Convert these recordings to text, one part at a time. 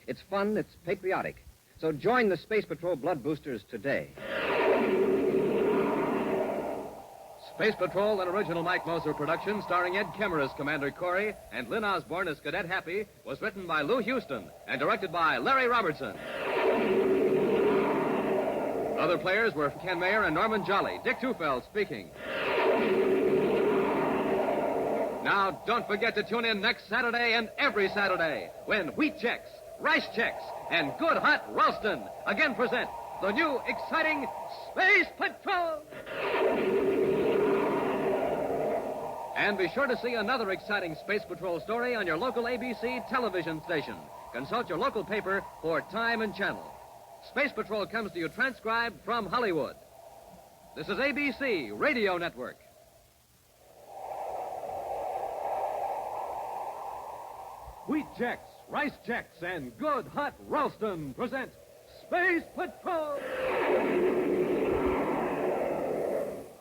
It's fun, it's patriotic. So join the Space Patrol Blood Boosters today. Space Patrol, an original Mike Moser production starring Ed Kemmer as Commander Corey and Lynn Osborne as Cadet Happy, was written by Lou Houston and directed by Larry Robertson. Other players were Ken Mayer and Norman Jolly. Dick Tufeld speaking. Now, don't forget to tune in next Saturday and every Saturday when Wheat Chex, Rice Chex, and Good Hot Ralston again present the new exciting Space Patrol. And be sure to see another exciting Space Patrol story on your local ABC television station. Consult your local paper for time and channel. Space Patrol comes to you transcribed from Hollywood. This is ABC Radio Network. Wheat Chex, Rice Chex, and Good Hot Ralston present Space Patrol!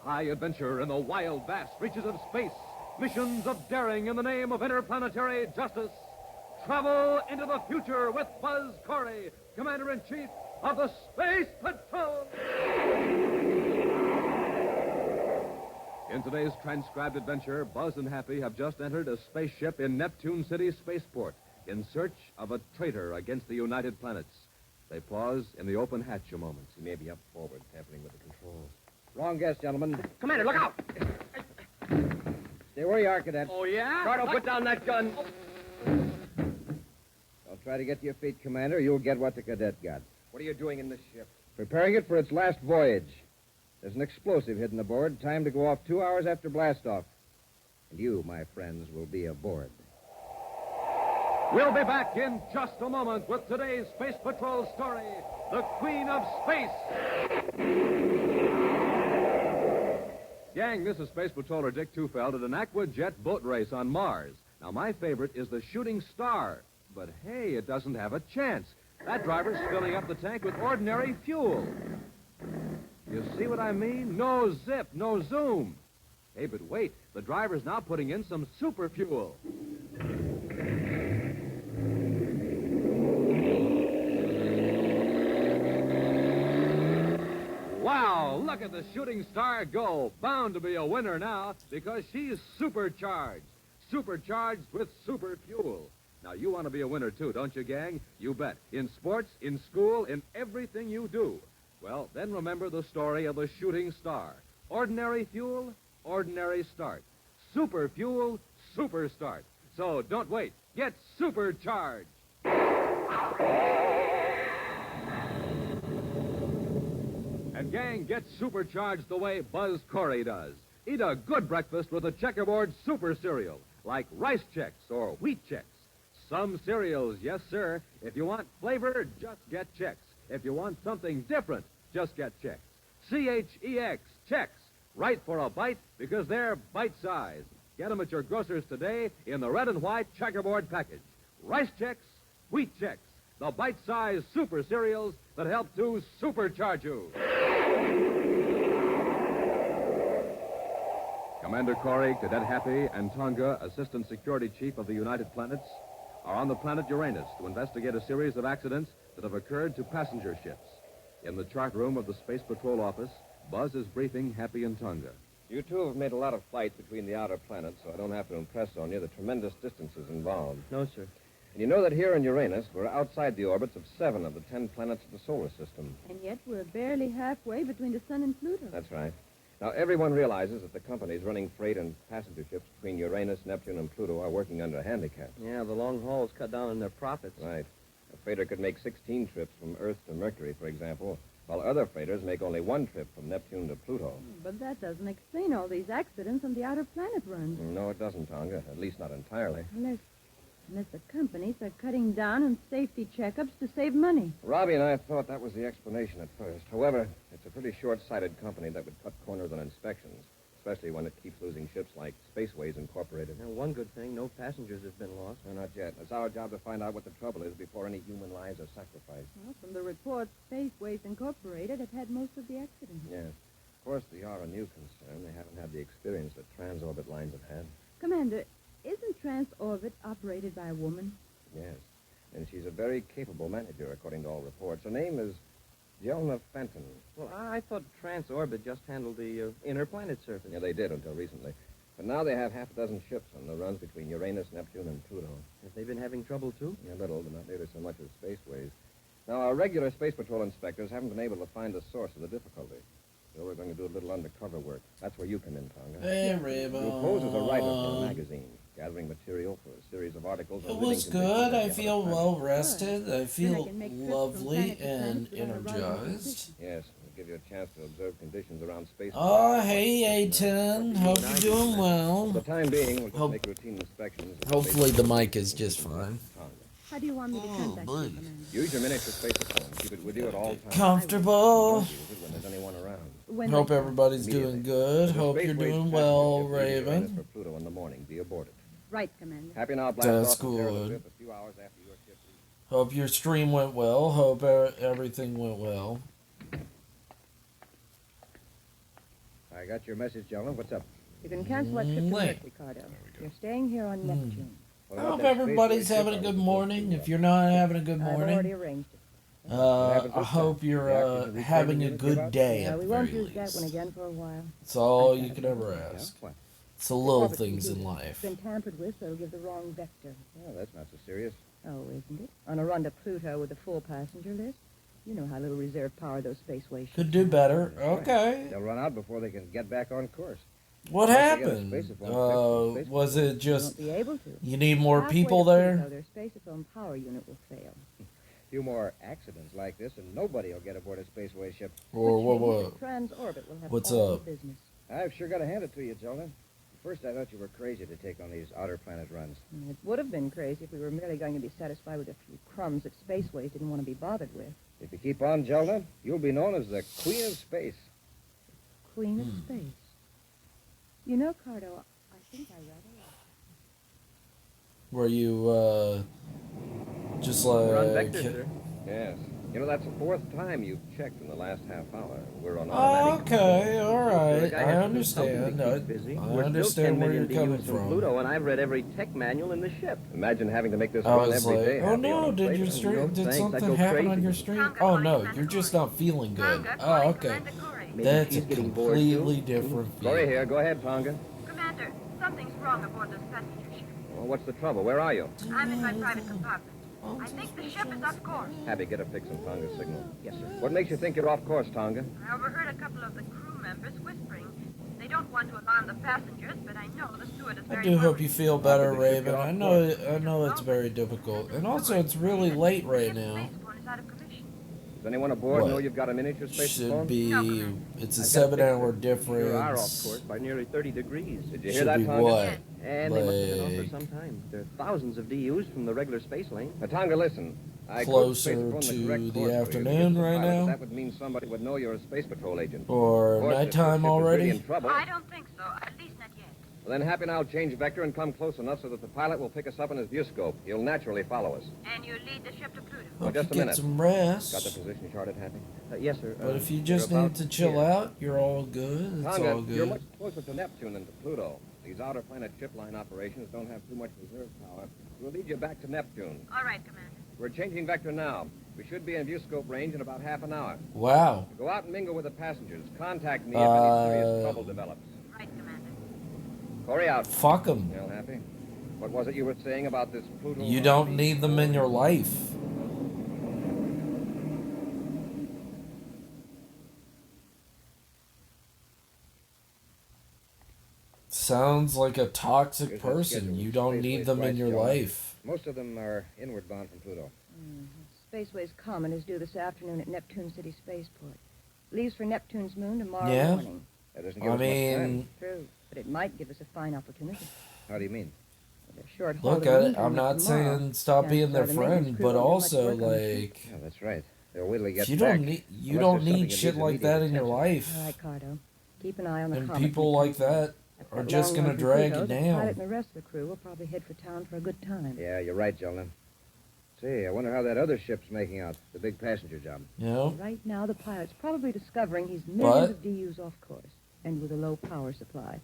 High adventure in the wild, vast reaches of space. Missions of daring in the name of interplanetary justice. Travel into the future with Buzz Corey, Commander-in-Chief of the Space Patrol. In today's transcribed adventure, Buzz and Happy have just entered a spaceship in Neptune City spaceport in search of a traitor against the United Planets. They pause in the open hatch a moment. He may be up forward, tampering with the controls. Wrong guess, gentlemen. Commander, look out! Stay where you are, Cadet. Oh, yeah? Cardo, put down that gun. Don't try to get to your feet, Commander. You'll get what the cadet got. What are you doing in this ship? Preparing it for its last voyage. There's an explosive hidden aboard, timed to go off 2 hours after blastoff. And you, my friends, will be aboard. We'll be back in just a moment with today's Space Patrol story, The Queen of Space. Gang, this is Space Patroller Dick Tufeld at an Aquajet boat race on Mars. Now, my favorite is the Shooting Star. But, hey, it doesn't have a chance. That driver's filling up the tank with ordinary fuel. You see what I mean? No zip, no zoom. Hey, but wait. The driver's now putting in some super fuel. Wow, look at the Shooting Star go. Bound to be a winner now because she's supercharged. Supercharged with super fuel. Now, you want to be a winner, too, don't you, gang? You bet. In sports, in school, in everything you do. Well, then remember the story of the Shooting Star. Ordinary fuel, ordinary start. Super fuel, super start. So don't wait. Get supercharged. And, gang, get supercharged the way Buzz Corey does. Eat a good breakfast with a checkerboard super cereal, like Rice Chex or Wheat Chex. Some cereals, yes, sir. If you want flavor, just get Chex. If you want something different, just get Chex. C-H-E-X, Chex. Right for a bite because they're bite-sized. Get them at your grocer's today in the red and white checkerboard package. Rice Chex, Wheat Chex, the bite-sized super cereals that help to supercharge you. Commander Corey, Cadet Happy, and Tonga, Assistant Security Chief of the United Planets, are on the planet Uranus to investigate a series of accidents that have occurred to passenger ships. In the chart room of the Space Patrol office, Buzz is briefing Happy and Tonga. You two have made a lot of flights between the outer planets, so I don't have to impress on you the tremendous distances involved. No, sir. And you know that here in Uranus, we're outside the orbits of 7 of the 10 planets of the solar system. And yet we're barely halfway between the sun and Pluto. That's right. Now, everyone realizes that the companies running freight and passenger ships between Uranus, Neptune, and Pluto are working under a handicap. Yeah, the long hauls cut down on their profits. Right. A freighter could make 16 trips from Earth to Mercury, for example, while other freighters make only 1 trip from Neptune to Pluto. But that doesn't explain all these accidents on the outer planet runs. No, it doesn't, Tonga. At least not entirely. Unless the companies are cutting down on safety checkups to save money. Robbie and I thought that was the explanation at first. However, it's a pretty short-sighted company that would cut corners on inspections, especially when it keeps losing ships like Spaceways Incorporated. Now, one good thing, no passengers have been lost. No, not yet. It's our job to find out what the trouble is before any human lives are sacrificed. Well, from the reports, Spaceways Incorporated have had most of the accidents. Yes. Of course, they are a new concern. They haven't had the experience that transorbit lines have had. Commander, isn't Transorbit operated by a woman? Yes. And she's a very capable manager, according to all reports. Her name is Jelna Fenton. Well, I thought Transorbit just handled the inner planet surface. Yeah, they did until recently. But now they have half a dozen ships on the runs between Uranus, Neptune, and Pluto. Have they been having trouble, too? Yeah, a little, but not nearly so much as spaceways. Now, our regular Space Patrol inspectors haven't been able to find the source of the difficulty. So we're going to do a little undercover work. That's where you come in, Tonga. Hey, You Rainbow. pose as a writer for a magazine, gathering material for a series of articles on It living was conditions good. on the I other feel planet. well rested. I feel can make trips from lovely planet to planet and without arriving in energized. position. Yes, it'll give you a chance to observe conditions around space. Oh, hey, A10. Hope you're doing For the well. time being, we'll just Hope- make routine inspections. of Hopefully space the mic patrol is just conditions fine. on Tonga. How do you want me to contact boy. you, Commander? Use your miniature space phone. Keep it with you at all times. Comfortable. Don't use it when there's anyone around. When Hope they- everybody's doing good. The Hope you're spaceways doing passenger well, ship leaves Uranus Raven. For Pluto in the morning. Be aborted. Right, Commander. Happy now, blast That's off and prepare the good. trip a few hours after your ship leaves. Hope your stream went well. Hope everything went well. I got your message, gentlemen. What's up? You can cancel that trip to Late. Earth, Ricardo. You're staying here on Neptune. What I about hope that everybody's spaceway having a ship I good was morning. supposed If to, you're not having a good I've already morning, arranged it. I hope you're having a good day Yeah, at we the won't very use that one least. again for a while. It's all you can ever Yeah? ask. What? It's the little Orbit things in computer. life. It's been tampered with, so it'll give the wrong vector. Oh, that's not so serious. Oh, isn't it? On a run to Pluto with a full passenger list? You know how little reserve power those spaceways ships Could do have. better. That's right. Okay. They'll run out before they can get back on course. What Once they get a happened? spacephone fixed, Was it They won't just be able to. you need more Halfway people to there? Pluto, their spacephone power unit will fail. A few more accidents like this, and nobody will get aboard a spaceway ship. Or Which what? means that Transorbit will have What's all up? the business. I've sure got to hand it to you, Jonah. At first, I thought you were crazy to take on these outer planet runs. It would have been crazy if we were merely going to be satisfied with a few crumbs that spaceways didn't want to be bothered with. If you keep on, Jonah, you'll be known as the Queen of Space. Queen of Space. You know, Cardo, I think I read it. Were you just like We're on vector, sir. Yes. You know, that's the fourth time you've checked in the last half hour. We're on Oh, automatic. okay, all right. Look, I have to understand. do something to keep busy. I We're understand still 10 where you're million coming DUs from. Pluto, and I've read every tech manual in the ship. Imagine having to make this I run was every like, day. oh happy on no, a did your plane. stream? No, Did thanks, I something go happen on crazy. your stream? Oh no, you're just not feeling good. Oh, okay. Maybe That's a she's getting bored, completely too. different Corey feeling. here. Go ahead, Tonga. Commander, something's wrong aboard this passenger ship. Well, what's the trouble? Where are you? I'm in my private compartment. I think the ship is off course. Happy, get a fix on Tonga's signal. Yes, sir. What makes you think you're off course, Tonga? I overheard a couple of the crew members whispering. They don't want to alarm the passengers, but I know the steward is I very do hope worried. you feel better, Probably should Raven. get off I know it's very difficult, and also it's really late right The now. space phone is out of commission. Does anyone aboard What? know you've got a miniature space Should phone? be. No, Commander. It's a I've got 7-hour fixed it. Sure are off difference. course by nearly 30 degrees. Did you hear Should that, be Tonga? what? And they must have been off for Like- some time. There are thousands of DUs from the regular space lane. Now, Tonga, listen. I could Closer spacephone to correct the course for you to afternoon get to the right pilot, now? but that would mean somebody would know you're a space patrol agent. Or Of course, if your nighttime ship is really already? in trouble, I don't think so, at least not yet. well, then Happy and I'll change vector and come close enough so that the pilot will pick us up in his viewscope. He'll naturally follow us. And you lead the ship to Pluto. Well, Hope just a you get minute. some Got the rest. position charted, Happy? Yes, sir. But if you you're just about need to chill here. out, you're all good. It's Tonga, all you're good. much closer to Neptune than to Pluto. These outer planet ship line operations don't have too much reserve power. We'll lead you back to Neptune. All right, Commander. We're changing vector now. We should be in viewscope range in about half an hour. Wow. Go out and mingle with the passengers. Contact me if any serious trouble develops. Right, Commander. Corey out. Fuck them. Well, Happy, what was it you were saying about this Pluto? You don't need them in your life. Sounds like a toxic Here's our person. schedule. You don't Spaceways need them in flights, your Joe. life. Most of them are inward bound from Pluto. Spaceways Common is due this afternoon at Neptune City Spaceport. Leaves for Neptune's moon tomorrow Yeah? morning. That doesn't give I us much time. mean, True, but it might give us a fine opportunity. How do you mean? With a short haul look, to the moon I'm coming up not tomorrow. saying stop Yeah, being their so the maintenance friend, crew but won't do much also work on the ship. like Yeah, that's right. They'll wait till he gets you back. don't need Unless there's something that shit needs like that in your immediate life. All right, Cardo. Keep an eye on the And comet people when it like comes in. that At are that just long gonna run from drag Pluto, you the down. pilot and the rest of the crew will probably head for town for a good time. Yeah, you're right, Jonah. Say, I wonder how that other ship's making out. The big passenger job. You know? Right now, the pilot's probably discovering he's But- millions of DUs off course and with a low power supply.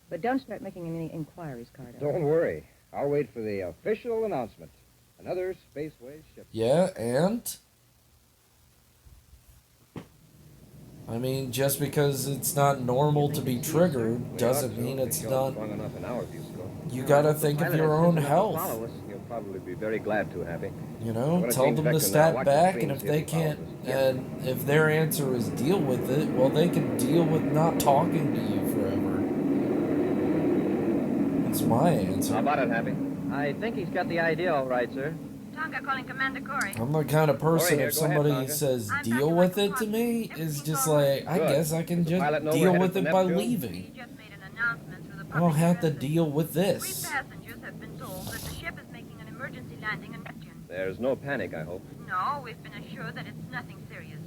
But don't start making any inquiries, Cardo. Don't worry. I'll wait for the official announcement. Another spaceways ship. Yeah, and I mean, just because it's not normal to be triggered doesn't mean it's not. Strong enough in our view scope. You gotta The think of pilot your has own sense enough to health. follow us. You'll probably be very glad to, Happy. You I'm know, gonna tell change them to vector now. step Watch the back, screen and if see they he follows can't, us. and if their answer is deal with it, well, they can deal with not talking to you forever. That's my How answer. about it, Happy? I think he's got the idea all right, sir. Tonga calling Commander Corey. I'm the kind of person, here, if go ahead, somebody Tonga. says I'm deal back with in my it to me, compartment. is just Everything's all like, I Good. guess I can Is the pilot just nowhere deal headed with for it by Neptune? We leaving. just made an announcement through the I don't public have to address. deal with 3 this. passengers have been told that the ship is making an emergency landing on Neptune. There's no panic, I hope. No, we've been assured that it's nothing serious.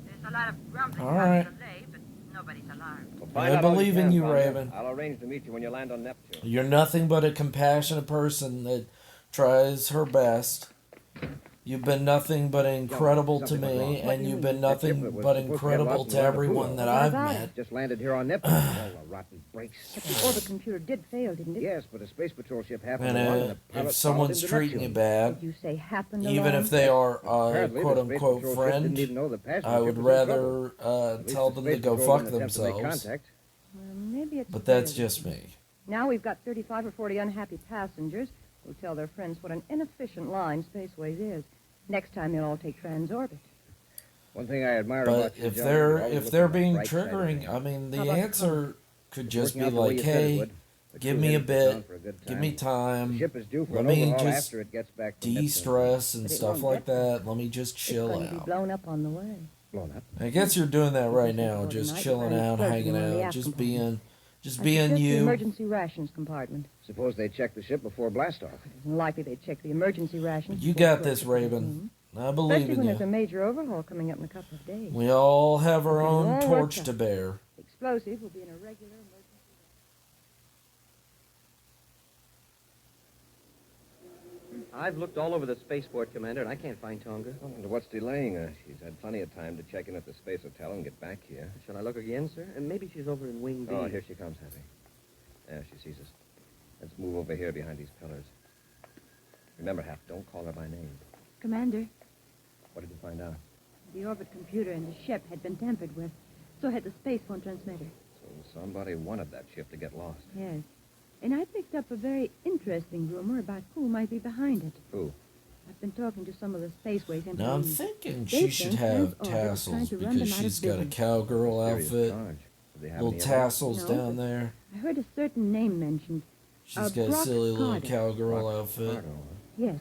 There's a lot of grumbling All about right. the delay, but nobody's alarmed. Well, I find out all believe in can, you, Tonga. Raven. I'll arrange to meet you when you land on Neptune. You're nothing but a compassionate person that tries her best. You've been nothing but incredible to something went me, wrong. and you've been That ship nothing that was but supposed to get incredible lost to in the everyone Pool. that What I've about met. Just landed here on Neptune. All the rotten brakes. But the orbit computer did fail, didn't it? Yes, but a space patrol ship happened And along and the pilot if someone's followed treating into you Neptune. bad, Did you say happened even along? if they are a Apparently, quote the space unquote patrol ship didn't even friend, know the passenger I would ship was in trouble. rather At least tell the them space to go patrol fuck didn't attempt to make themselves. contact. Well, maybe it's But that's better. just me. Now we've got 35 or 40 unhappy passengers who'll tell their friends what an inefficient line Spaceways is. Next time they'll all take Transorbit. One thing I admire But about you, if gentlemen, you're they're always if looking they're on the being bright side of triggering, things. I mean, the How about answer could It's just working be out the way like, you said it hey, would. The give crew me a headed for town bit, for a good give time. me The time, ship is due for let an me overhaul just after it gets back from Neptune. de-stress and But it stuff won't like get there. that. Let me just It's chill going to be out. blown up on the way. Blown up. I guess you're doing that right This is now, for just tonight. chilling We're out, floating hanging on the out, aft just compartment. just I being suggest the you. emergency rations compartment. Suppose they check the ship before blastoff. It isn't likely they'd check the emergency rations. You before got it this, goes to the Raven. room. I believe Especially in when there's a you. major overhaul coming up in a couple of days. We all have our Okay, own all torch worked to out. bear. Explosive will be in a regular emergency. I've looked all over the spaceport, Commander, and I can't find Tonga. I wonder what's delaying her. She's had plenty of time to check in at the space hotel and get back here. Shall I look again, sir? And maybe she's over in Wing B. Oh, here she comes, Happy. There, she sees us. Let's move over here behind these pillars. Remember, Hap, don't call her by name. Commander, What did you find out? the orbit computer in the ship had been tampered with. So had the space phone transmitter. So somebody wanted that ship to get lost. Yes. And I picked up a very interesting rumor about who might be behind it. Who? I've been talking to some of the Spaceways employees. Now I'm thinking They she should think have Transorbit is trying tassels to run because them out of she's got a business. cowgirl Serious outfit, charge. Do they have little any tassels No, down but- there. I heard a certain name mentioned. She's got a Brock silly little Carter. cowgirl Rock outfit. Cardo, huh? Yes.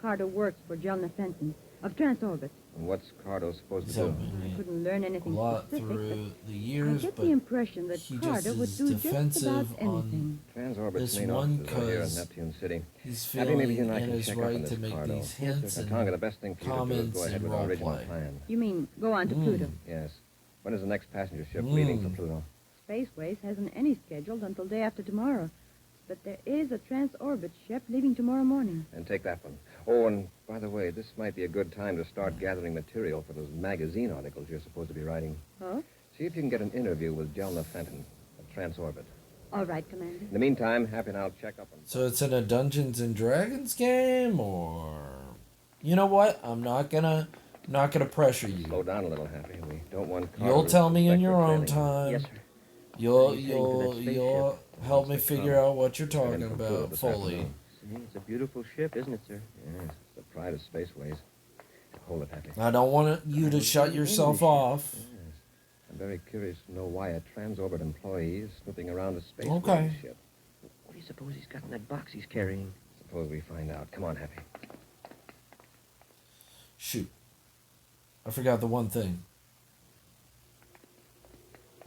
Carter works for Jelna Fenton of Transorbit. And what's Cardo supposed to He's do? helping I me couldn't learn a anything lot specific, through the but I years, get but the impression that he Carter just would is do just about defensive on anything. Transorbit's this main one offices are here in 'cause Neptune City. he's Happy, feeling maybe you and I in can his check up on right this to make Cardo. these hints Now, and Tonga, the best thing for you to do is comments go ahead and with our original roleplay. plan. You mean go on to Pluto? Yes. When is the next passenger ship leaving for Mm. Pluto? Spaceways hasn't any scheduled until day after tomorrow. But there is a Transorbit ship leaving tomorrow morning. And take that one. Oh, and by the way, this might be a good time to start gathering material for those magazine articles you're supposed to be writing. Oh? See if you can get an interview with Jelna Fenton at Transorbit. All right, Commander. In the meantime, Happy and I'll check up on... So it's in a Dungeons and Dragons game, or you know what? I'm not gonna pressure you. Slow down a little, Happy. We don't want... Carter You'll to tell me in suspect your we're own trailing. time. Yes, sir. You'll What are you saying to that spaceship? you'll help me Must have figure come. out what you're Heading talking for Pluto about this fully. afternoon. See, it's a beautiful ship, isn't it, sir? Yes, it's the pride of Spaceways. Hold it, Happy. I don't want you to shut yourself off. Yes. I'm very curious to know why a Transorbit employee is snooping around a Spaceways Okay. ship. What do you suppose he's got in that box he's carrying? Suppose we find out. Come on, Happy. Shoot. I forgot the one thing.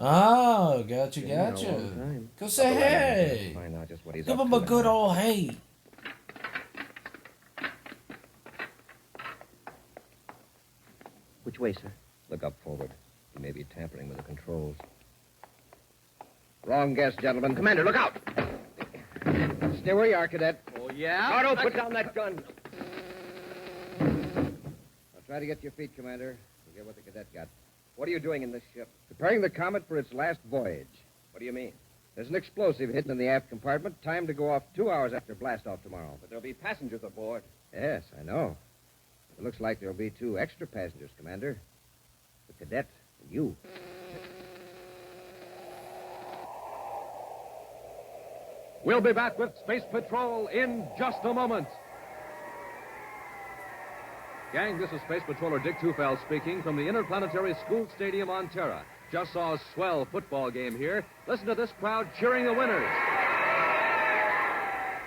Oh, gotcha, Been there a gotcha. long time. Go say hey. Find out just what he's Give up him to a good now. old hey. Which way, sir? Look up forward. He may be tampering with the controls. Wrong guess, gentlemen. Commander, look out! Stay where you are, cadet. Oh, yeah? Cardo, put down that gun. I'll try to get your feet, Commander. Forget what the cadet got. What are you doing in this ship? Preparing the Comet for its last voyage. What do you mean? There's an explosive hidden in the aft compartment, timed to go off 2 hours after blastoff tomorrow. But there'll be passengers aboard. Yes, I know. It looks like there'll be 2 extra passengers, Commander. The cadet and you. We'll be back with Space Patrol in just a moment. Gang, this is Space Patroller Dick Tufeld speaking from the Interplanetary School Stadium on Terra. Just saw a swell football game here. Listen to this crowd cheering the winners.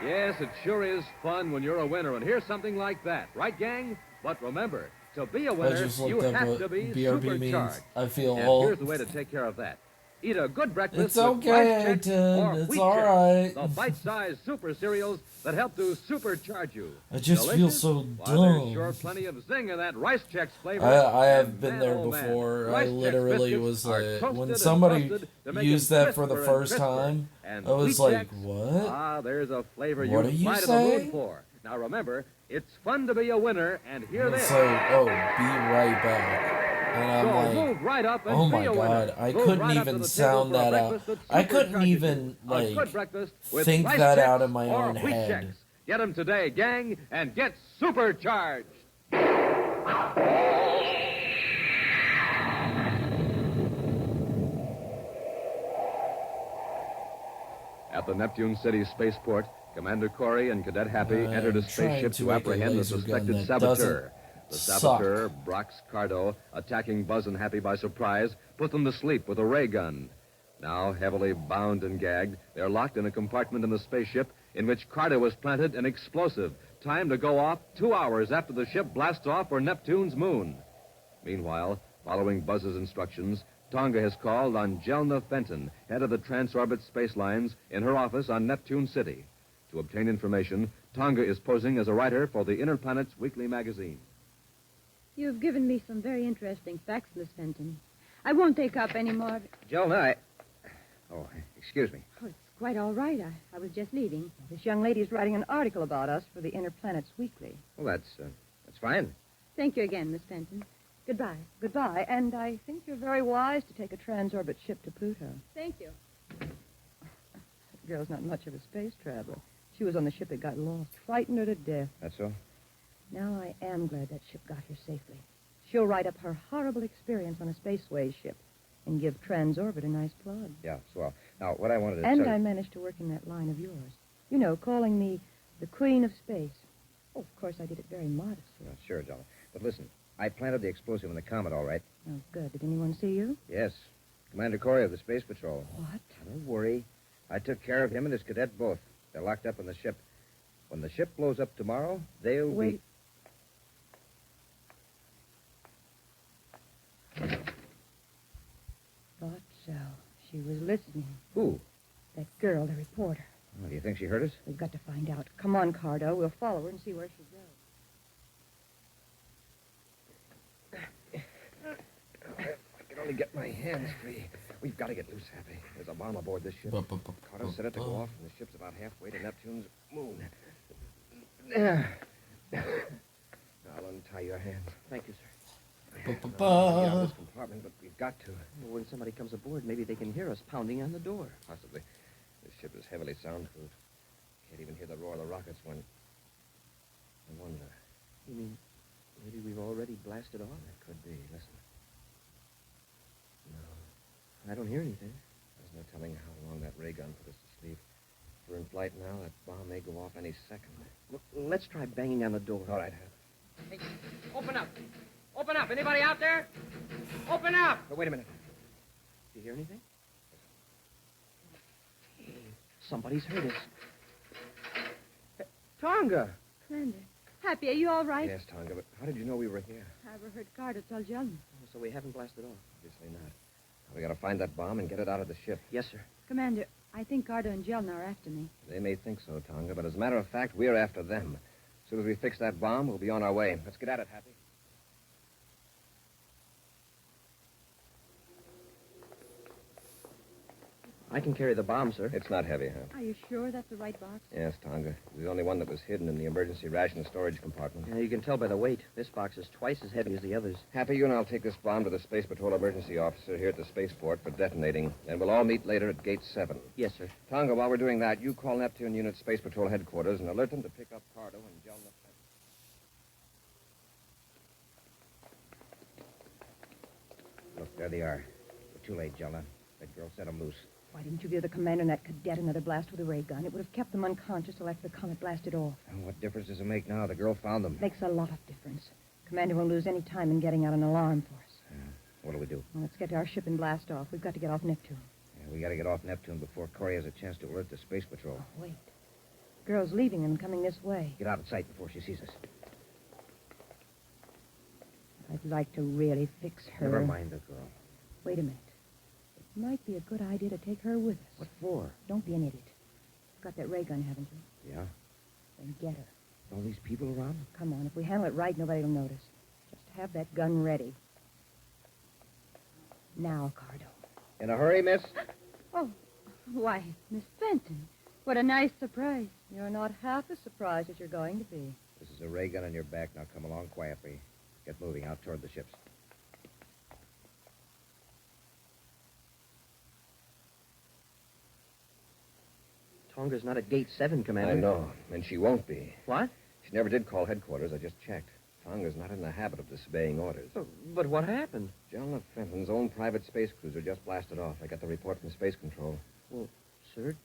Yes, it sure is fun when you're a winner, and here's something like that, right, gang? But remember, to be a I winner, just you looked up have what to be BRB means. supercharged. I feel And all... here's the way to take care of that. Eat a good breakfast It's with okay, rice checks Ted. or It's wheat all checks, right. the bite-sized super cereals that help to supercharge you. I just feel Delicious? so Why, dumb. there's sure plenty of zing in that rice checks flavor. I have And been man, there oh man, before. I Rice Chex literally biscuits was are like, toasted when and somebody frosted to make used them that for the crisper and first crisper. time, And I was Wheat like, Chex, what? Ah, there's a flavor What you're do you right in the mood say? for. Now remember, it's fun to be a winner, and here it is. It's like, oh, be right back. And I'm So like, move right up and oh be my a winner. God, I Move couldn't right up to even the table sound for a that out. breakfast that I couldn't supercharges even, you. A good like, breakfast with think Rice that Chex out in my or own Wheat head. Chex. Get them today, gang, and get supercharged. At the Neptune City spaceport, Commander Corey and Cadet Happy I'm entered a trying spaceship to to make a apprehend the laser gun suspected that saboteur. The doesn't saboteur, Brox Cardo, attacking Buzz and Happy by surprise, put them to sleep with a ray gun. Now, heavily bound and gagged, they're locked in a compartment in the spaceship in which Cardo has planted an explosive, timed to go off 2 hours after the ship blasts off for Neptune's moon. Meanwhile, following Buzz's instructions, Tonga has called on Jelna Fenton, head of the Transorbit Space Lines, in her office on Neptune City. To obtain information, Tonga is posing as a writer for the Interplanet's weekly magazine. You've given me some very interesting facts, Miss Fenton. I won't take up any more of it. Jelna, Oh, excuse me. Oh, it's quite all right. I was just leaving. This young lady is writing an article about us for the Interplanets Weekly. Well, that's fine. Thank you again, Miss Fenton. Goodbye. Goodbye, and I think you're very wise to take a transorbit ship to Pluto. Thank you. The girl's not much of a space traveler. She was on the ship that got lost, frightened her to death. That's all? Now I am glad that ship got here safely. She'll write up her horrible experience on a spaceways ship and give Transorbit a nice plug. Yeah, swell. Now, what I wanted to And tell I you... managed to work in that line of yours. You know, calling me the Queen of Space. Oh, of course, I did it very modestly. Oh, sure, Jelna. But listen, I planted the explosive in the Comet, all right? Oh, good. Did anyone see you? Yes. Commander Corey of the Space Patrol. What? Don't worry. I took care of him and his cadet both. They're locked up in the ship. When the ship blows up tomorrow, they'll Wait. Thought so. She was listening. Who? That girl, the reporter. Oh, do you think she heard us? We've got to find out. Come on, Cardo. We'll follow her and see where she goes. I can only get my hands free. We've got to get loose, Happy. There's a bomb aboard this ship. Carter set it to go off, and the ship's about halfway to Neptune's moon. There. I'll untie your hands. Thank you, sir. Get out of this compartment, but we've got to. When somebody comes aboard, maybe they can hear us pounding on the door. Possibly. This ship is heavily soundproof. Can't even hear the roar of the rockets when... I wonder. You mean maybe we've already blasted off? It could be. Listen. No. I don't hear anything. There's no telling how long that ray gun put us to sleep. If we're in flight now, that bomb may go off any second. Look, let's try banging on the door. All right, Hap. Hey, open up. Open up. Anybody out there? Open up. But wait a minute. Do you hear anything? Somebody's heard us. Tonga! Commander. Happy, are you all right? Yes, Tonga, but how did you know we were here? I overheard Carter tell Jelna. So we haven't blasted off. Obviously not. Now, we got to find that bomb and get it out of the ship. Yes, sir. Commander, I think Carter and Jelna are after me. They may think so, Tonga, but as a matter of fact, we're after them. As soon as we fix that bomb, we'll be on our way. Let's get at it, Happy. I can carry the bomb, sir. It's not heavy, huh? Are you sure that's the right box? Yes, Tonga. It was the only one that was hidden in the emergency ration storage compartment. You can tell by the weight. This box is twice as heavy as the others. Happy, you and I'll take this bomb to the Space Patrol emergency officer here at the spaceport for detonating, and we'll all meet later at Gate 7. Yes, sir. Tonga, while we're doing that, you call Neptune Unit Space Patrol headquarters and alert them to pick up Cardo and Jelna. There they are. We're too late, Jelna. That girl set them loose. Why didn't you give the commander and that cadet another blast with a ray gun? It would have kept them unconscious till after the comet blasted off. And what difference does it make now? The girl found them. Makes a lot of difference. Commander won't lose any time in getting out an alarm for us. What do we do? Well, let's get to our ship and blast off. We've got to get off Neptune. Yeah, we got to get off Neptune before Corey has a chance to alert the Space Patrol. Oh, wait. Girl's leaving and coming this way. Get out of sight before she sees us. I'd like to really fix her. Never mind the girl. Wait a minute. It might be a good idea to take her with us. What for? Don't be an idiot. You've got that ray gun, haven't you? Yeah. Then get her. All these people around? Come on. If we handle it right, nobody will notice. Just have that gun ready. Now, Cardo. In a hurry, miss? Oh, why, Miss Fenton. What a nice surprise. You're not half as surprised as you're going to be. This is a ray gun on your back. Now come along quietly. Get moving out toward the ships. Tonga's not at Gate 7, Commander. I know, and she won't be. What? She never did call headquarters. I just checked. Tonga's not in the habit of disobeying orders. But what happened? Jelna Fenton's own private space cruiser just blasted off. I got the report from Space Control. Well, sir,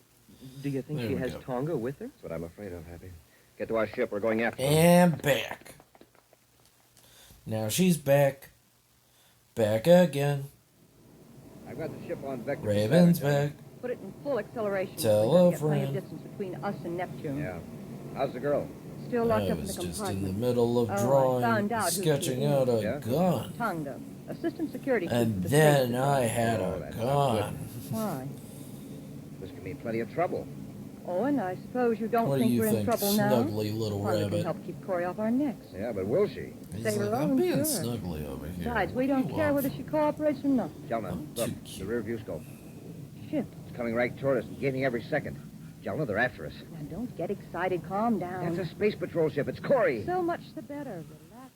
do you think There she we has go. Tonga with her? That's what I'm afraid of, Happy. Get to our ship. We're going after her. And back. Now she's back. Back again. I've got the ship on vector. Raven's Saturn. back. Put it in full acceleration. Tell so we a get plenty of friend. distance between us and Neptune. Yeah. How's the girl? Still locked I up in the was just in the compartment. middle of Oh, I drawing, found out who sketching she out a is. Yeah? gun. Tonga, assistant security. And chief of the then Space I had Oh, a that's not gun. Why? This could mean plenty of trouble. Oh, and I suppose you don't What do think you we're in think, trouble now? snuggly little Tonga can rabbit? help keep Corey off our necks. Yeah, but will she? He's Say like, her I'm own, being sure. snuggly over here. Besides, we What don't do you care want? whether she cooperates or not. Jelna, I'm look, too the cute. rear view scope. Ship. It's coming right toward us, gaining every second. Jelna, they're after us. Now, don't get excited. Calm down. That's a Space Patrol ship. It's Corey. So much the better. Relax.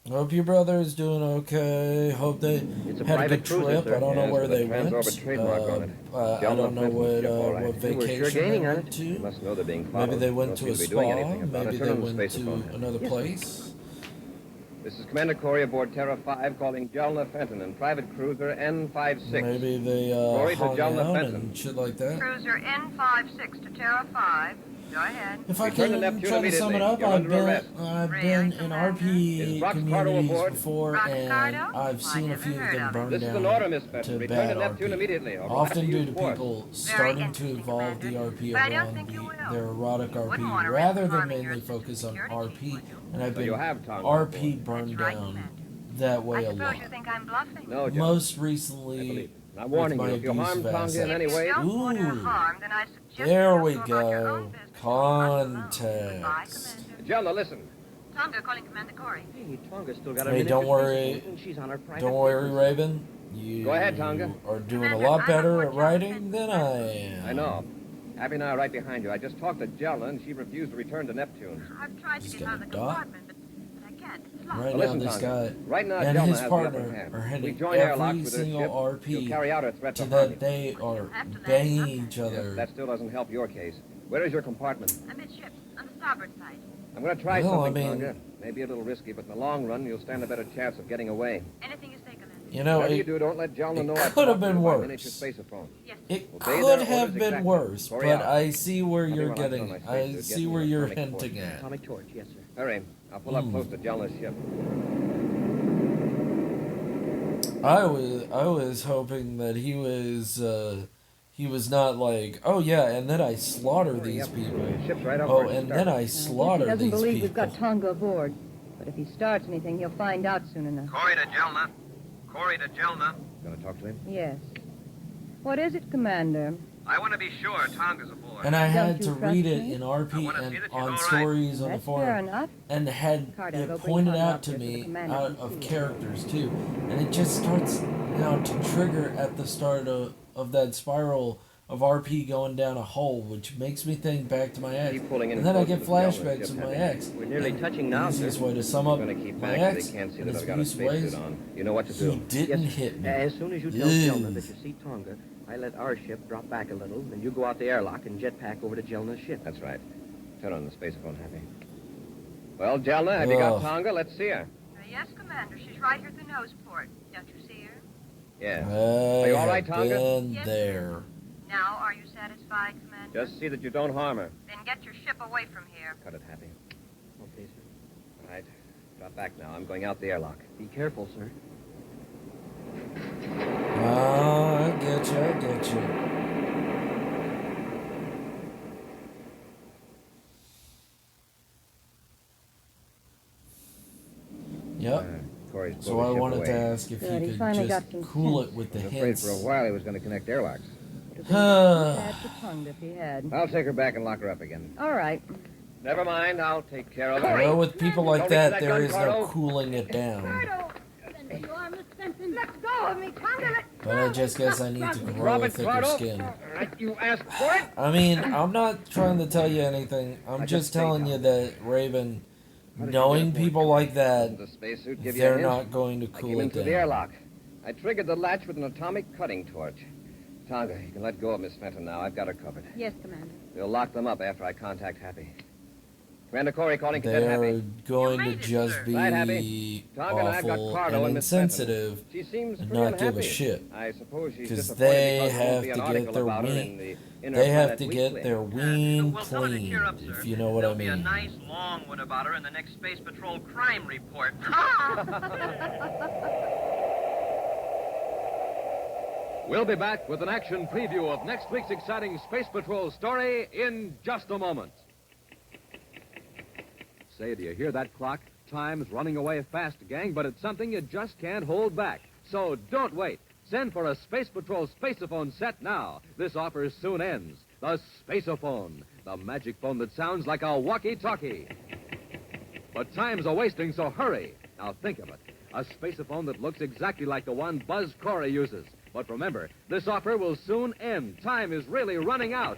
Hope your brother is doing okay. Hope they It's a had a private good cruiser, trip. sir. I don't Yeah, know where it's with they a went. Transorbit trademark on it. I Jelna don't know Fenton's what ship, all right. what We're sure vacation they gaining on went it. You to. must know they're being followed. Maybe they went Don't to seem a be doing spa. anything about it. Maybe Turn they on the went spacephone. to another Yes, place. This is Commander Corey aboard Terra 5 calling Jelna Fenton and private cruiser N56. Maybe they Glory to hung Jelna out Fenton. and shit like that. Cruiser N56 to Terra 5. Go ahead. If I Return to can Neptune try to sum it immediately. up, You're I've under arrest. been in RP Is Brock Cardo communities aboard? before, Brock and Cardo? I've I seen a never few of heard them of burn This is down an order, Miss Fenton. to Return bad to Neptune RP. immediately. or we'll have Often to due use to force. people Very starting to interesting, evolve the Commander. RP But I don't around think you will. their erotic You wouldn't RP want to rather risk than harming your mainly focus on security RP, chief, would you? and I've So you been have Tonga RP aboard. burned That's right, down Commander. that way I a suppose lot. you think I'm bluffing. No, Jelna. Most I believe recently, it. I'm warning with you, my if you harm abusive Tonga in assets. any If way... you don't want her Ooh. harmed, then I suggest There you we go about your go. own business. Goodbye, Contacts. Commander. Jelna, listen. Tonga calling Commander Corey. Hey, Tonga's still got a Hey, miniature don't worry. space phone, and she's on her private Don't worry, cruiser. Raven. You Go ahead, Tonga. are doing a Commander, lot I'm better aboard at Jelna writing Fenton. than I am. I know. Happy and I are right behind you. I just talked to Jelna, and she refused to return to Neptune. I've tried to He's get out of the got a dot. compartment, but I can't. It's locked. Right Well, now, listen, this Tonga. guy Right now, and Jelna his has the upper partner hand. are We hitting join airlocks every with her single ship. RP She'll carry out her threat to to harm you. that they are Have to let banging it each Yes, other. that still doesn't help your case. Where is your compartment? Amidship, on the starboard side. I'm going to try Well, something, I mean- Tonga. Maybe a little risky, but in the long run, you'll stand a better chance of getting away. Anything you say, Commander. You know, Whatever you it, do, don't let Jelna it know could have been worse. Miniature spaceophone. Yes. it Obey could their have orders been exactly. worse, Hurry but out. I see where Tell me you're when I turn getting. my space I to get see me where an you're atomic force. hinting at. Atomic torch, yes, sir. Hurry. I'll pull up Hmm. close to Jelna's ship. I was hoping that he was not like, oh yeah, and then I slaughter Hurry these up. people. Ship's right off Oh, where it and then started. I slaughter He doesn't these believe people. we've got Tonga aboard. But if he starts anything, he'll find out soon enough. Corey to Jelna. Corey to Jelna. Gonna talk to him? Yes. What is it, Commander? I want to be sure Tonga's aboard. And I had Don't to you read trust it me? in I RP wanna and see that you're on all right. stories on the That's fair forum, enough. and had Cardo, it go bring pointed Tonga out up to here so the me commander out can of see. characters too, and it just starts now to trigger at the start of that spiral of RP going down a hole, which makes me think back to my ex, Keep pulling in and then I closer get to Jelna's flashbacks ship, of my Happy. ex. We're nearly And touching now, the sir. easiest way to sum up I'm gonna keep my back so ex they can't see and that his I've got a abusive spacesuit ways, on. You know what to he do. didn't Yes, sir. hit me. As soon as you tell Yes. Jelna that you see Tonga, I let our ship drop back a little, and you go out the airlock and jetpack over to Jelna's ship. That's right. Turn on the spacephone, Happy. Well, Jelna, have you got Ugh. Tonga? Let's see her. Yes, Yes, Commander. She's right here at the nose port. Don't you see her? Yeah. I Are you all right, have Tonga? been Yes, there. Now, are you satisfied, Commander? Just see that you don't harm her. Then get your ship away from here. Cut it, Happy. Okay, sir. All right. Drop back now. I'm going out the airlock. Be careful, sir. I get you. Yep. Corey's pulled So the I ship wanted away. to ask if Good, he you could finally just got some cool sense. it with I the was afraid hints. for a while he was going to connect airlocks. Would have been bad for tongue if he had. I'll take her back and lock her up again. All right. Never mind. I'll take care of her. Well, with people like Don't reach that, that there gun, is no Carlo. cooling it down. Let go of me, Tonga. But I just guess I need to grow Drop a it, thicker Carlo. skin. All right, you asked for it. I mean, I'm not trying to tell you anything. I'm I just just telling think- you that, Raven, How did you knowing get aboard? people like that, Doesn't the spacesuit give you a they're hint? not going to I cool came it in through the down. airlock. I triggered the latch with an atomic cutting torch. Tonga, you can let go of Miss Fenton now. I've got her covered. Yes, Commander. We'll lock them up after I contact Happy. Commander Corey calling Cadet They're Happy. going to made it, just sir. be Right, Happy. Tonga and I've got awful Carlo and and Miss Fenton. insensitive She seems and pretty not give a unhappy. shit. I suppose she's 'Cause disappointed they because there won't have be to an get article their about her wing- in the They have Interplanet to Weekly. get their wing We'll tell her to cheer up, cleaned, sir. if you know what I There'll be a mean. nice long one about her in the next Space Patrol crime report. We'll be back with an action preview of next week's exciting Space Patrol story in just a moment. Say, do you hear that clock? Time's running away fast, gang, but it's something you just can't hold back. So don't wait. Send for a Space Patrol Spaceophone set now. This offer soon ends. The Spaceophone, the magic phone that sounds like a walkie-talkie. But time's a-wasting, so hurry. Now think of it. A spaceophone that looks exactly like the one Buzz Corey uses. But remember, this offer will soon end. Time is really running out.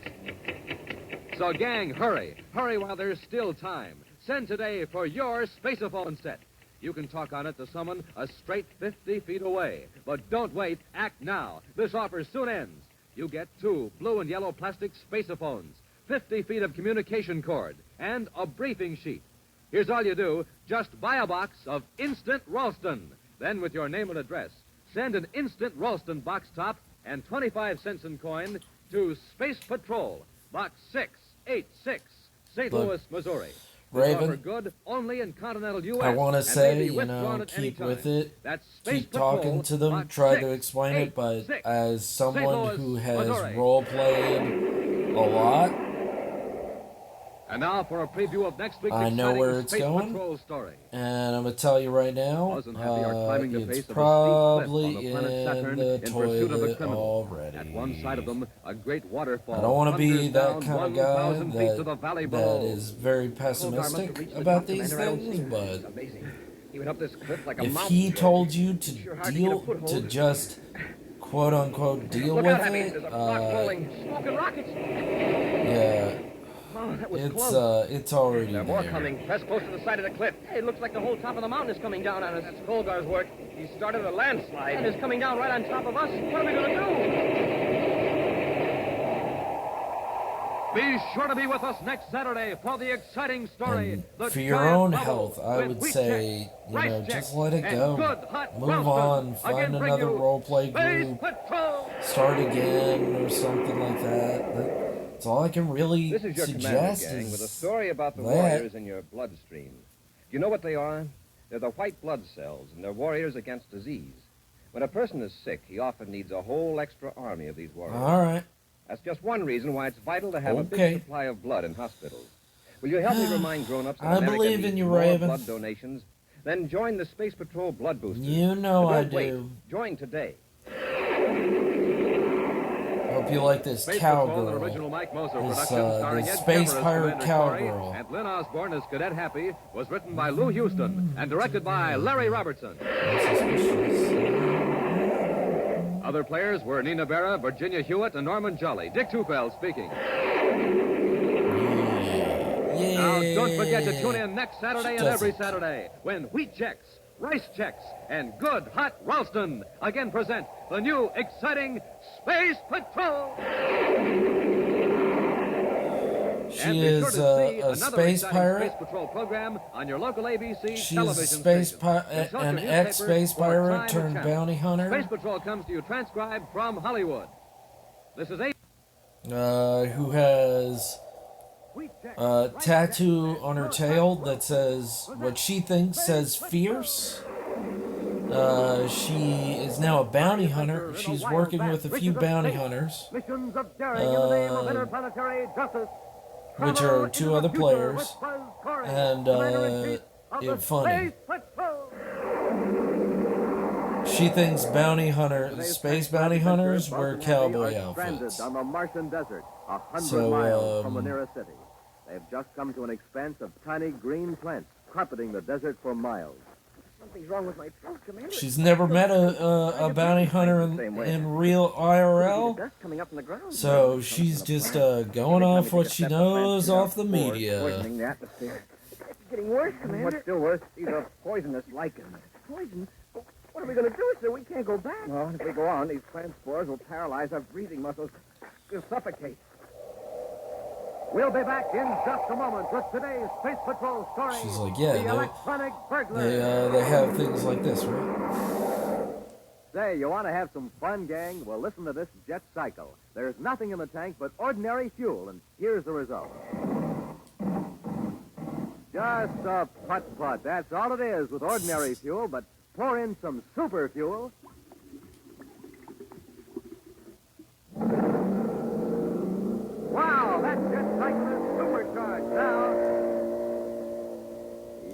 So, gang, hurry. Hurry while there's still time. Send today for your spaceophone set. You can talk on it to someone a straight 50 feet away. But don't wait. Act now. This offer soon ends. You get 2 blue and yellow plastic spaceophones, 50 feet of communication cord, and a briefing sheet. Here's all you do. Just buy a box of Instant Ralston. Then, with your name and address, send an Instant Ralston box top and 25 cents in coin to Space Patrol, Box 686, St. Look, Louis, Missouri. Raven, Offer good only in continental U.S. I want to and may say, be you withdrawn know, at any keep time. with it. That's Space Keep talking Patrol, to them, Box try to explain it, but 686, as someone Louis, who has Missouri. role-played a lot, And now for a preview of next week's I know exciting where it's Space going. Patrol story. and I'm going to tell you right now, Buzz and Happy are climbing the face it's of a steep cliff probably on the planet in Saturn the in pursuit of a toilet criminal. already. At one side of them, a great waterfall. I don't want to be thunders that down kind of guy 1,000 feet to the valley that below. is very pessimistic about these things, but It's amazing. He went up this cliff like a if mountain. he told you to Sure hard to get a deal, foothold. to just quote-unquote deal Look with out, Happy. it, There's a rock rolling. Smoking rockets. yeah, Oh, that was close. it's already There are more there. coming. Press close to the side of the cliff. Hey, it looks like the whole top of the mountain is coming down on us. That's Colgar's work. He started a landslide. And it's coming down right on top of us. What are we going to do? Be sure to be with us next Saturday for the exciting story. And The for your Giant own Bubble health, I with would wheat say, checks, you rice know, checks, just let it and go. good hot Move Ralston. on, find Again, bring another you role-play Space group, Patrol. start again or something like that. That's all I can really This is your commander, suggest gang, with a is story about the that. warriors in your bloodstream. Do you know what they are? They're the white blood cells, and they're warriors against disease. When a person is sick, he often needs a whole extra army of these warriors. All right. That's just one reason why it's vital to have a Okay. big supply of blood in hospitals. Will you help me remind grown-ups that I America believe needs in you, more Raven. blood donations? Then join the Space Patrol Blood Boosters. You know But I don't wait. do. Join today. Hope you like this Space Patrol, an cowgirl. original Mike Moser This, production starring this Ed space Kemper as pirate Commander Corey cowgirl. and Lynn Osborne as Cadet Happy, was written by Lou Houston and directed by Larry Robertson. Other players were Nina Berra, Virginia Hewitt, and Norman Jolly. Dick Tufeld speaking. Yeah. Now, don't forget to tune in next Saturday and every doesn't. Saturday when Wheat Checks, Rice Checks, and Good Hot Ralston again present the new exciting Space Patrol. And She be is sure to see a another space exciting pirate. Space Patrol program on your local ABC She's television space station. an Consult your newspaper ex-space for pirate time and turned channel. bounty hunter. Space Patrol comes to you transcribed from Hollywood. This is Who has a tattoo on her tail that says what she thinks says fierce. She is now a bounty hunter. She's working with a few bounty hunters, Missions of daring in the name of interplanetary justice. which are two other players, and it's funny. She thinks space bounty hunters wear cowboy outfits. On the Martian desert, 100 So, miles from the nearest city. They've just come to an expanse of tiny green plants carpeting the desert for miles. Something's wrong with my throat, Commander. She's never met a bounty hunter in real IRL, Dust coming up from the ground. so she's just going off what she knows off the media. Poisoning the atmosphere. It's getting worse, And Commander. what's still worse, these are poisonous lichens. Poison? What are we going to do, sir? We can't go back. Well, if we go on, these plant spores will paralyze our breathing muscles. We'll suffocate. We'll be back in just a moment with today's Space Patrol story. She's like, The yeah, Electronic Burglar. they have things like this, right? Say, you want to have some fun, gang? Well, listen to this jet cycle. There's nothing in the tank but ordinary fuel, and here's the result. Just a putt-putt. That's all it is with ordinary fuel, but pour in some super fuel. Wow, that jet cycle is supercharged now.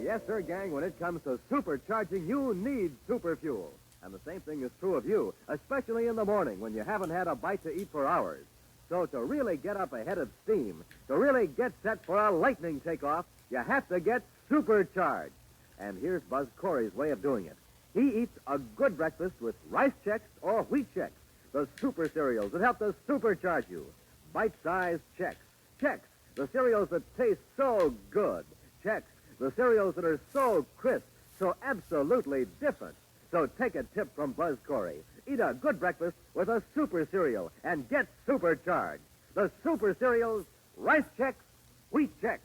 Yes, sir, gang. When it comes to supercharging, you need super fuel. And the same thing is true of you, especially in the morning when you haven't had a bite to eat for hours. So to really get up ahead of steam, to really get set for a lightning takeoff, you have to get supercharged. And here's Buzz Corey's way of doing it. He eats a good breakfast with rice checks or wheat checks, the super cereals that help to supercharge you. Bite-sized checks. Checks, the cereals that taste so good. Checks, the cereals that are so crisp, so absolutely different. So take a tip from Buzz Corey. Eat a good breakfast with a super cereal and get supercharged. The super cereals, rice checks, wheat checks.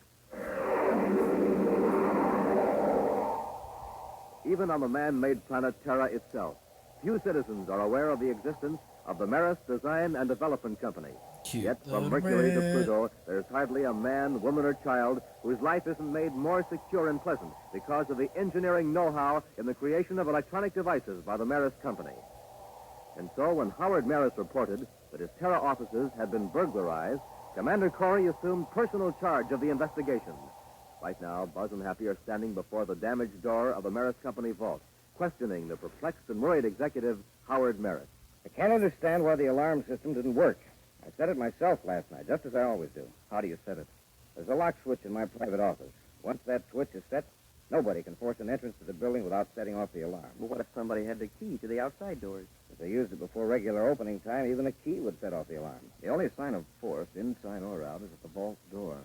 Even on the man-made planet Terra itself, few citizens are aware of the existence of the Maris Design and Development Company. Cute. Yet from Mercury to Pluto, there's hardly a man, woman, or child whose life isn't made more secure and pleasant because of the engineering know-how in the creation of electronic devices by the Maris Company. And so when Howard Maris reported that his Terra offices had been burglarized, Commander Corey assumed personal charge of the investigation. Right now, Buzz and Happy are standing before the damaged door of the Maris Company vault, questioning the perplexed and worried executive, Howard Maris. I can't understand why the alarm system didn't work. I set it myself last night, just as I always do. How do you set it? There's a lock switch in my private office. Once that switch is set, nobody can force an entrance to the building without setting off the alarm. Well, what if somebody had the key to the outside doors? If they used it before regular opening time, even a key would set off the alarm. The only sign of force, inside or out, is at the vault door.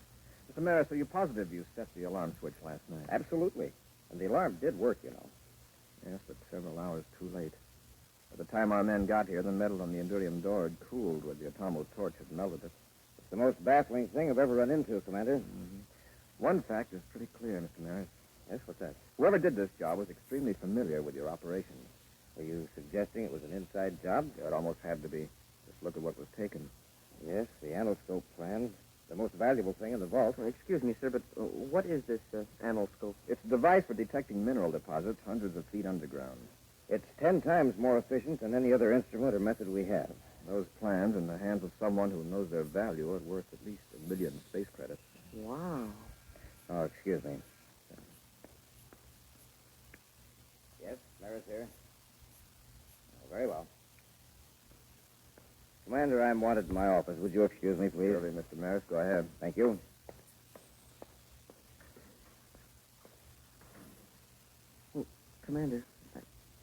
Mr. Maris, are you positive you set the alarm switch last night? Absolutely. And the alarm did work, you know. Yes, but several hours too late. By the time our men got here, the metal on the Endurium door had cooled where the Atomo torch had melted it. It's the most baffling thing I've ever run into, Commander. Mm-hmm. One fact is pretty clear, Mr. Maris. Yes, what's that? Whoever did this job was extremely familiar with your operations. Were you suggesting it was an inside job? It almost had to be. Just look at what was taken. Yes, the anoscope plan. The most valuable thing in the vault. Excuse me, sir, but what is this anoscope? It's a device for detecting mineral deposits hundreds of feet underground. It's 10 times more efficient than any other instrument or method we have. Those plans in the hands of someone who knows their value are worth at least 1 million space credits. Wow. Oh, excuse me. Yes, Maris here. Oh, very well. Commander, I'm wanted in my office. Would you excuse me, please? Surely, Mr. Maris, go ahead. Thank you. Well, Commander,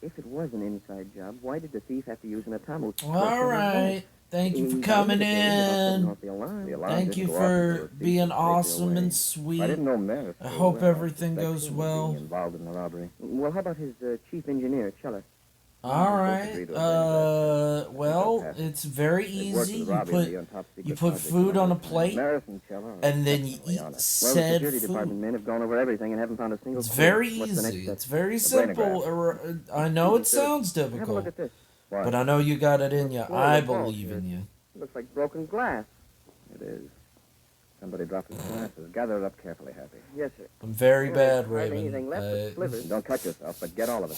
if it was an inside job, why did the thief have to use an Atomo? All right. Thank you for coming in. Thank you for being awesome and sweet. I didn't know Maris. I hope everything goes well. Involved in the robbery. Well, how about his chief engineer, Cheller? All We're supposed to right. agree to a brainograph test. Well, Pass it. it's very They've worked easy. with You Robbie and me put on top you secret put projects food on a number of times. plate, Maris and Chella are and then you exceptionally eat honest. Well, the said security department food. men have gone over everything and haven't found a single It's clue. very What's the next easy. step? It's very The simple. I know it sounds Have a look difficult, at this. Why? but I know you got it in you. Floor I of the vault believe here. in you. It looks like broken glass. It is. Somebody dropped his glasses. Gather it up carefully, Happy. Yes, sir. I'm very Well, bad, there's hardly Raven. anything left but slivers. Don't cut yourself, but get all of it.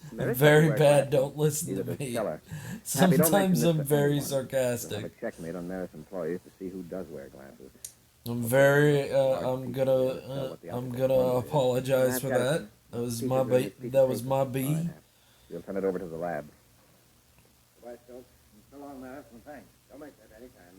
I'm Maris very doesn't wear bad. glasses. Don't listen Neither to does me. Chella. Happy, don't mention Sometimes this I'm to very anyone. We'll have sarcastic. a checkmate on Maris employees to see who does wear glasses. I'm very. I'm gonna apologize for that. That was my B. That was my All right, B. Happy. You'll turn it over to the lab. Goodbye, Stokes. So long, Maris, and thanks. Don't make that any time.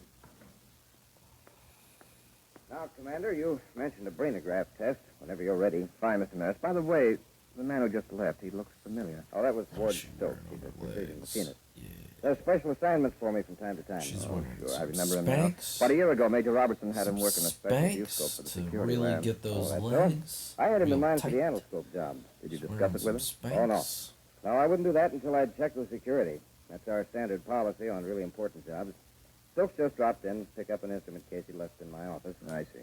Now, Commander, you mentioned a brainograph test. Whenever you're ready. Fine, Mr. Maris. By the way, the man who just left, he looks familiar. Oh, that was Ward Stokes. He's a precision machinist. Yeah. There's special assignments for me from time to time. She's Oh, wearing sure, I some remember him now. Spanx. About a year ago, Major Robertson had him Some working a special viewscope Spanx for the to security really lab. get those that's so? legs. I had him real in mind for tight. the anoscope job. Did you Just discuss wearing it with him? some Oh, no. Spanx. No, I wouldn't do that until I'd checked with security. That's our standard policy on really important jobs. Stokes just dropped in to pick up an instrument case he left in my office. I see.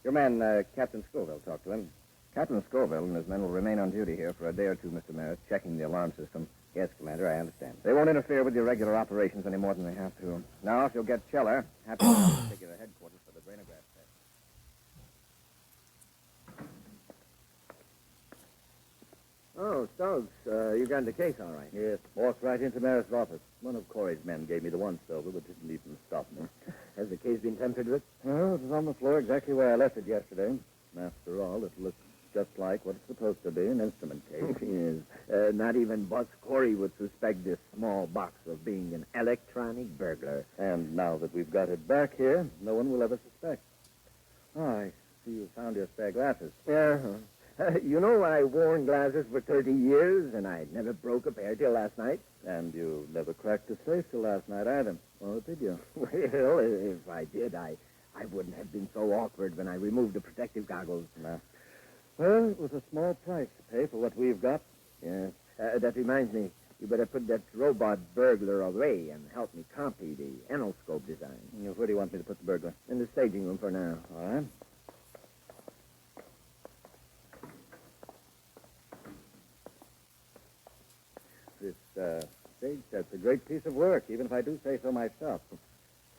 Your man, Captain Scoville, talked to him. Captain Scoville and his men will remain on duty here for a day or two, Mr. Maris, checking the alarm system. Yes, Commander, I understand. They won't interfere with your regular operations any more than they have to. Now, if you'll get Cheller, Happy to take you to headquarters for the brainograph test. Oh, Stokes, you got the case all right. Yes, walked right into Maris' office. One of Corey's men gave me the once-over, but didn't even stop me. Has the case been tampered with? Well, it was on the floor exactly where I left it yesterday. After all, it looks just like what it's supposed to be, an instrument case. Yes. Not even Buzz Corey would suspect this small box of being an electronic burglar. And now that we've got it back here, no one will ever suspect. Oh, I see you found your spare glasses. Yeah. You know, I worn glasses for 30 years, and I never broke a pair till last night. And you never cracked a safe till last night either. Or did you? Well, if I did, I wouldn't have been so awkward when I removed the protective goggles. Well, it was a small price to pay for what we've got. Yes. That reminds me, you better put that robot burglar away and help me copy the anoscope design. Where do you want me to put the burglar? In the staging room for now. All right. This stage set's a great piece of work, even if I do say so myself.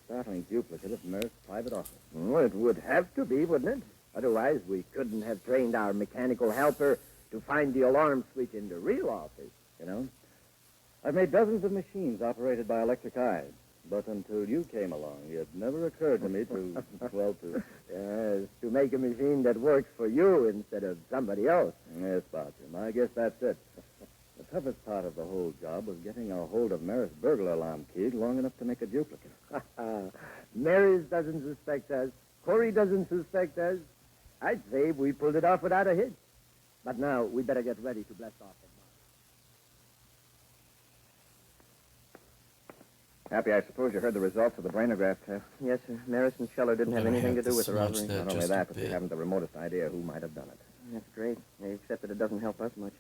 Startling duplicate of Mer's private office. Well, it would have to be, wouldn't it? Otherwise, we couldn't have trained our mechanical helper to find the alarm switch in the real office. You know, I've made dozens of machines operated by electric eyes, but until you came along, it never occurred to me to, Yes, to make a machine that works for you instead of somebody else. Yes, Bartram, I guess that's it. The toughest part of the whole job was getting a hold of Maris' burglar alarm key long enough to make a duplicate. Mary's doesn't suspect us. Corey doesn't suspect us. I'd say we pulled it off without a hitch. But now, we better get ready to blast off. Happy, I suppose you heard the results of the brainograph test. Yes, sir. Maris and Scheller didn't have Gonna anything to have do with the smudge robbery. that Not only just that, a but we bit. haven't the remotest idea who might have done it. That's great, except that it doesn't help us much.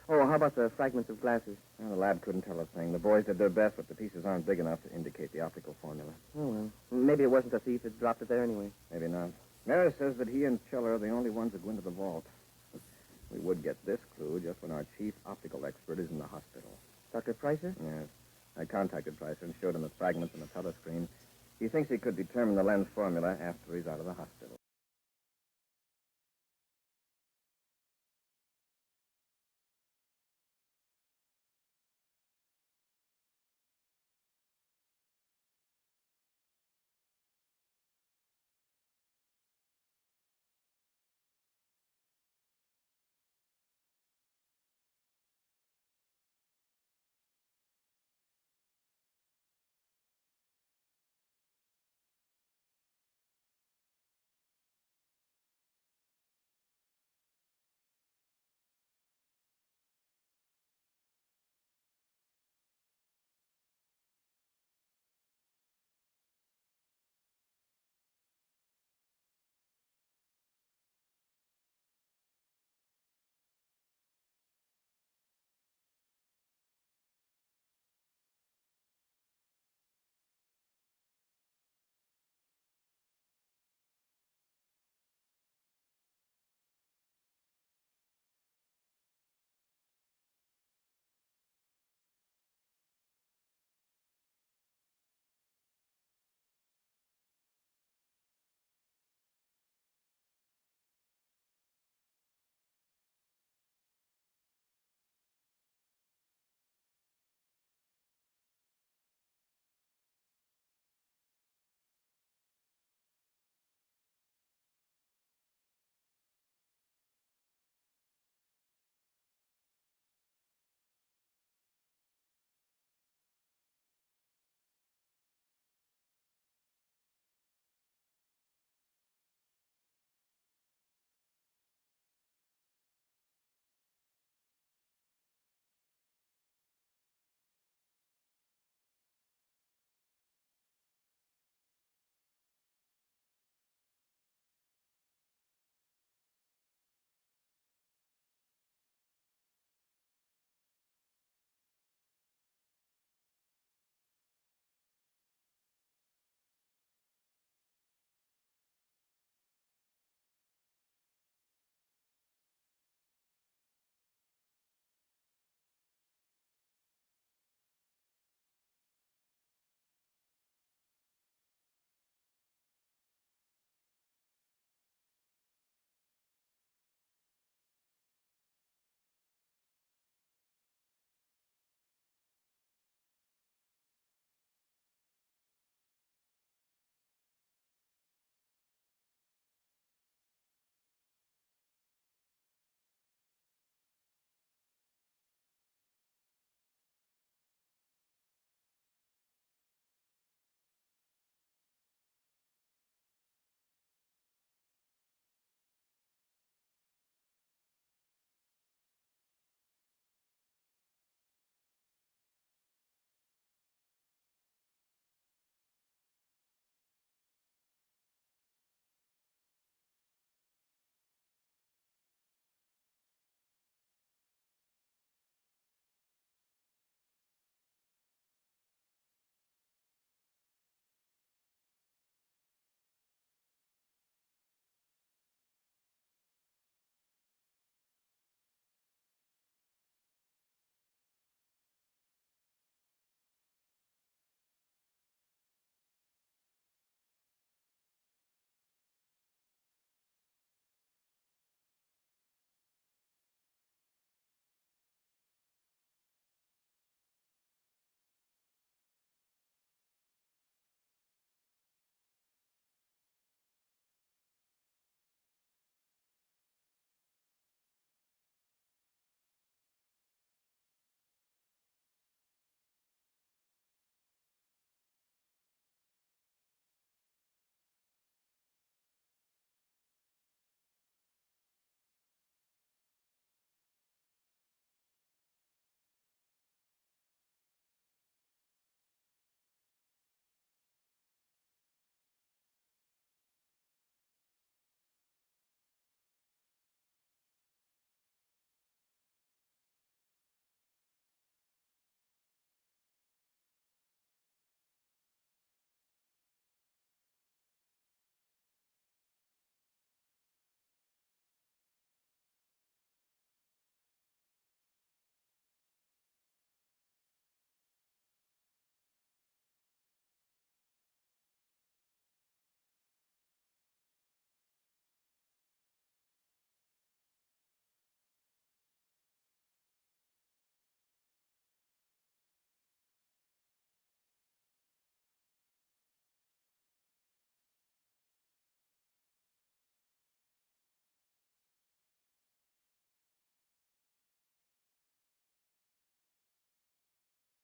Oh, how about the fragments of glasses? Well, the lab couldn't tell a thing. The boys did their best, but the pieces aren't big enough to indicate the optical formula. Oh, well. Maybe it wasn't a thief that dropped it there anyway. Maybe not. Maris says that he and Cheller are the only ones that go into the vault. We would get this clue just when our chief optical expert is in the hospital. Dr. Pricer? Yes. I contacted Pricer and showed him the fragments on the telescreen. He thinks he could determine the lens formula after he's out of the hospital.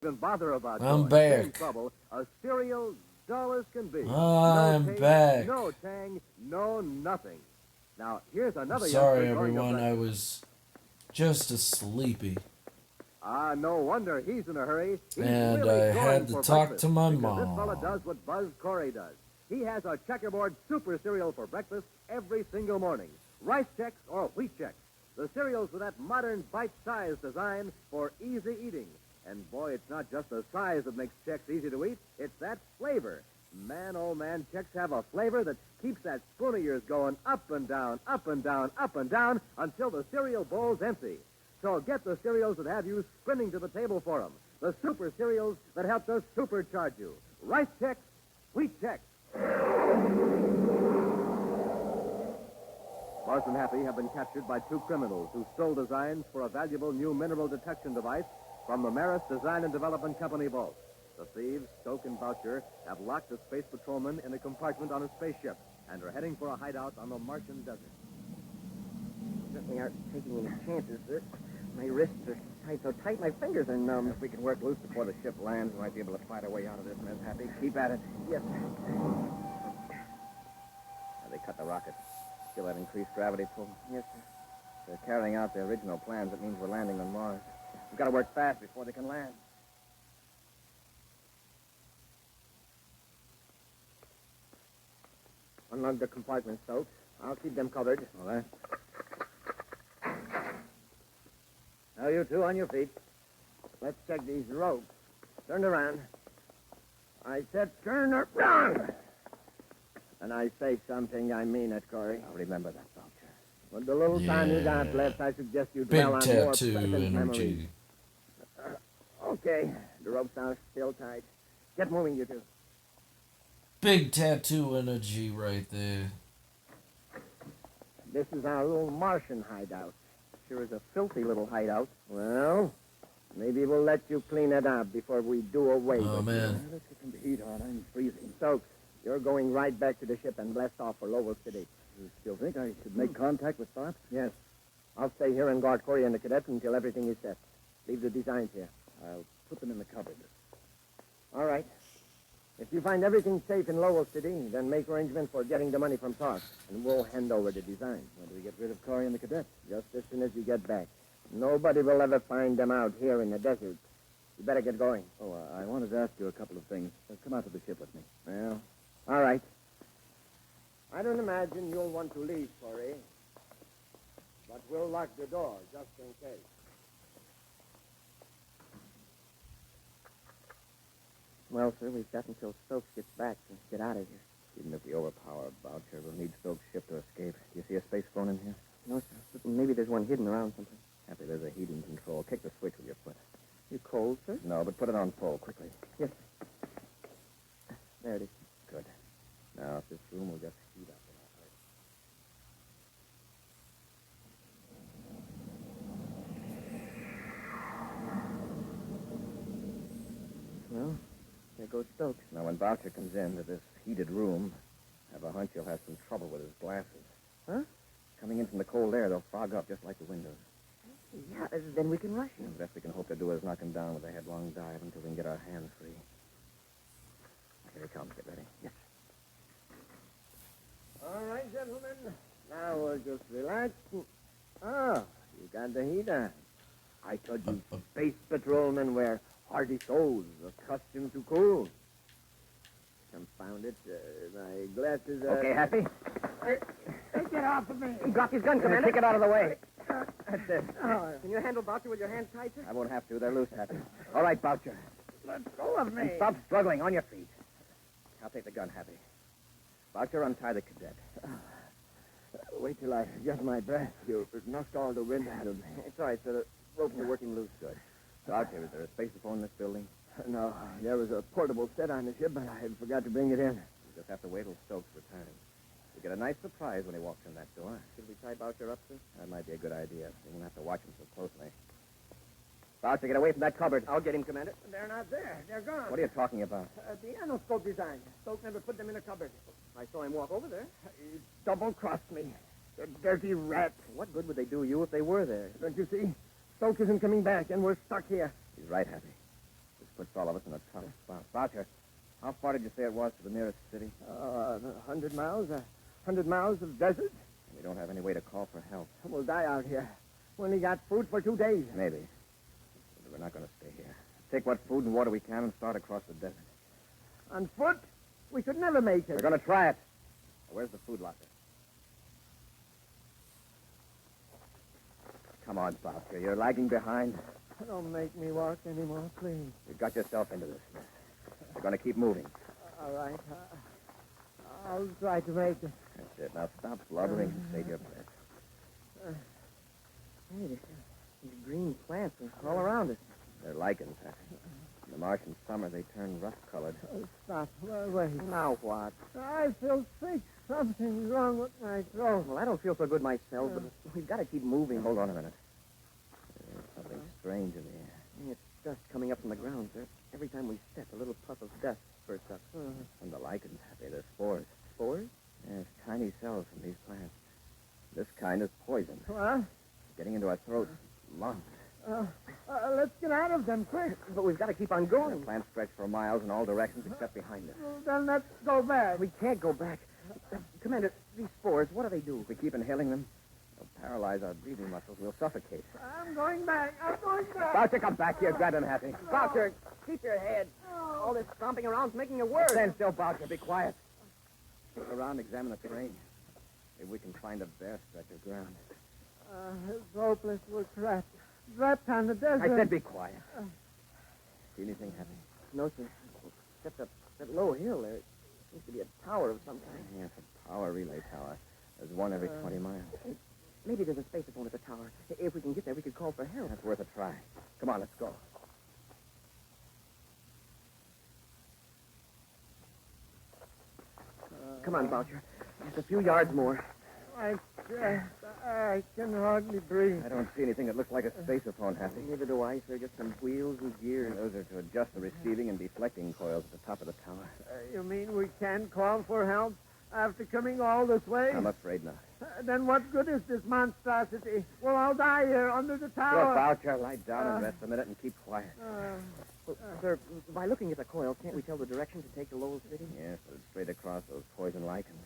and bother about I'm toys. back. In trouble, a cereal dull as can be. I'm no taste, back. No tang, no nothing. Now, here's another Sorry, youngster going to everyone. I breakfast. was just a sleepy. Ah, no wonder he's in a hurry. He's And really I going had to for talk breakfast to my because mom. This fella does what Buzz Corey does. He has a checkerboard super cereal for breakfast every single morning. Rice Chex or Wheat Chex. The cereals with that modern bite-sized design for easy eating. And boy, it's not just the size that makes Chex easy to eat. It's that flavor. Man, oh man, Chex have a flavor that keeps that spoon of yours going up and down, up and down, up and down until the cereal bowl's empty. So get the cereals that have you sprinting to the table for them. The super cereals that help to supercharge you. Rice Chex, Wheat Chex. Buzz and Happy have been captured by two criminals who stole designs for a valuable new mineral detection device from the Marist Design and Development Company vault. The thieves, Stoke and Boucher, have locked a space patrolman in a compartment on a spaceship and are heading for a hideout on the Martian desert. Certainly aren't taking any chances, sir. My wrists are tied so tight, my fingers are numb. If we can work loose before the ship lands, we might be able to fight our way out of this mess, Happy. Keep at it. Yes, sir. Now, they cut the rocket. Still have increased gravity pull? Yes, sir. They're carrying out their original plans. It means we're landing on Mars. We've got to work fast before they can land. Unlock the compartment, Stokes. I'll keep them covered. All right. Now, you two on your feet. Let's check these ropes. Turn around. I said turn around. And I say something, I mean it, Corey. I'll remember that, Boucher. With the little time you got left, I suggest you Big dwell on more tattoo pleasant memories. energy. Okay, the ropes are still tight. Get moving, you two. Big tattoo energy right there. This is our little Martian hideout. Sure is a filthy little hideout. Well, maybe we'll let you clean it up before we do away with it. Oh, man. Let's get some heat on. I'm freezing. Stokes, you're going right back to the ship and blast off for Lowell City. You still think I should make contact with Bob? Yes. I'll stay here and guard Corey and the cadets until everything is set. Leave the designs here. I'll put them in the cupboard. All right. If you find everything safe in Lowell City, then make arrangements for getting the money from Toss, and we'll hand over the designs. When do we get rid of Corey and the cadets? Just as soon as you get back. Nobody will ever find them out here in the desert. You better get going. Oh, I wanted to ask you a couple of things. Come out to the ship with me. Well, all right. I don't imagine you'll want to leave, Corey. But we'll lock the door, just in case. Well, sir, we've got until Stokes gets back to get out of here. Even if we overpower Boucher, we'll need Stokes' ship to escape. Do you see a space phone in here? No, sir. But maybe there's one hidden around someplace. Happy, there's a heating control. Kick the switch with your foot. You cold, sir? No, but put it on full, quickly. Yes, sir. There it is. Good. Now, if this room will just heat up in a hurry. Well, there goes Stokes. Now, when Boucher comes into this heated room, I have a hunch he'll have some trouble with his glasses. Huh? Coming in from the cold air, they'll fog up just like the windows. Yeah, then we can rush him. The best we can hope to do is knock him down with a headlong dive until we can get our hands free. Here he comes. Get ready. Yes. All right, gentlemen. Now we'll just relax. Oh, you got the heat on. I told you space patrolmen wear hardy souls, accustomed to cold. Confound it. My glasses are... Okay, Happy? Get off of me. He dropped his gun, Commander. Kick it out of the way. That's it. Can you handle Boucher with your hands tight, sir? I won't have to. They're loose, Happy. All right, Boucher. Let go of me. And stop struggling. On your feet. I'll take the gun, Happy. Boucher, untie the cadet. Wait till I get my breath. You knocked all the wind out of me. It's all right, sir. The ropes are working loose. Good. Boucher, is there a spacephone in this building? No, there was a portable set on the ship, but I forgot to bring it in. You just have to wait till Stokes returns. You get a nice surprise when he walks in that door. Should we tie Boucher up, sir? That might be a good idea. You won't have to watch him so closely. Boucher, get away from that cupboard. I'll get him, Commander. They're not there. They're gone. What are you talking about? The anoscope design. Stokes never put them in a cupboard. I saw him walk over there. He double-crossed me. The dirty rat. What good would they do you if they were there? Don't you see? Stokes isn't coming back, and we're stuck here. He's right, Happy. The Puts all of us in a tough spot. Boucher, how far did you say it was to the nearest city? 100 miles. 100 miles of desert. We don't have any way to call for help. We'll die out here. We only got food for 2 days. Maybe. But we're not going to stay here. Take what food and water we can and start across the desert. On foot, we could never make We're it. going to try it. Where's the food locker? Come on, Boucher. You're lagging behind. Don't make me walk anymore, please. You got yourself into this mess. We're going to keep moving. All right. I'll try to make it. That's it. Now stop blubbering and save your breath. Hey, these green plants are all around us. They're lichens, Happy. In the Martian summer, they turn rust-colored. Stop. Wait. Now what? I feel sick. Something's wrong with my throat. Well, I don't feel so good myself, but we've got to keep moving. Hold on a minute. There's something strange in the air. It's dust coming up from the ground, sir. Every time we step, a little puff of dust spurts up. From the lichens, Happy. They're spores. Spores? Yes, tiny cells from these plants. This kind is poison. What? Getting into our throats, lungs. Let's get out of them, quick. But we've got to keep on going. The plants stretch for miles in all directions except behind us. Well, then let's go back. We can't go back. Commander, these spores, what do they do? If we keep inhaling them, they'll paralyze our breathing muscles. We'll suffocate. I'm going back. Boucher, come back here. Grab him, Happy. Boucher, keep your head. All this stomping around's making it worse. Stand still, Boucher. Be quiet. Look around, examine the terrain. Maybe we can find a bare stretch of ground. It's hopeless. We're trapped on the desert. I said be quiet. See anything, Happy? No, sir. Except that low hill there. Seems to be a tower of some kind. Yes, a power relay tower. There's one every 20 miles. Maybe there's a spacephone at the tower. If we can get there, we could call for help. That's worth a try. Come on, let's go. Come on, Boucher. Just a few yards more. I can hardly breathe. I don't see anything that looks like a spaceophone, Happy. Neither do I, sir. Just some wheels and gears. Those are to adjust the receiving and deflecting coils at the top of the tower. You mean we can't call for help after coming all this way? I'm afraid not. Then what good is this monstrosity? We'll all die here under the tower. Look, Boucher, lie down and rest a minute and keep quiet. Sir, by looking at the coil, can't we tell the direction to take to Lowell City? Yes, but it's straight across those poison lichens.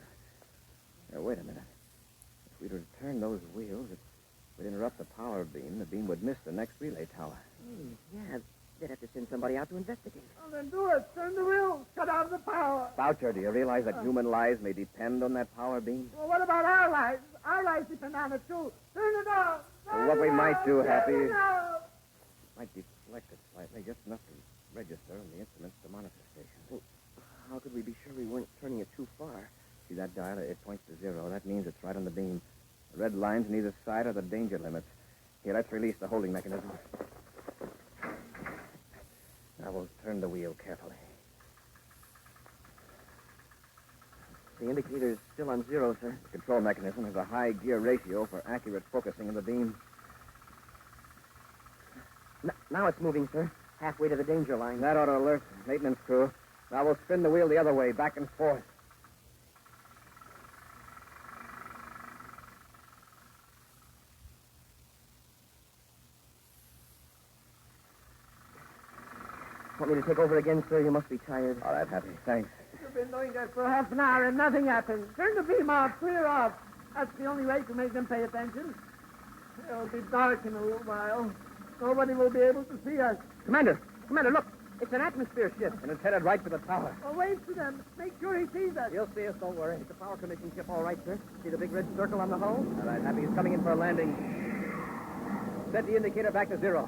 Now, wait a minute. If we were to turn those wheels, it would interrupt the power beam. The beam would miss the next relay tower. Yeah, they'd have to send somebody out to investigate. Oh, then do it. Turn the wheel. Cut out the power. Boucher, do you realize that human lives may depend on that power beam? Well, what about our lives? Our lives depend on it, too. Turn it off. Well, what we might do, Happy, might deflect it slightly, just enough to register on the instruments at the monitor station. Well, how could we be sure we weren't turning it too far? See that dial? It points to 0. That means it's right on the beam. The red lines on either side are the danger limits. Here, let's release the holding mechanism. Now we'll turn the wheel carefully. The indicator's still on 0, sir. The control mechanism has a high gear ratio for accurate focusing of the beam. Now it's moving, sir. Halfway to the danger line. That ought to alert the maintenance crew. Now we'll spin the wheel the other way, back and forth. Want me to take over again, sir? You must be tired. All right, Happy. Thanks. You've been doing that for half an hour and nothing happened. Turn the beam off. Clear off. That's the only way to make them pay attention. It'll be dark in a little while. Nobody will be able to see us. Commander, look. It's an atmosphere ship, and it's headed right for the tower. Well, wait for them. Make sure he sees us. He'll see us, don't worry. It's a power commission ship, all right, sir. See the big red circle on the hull? All right, Happy. He's coming in for a landing. Set the indicator back to 0.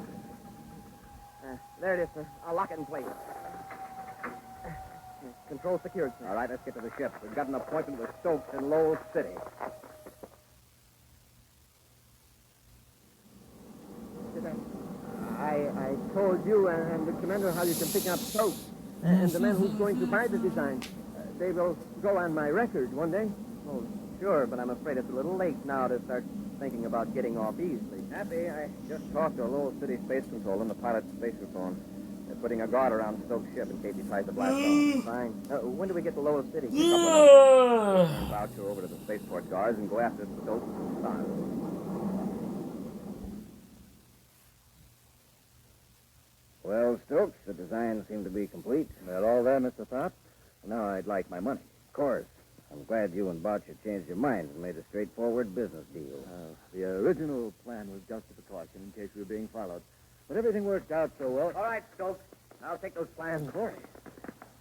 There it is, sir. I'll lock it in place. Control secured, sir. All right, let's get to the ship. We've got an appointment with Stokes in Lowell City. I told you and the commander how you can pick up Stokes and the man who's going to buy the design. They will go on my record one day. Oh, sure, but I'm afraid it's a little late now to start thinking about getting off easily. Happy, I just talked to Lowell City Space Control on the pilot's spacephone. They're putting a guard around Stokes' ship in case he tries to blast off. Fine. When do we get to Lowell City? Voucher over to the spaceport guards and go after Stokes and Stars. Well, Stokes, the designs seem to be complete. That all there, Mr. Tharp? Now I'd like my money. Of course. I'm glad you and Boucher changed your minds and made a straightforward business deal. The original plan was just a precaution in case we were being followed. But everything worked out so well. All right, Stokes. I'll take those plans. Corey.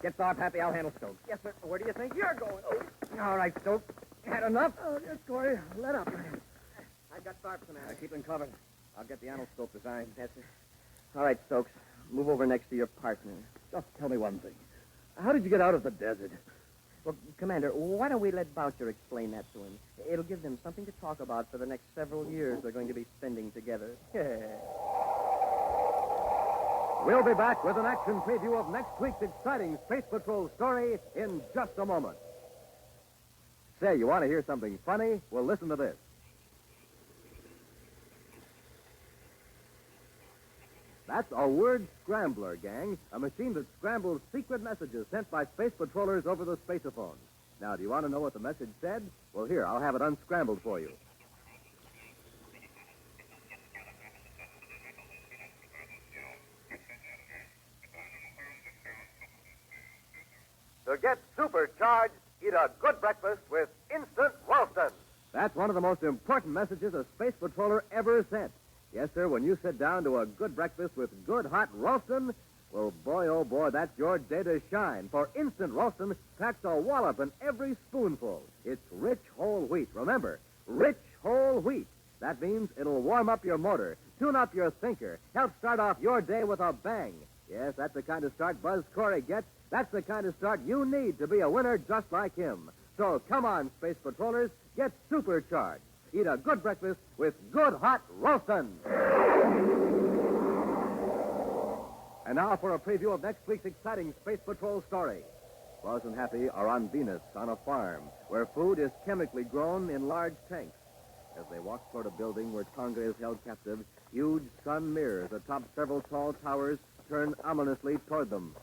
Get Tharp happy. I'll handle Stokes. Yes, sir. Where do you think you're going? Oh, All right, Stokes. Had enough? oh yes, Corey. Let up. I've got Tharp, Commander. Keep him covered. I'll get the anoscope design. Yes, sir. All right, Stokes. Move over next to your partner. Just tell me one thing. How did you get out of the desert? Well, Commander, why don't we let Boucher explain that to him? It'll give them something to talk about for the next several years they're going to be spending together. We'll be back with an action preview of next week's exciting Space Patrol story in just a moment. Say, you want to hear something funny? Well, listen to this. That's a word scrambler, gang. A machine that scrambles secret messages sent by space patrollers over the spaceophone. Now, do you want to know what the message said? Well, here, I'll have it unscrambled for you. To get supercharged, eat a good breakfast with Instant Ralston. That's one of the most important messages a space patroller ever sent. Yes, sir, when you sit down to a good breakfast with good hot Ralston, well, boy, oh, boy, that's your day to shine. For Instant Ralston packs a wallop in every spoonful. It's rich whole wheat. Remember, rich whole wheat. That means it'll warm up your motor, tune up your thinker, help start off your day with a bang. Yes, that's the kind of start Buzz Corey gets. That's the kind of start you need to be a winner just like him. So come on, Space Patrollers, get supercharged. Eat a good breakfast with good hot Ralston. And now for a preview of next week's exciting Space Patrol story. Buzz and Happy are on Venus on a farm where food is chemically grown in large tanks. As they walk toward a building where Tonga is held captive, huge sun mirrors atop several tall towers turn ominously toward them.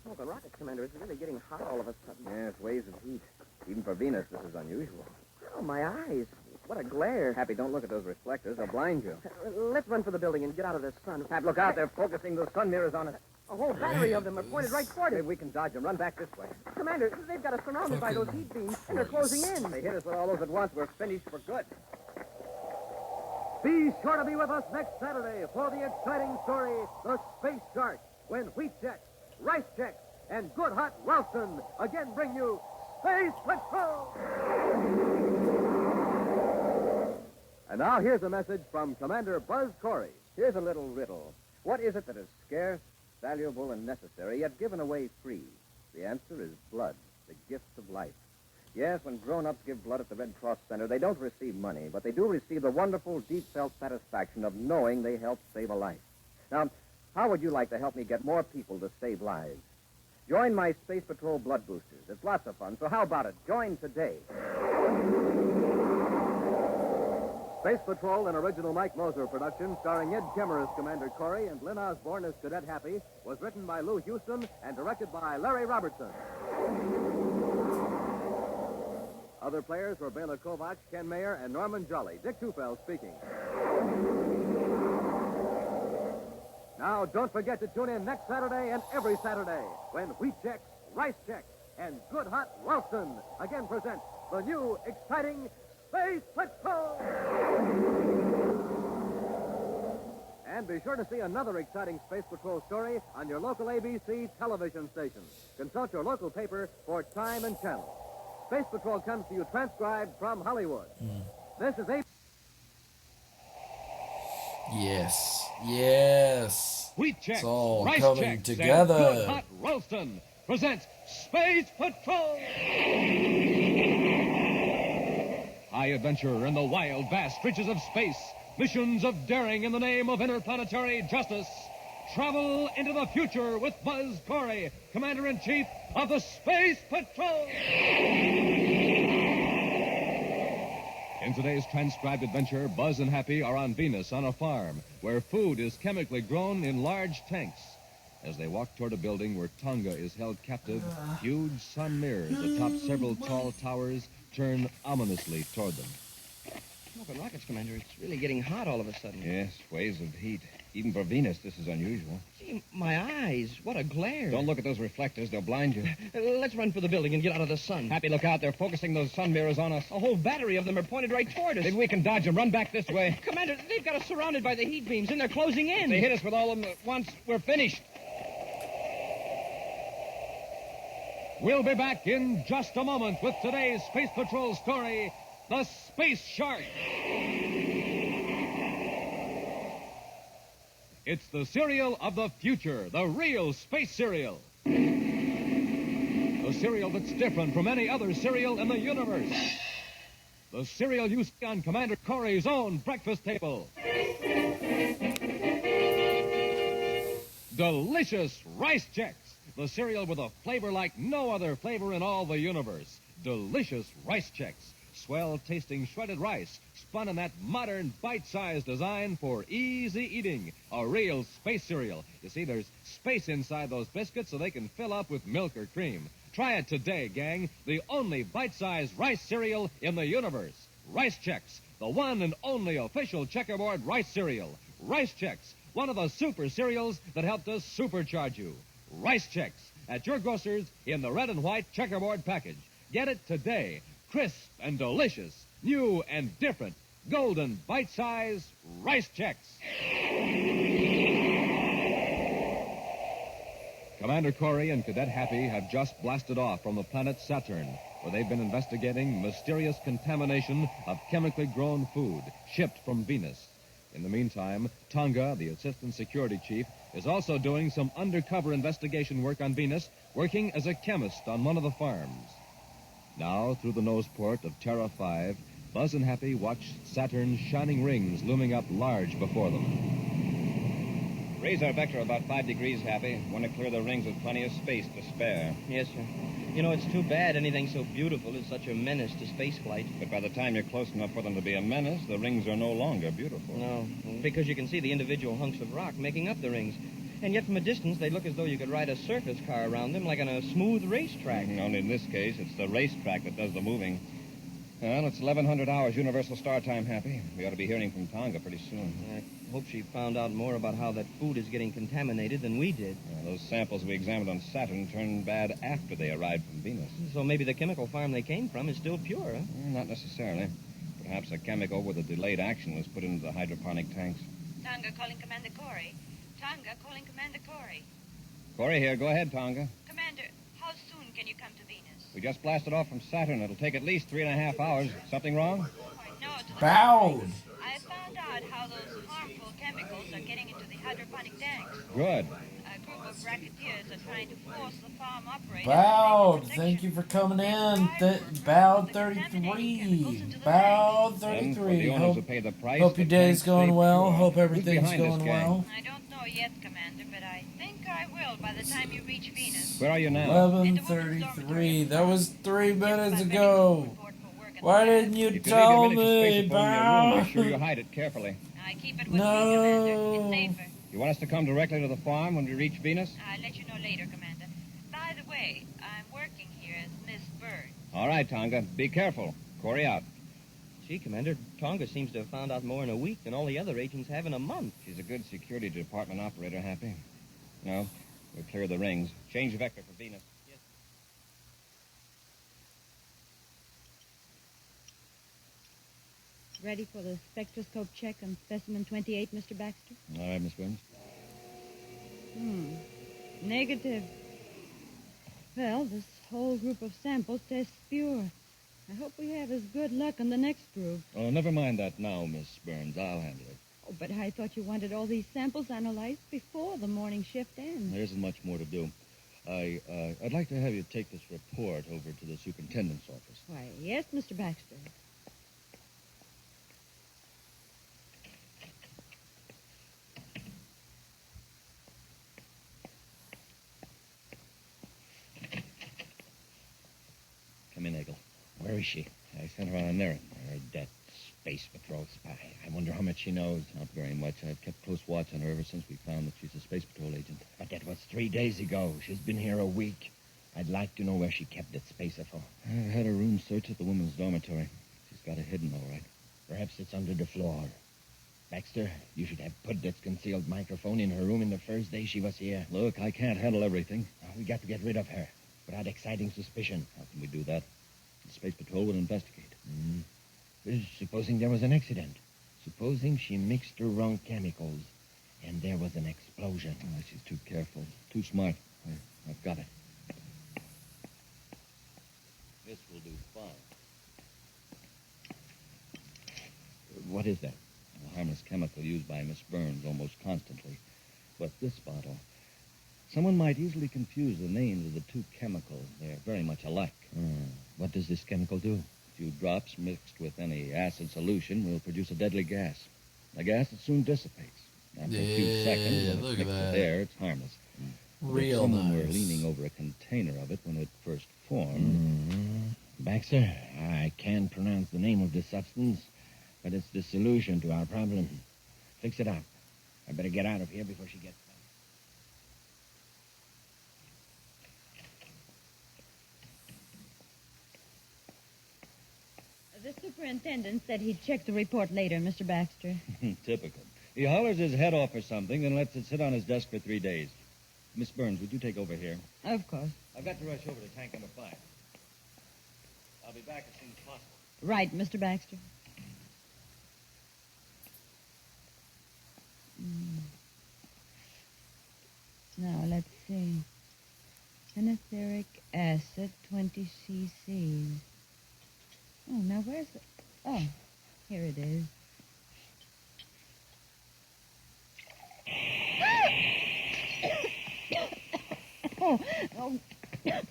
Oh, the rocket, Commander, is really getting hot all of a sudden. Yes, waves of heat. Even for Venus, this is unusual. Oh, my eyes. What a glare. Happy, don't look at those reflectors. They'll blind you. Let's run for the building and get out of this sun. Hap, look out. They're focusing those sun mirrors on us. A whole battery of them are pointed right toward us. Maybe we can dodge them. Run back this way. Commander, they've got us surrounded by those heat beams, and they're closing in. They hit us with all those at once. We're finished for good. Be sure to be with us next Saturday for the exciting story, The Space Shark, when wheat checks, rice checks, and good hot Ralston again bring you Space Patrol! And now here's a message from Commander Buzz Corey. Here's a little riddle. What is it that is scarce, valuable, and necessary, yet given away free? The answer is blood, the gift of life. Yes, when grown-ups give blood at the Red Cross Center, they don't receive money, but they do receive the wonderful, deep-felt satisfaction of knowing they helped save a life. Now, how would you like to help me get more people to save lives? Join my Space Patrol Blood Boosters. It's lots of fun, so how about it? Join today. Space Patrol, an original Mike Moser production, starring Ed Kemmer as Commander Corey and Lynn Osborne as Cadet Happy, was written by Lou Houston and directed by Larry Robertson. Other players were Bela Kovacs, Ken Mayer, and Norman Jolly. Dick Tufel speaking. Now, don't forget to tune in next Saturday and every Saturday when Wheat Checks, Rice Checks, and Good Hot Ralston again present the new, exciting Space Patrol! And be sure to see another exciting Space Patrol story on your local ABC television station. Consult your local paper for time and channel. Space Patrol comes to you transcribed from Hollywood. This is a... Yes. Yes. Wheat Checks, It's all Rice coming Checks, together. and Good Hot Ralston presents Space Patrol! High adventure in the wild, vast reaches of space. Missions of daring in the name of interplanetary justice. Travel into the future with Buzz Corey, Commander-in-Chief of the Space Patrol. In today's transcribed adventure, Buzz and Happy are on Venus on a farm where food is chemically grown in large tanks. As they walk toward a building where Tonga is held captive, huge sun mirrors atop several tall towers turn ominously toward them. Smoking rockets, Commander. It's really getting hot all of a sudden. Yes, waves of heat. Even for Venus, this is unusual. Gee, my eyes. What a glare. Don't look at those reflectors. They'll blind you. Let's run for the building and get out of the sun. Happy, look out. They're focusing those sun mirrors on us. A whole battery of them are pointed right toward us. Maybe we can dodge them. Run back this way. Commander, they've got us surrounded by the heat beams, and they're closing in. If they hit us with all of them at once, we're finished. We'll be back in just a moment with today's Space Patrol story, The Space Shark. It's the cereal of the future, the real space cereal. The cereal that's different from any other cereal in the universe. The cereal you see on Commander Corey's own breakfast table. Delicious Rice Chex, the cereal with a flavor like no other flavor in all the universe. Delicious Rice Chex. Swell-tasting shredded rice, spun in that modern bite-sized design for easy eating. A real space cereal. You see, there's space inside those biscuits so they can fill up with milk or cream. Try it today, gang. The only bite-sized rice cereal in the universe. Rice Chex, the one and only official checkerboard rice cereal. Rice Chex, one of the super cereals that helped us supercharge you. Rice Chex, at your grocer's in the red and white checkerboard package. Get it today. Crisp and delicious, new and different, golden bite-sized Rice Chex. Commander Corey and Cadet Happy have just blasted off from the planet Saturn, where they've been investigating mysterious contamination of chemically grown food shipped from Venus. In the meantime, Tonga, the assistant security chief, is also doing some undercover investigation work on Venus, working as a chemist on one of the farms. Now, through the nose port of Terra 5, Buzz and Happy watch Saturn's shining rings looming up large before them. Raise our vector about 5 degrees, Happy. Want to clear the rings with plenty of space to spare. Yes, sir. You know, it's too bad anything so beautiful is such a menace to spaceflight. But by the time you're close enough for them to be a menace, the rings are no longer beautiful. No, because you can see the individual hunks of rock making up the rings. And yet from a distance, they look as though you could ride a circus car around them like on a smooth racetrack. Only in this case, it's the racetrack that does the moving. Well, it's 1100 hours Universal Star Time, Happy. We ought to be hearing from Tonga pretty soon. I hope she found out more about how that food is getting contaminated than we did. Those samples we examined on Saturn turned bad after they arrived from Venus. So maybe the chemical farm they came from is still pure, huh? Not necessarily. Perhaps a chemical with a delayed action was put into the hydroponic tanks. Tonga calling Commander Corey. Tonga calling Commander Corey. Corey here. Go ahead, Tonga. Commander, how soon can you come to Venus? We just blasted off from Saturn. It'll take at least 3.5 hours. Something wrong? No, to the Bowed. I found out how those harmful chemicals are getting into the hydroponic tanks. Good. A group of racketeers are trying to force the farm operator. Bowed. Thank you for coming in. Bowed 33. Bowed And for 33. the owners who pay the price, Hope your the day's tanks going stay well. pure. Hope Who's everything's behind us, going gang? well. I don't know yet, Commander, but I think I will by the time you reach Venus. Where are you now? 11:33. That was 3 minutes ago. Why didn't you If you tell leave your miniature me, space phone in your room, Bow? make sure you hide it carefully. I keep it with me, Commander. No. It's safer. You want us to come directly to the farm when we reach Venus? I'll let you know later, Commander. By the way, I'm working here as Miss Bird. All right, Tonga. Be careful. Corey out. Gee, Commander, Tonga seems to have found out more in a week than all the other agents have in a month. She's a good security department operator, Happy. No, we'll clear the rings. Change vector for Venus. Ready for the spectroscope check on specimen 28, Mr. Baxter? All right, Miss Williams. Negative. Well, this whole group of samples tests pure. I hope we have as good luck on the next group. Oh, never mind that now, Miss Burns. I'll handle it. Oh, but I thought you wanted all these samples analyzed before the morning shift ends. There isn't much more to do. I'd like to have you take this report over to the superintendent's office. Why, yes, Mr. Baxter. Come in, Eggle. Where is she? I sent her on an errand. I heard that Space Patrol spy. I wonder how much she knows. Not very much. I've kept close watch on her ever since we found that she's a Space Patrol agent. But that was 3 days ago. She's been here a week. I'd like to know where she kept that spacer for. I had a room search at the women's dormitory. She's got it hidden, all right. Perhaps it's under the floor. Baxter, you should have put that concealed microphone in her room in the first day she was here. Look, I can't handle everything. We got to get rid of her without exciting suspicion. How can we do that? The Space Patrol will investigate. Supposing there was an accident. Supposing she mixed the wrong chemicals and there was an explosion. Oh, she's too careful, too smart. I've got it. This will do fine. What is that? A harmless chemical used by Miss Burns almost constantly. But this bottle, someone might easily confuse the names of the two chemicals. They're very much alike. What does this chemical do? A few drops mixed with any acid solution will produce a deadly gas. A gas that soon dissipates. After a few seconds, when look it's at mixed that. with air, it's harmless. Real If someone nice. were leaning over a container of it when it first formed. Baxter, I can't pronounce the name of the substance, but it's the solution to our problem. Fix it up. I better get out of here before she gets back. The superintendent said he'd check the report later, Mr. Baxter. Typical. He hollers his head off or something, then lets it sit on his desk for 3 days. Miss Burns, would you take over here? Of course. I've got to rush over to tank number 5. I'll be back as soon as possible. Right, Mr. Baxter. Now, let's see. Tenatheric acid, 20 cc's. Oh, now where's the... Oh, here it is. Oh. Yeah.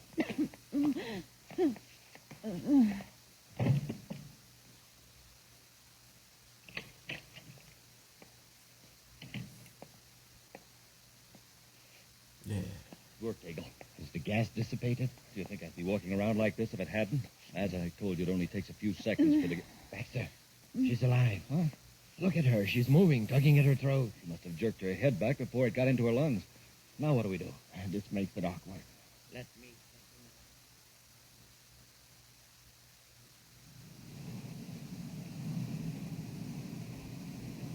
Work, Eagle. Is the gas dissipated? Do you think I'd be walking around like this if it hadn't? As I told you, it only takes a few seconds for the... Baxter, she's alive. Huh? Look at her. She's moving, tugging at her throat. She must have jerked her head back before it got into her lungs. Now what do we do? This makes it awkward. Let me...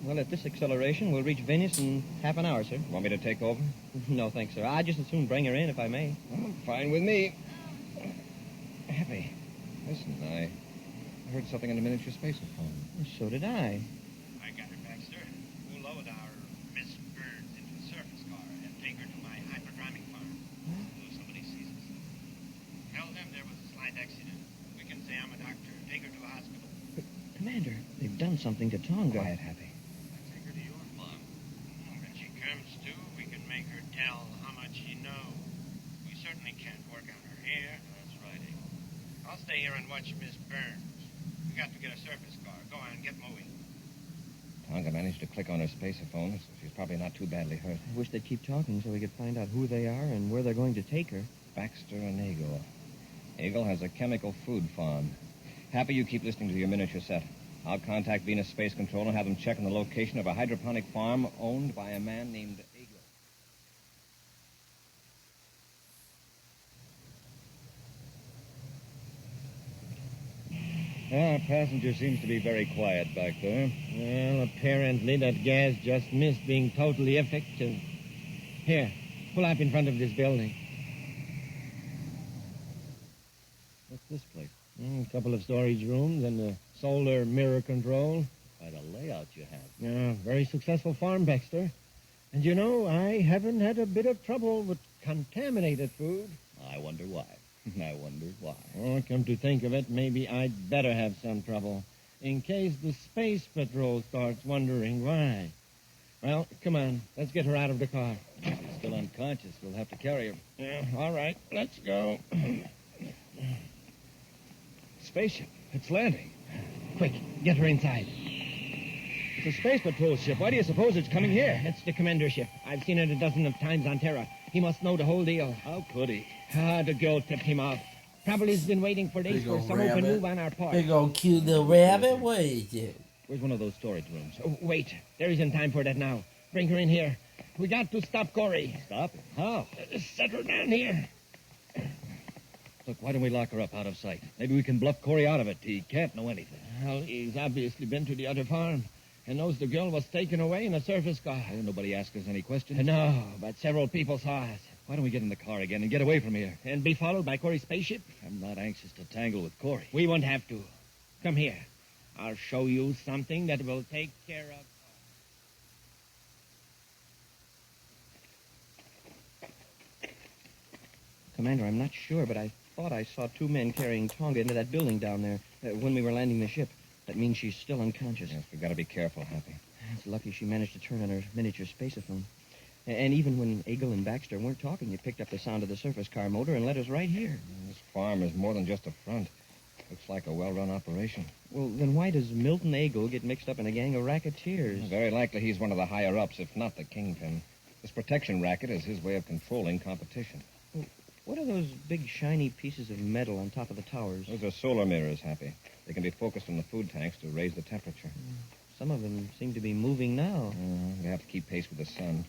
Well, at this acceleration, we'll reach Venus in half an hour, sir. Want me to take over? No, thanks, sir. I'd just as soon bring her in, if I may. Fine with me. Happy. Listen, I heard something on the miniature spaceophone. So did I. I got her, Baxter. We'll load our Miss Burns into a surface car and take her to my hyperdriving farm. So somebody sees us. Tell them there was a slight accident. We can say I'm a doctor. Take her to a hospital. But, Commander, they've done something to Tonga. Quiet, Happy. Take her to your farm. When she comes to, we can make her tell how much she knows. We certainly can't work on her here. That's right, Eagle. I'll stay here and watch Miss Burns. We got to get a surface car. Go on, get moving. Tonga managed to click on her spaceophone, so she's probably not too badly hurt. I wish they'd keep talking so we could find out who they are and where they're going to take her. Baxter and Eagle. Eagle has a chemical food farm. Happy, you keep listening to your miniature set. I'll contact Venus Space Control and have them check on the location of a hydroponic farm owned by a man named Eagle. Our passenger seems to be very quiet back there. Well, apparently that gas just missed being totally effective. Here, pull up in front of this building. What's this place? A couple of storage rooms and a solar mirror control. Quite a layout you have. Yeah, very successful farm, Baxter. And you know, I haven't had a bit of trouble with contaminated food. I wonder why. I wonder why. Oh, come to think of it, maybe I'd better have some trouble, in case the Space Patrol starts wondering why. Well, come on, let's get her out of the car. She's still unconscious. We'll have to carry her. Yeah, all right, let's go. Spaceship. It's landing. Quick, get her inside. It's a Space Patrol ship. Why do you suppose it's coming here? It's the commander ship. I've seen it a dozen of times on Terra. He must know the whole deal. How could he? The girl tipped him off. Probably has been waiting for days for some open move on our part. Big old cute little rabbit. What is it? Where's one of those storage rooms? Oh, wait, there isn't time for that now. Bring her in here. We got to stop Corey. Stop? How? Set her down here. Look, why don't we lock her up out of sight? Maybe we can bluff Corey out of it. He can't know anything. Well, he's obviously been to the other farm and knows the girl was taken away in a surface car. Nobody asked us any questions? No, but several people saw it. Why don't we get in the car again and get away from here? And be followed by Corey's spaceship? I'm not anxious to tangle with Corey. We won't have to. Come here. I'll show you something that will take care of... Commander, I'm not sure, but I thought I saw two men carrying Tonga into that building down there when we were landing the ship. That means she's still unconscious. Yes, we've got to be careful, Happy. It's lucky she managed to turn on her miniature spaceophone. And even when Eagle and Baxter weren't talking, it picked up the sound of the surface car motor and led us right here. This farm is more than just a front. Looks like a well-run operation. Well, then why does Milton Eagle get mixed up in a gang of racketeers? Very likely he's one of the higher-ups, if not the kingpin. This protection racket is his way of controlling competition. What are those big, shiny pieces of metal on top of the towers? Those are solar mirrors, Happy. They can be focused on the food tanks to raise the temperature. Some of them seem to be moving now. They have to keep pace with the sun.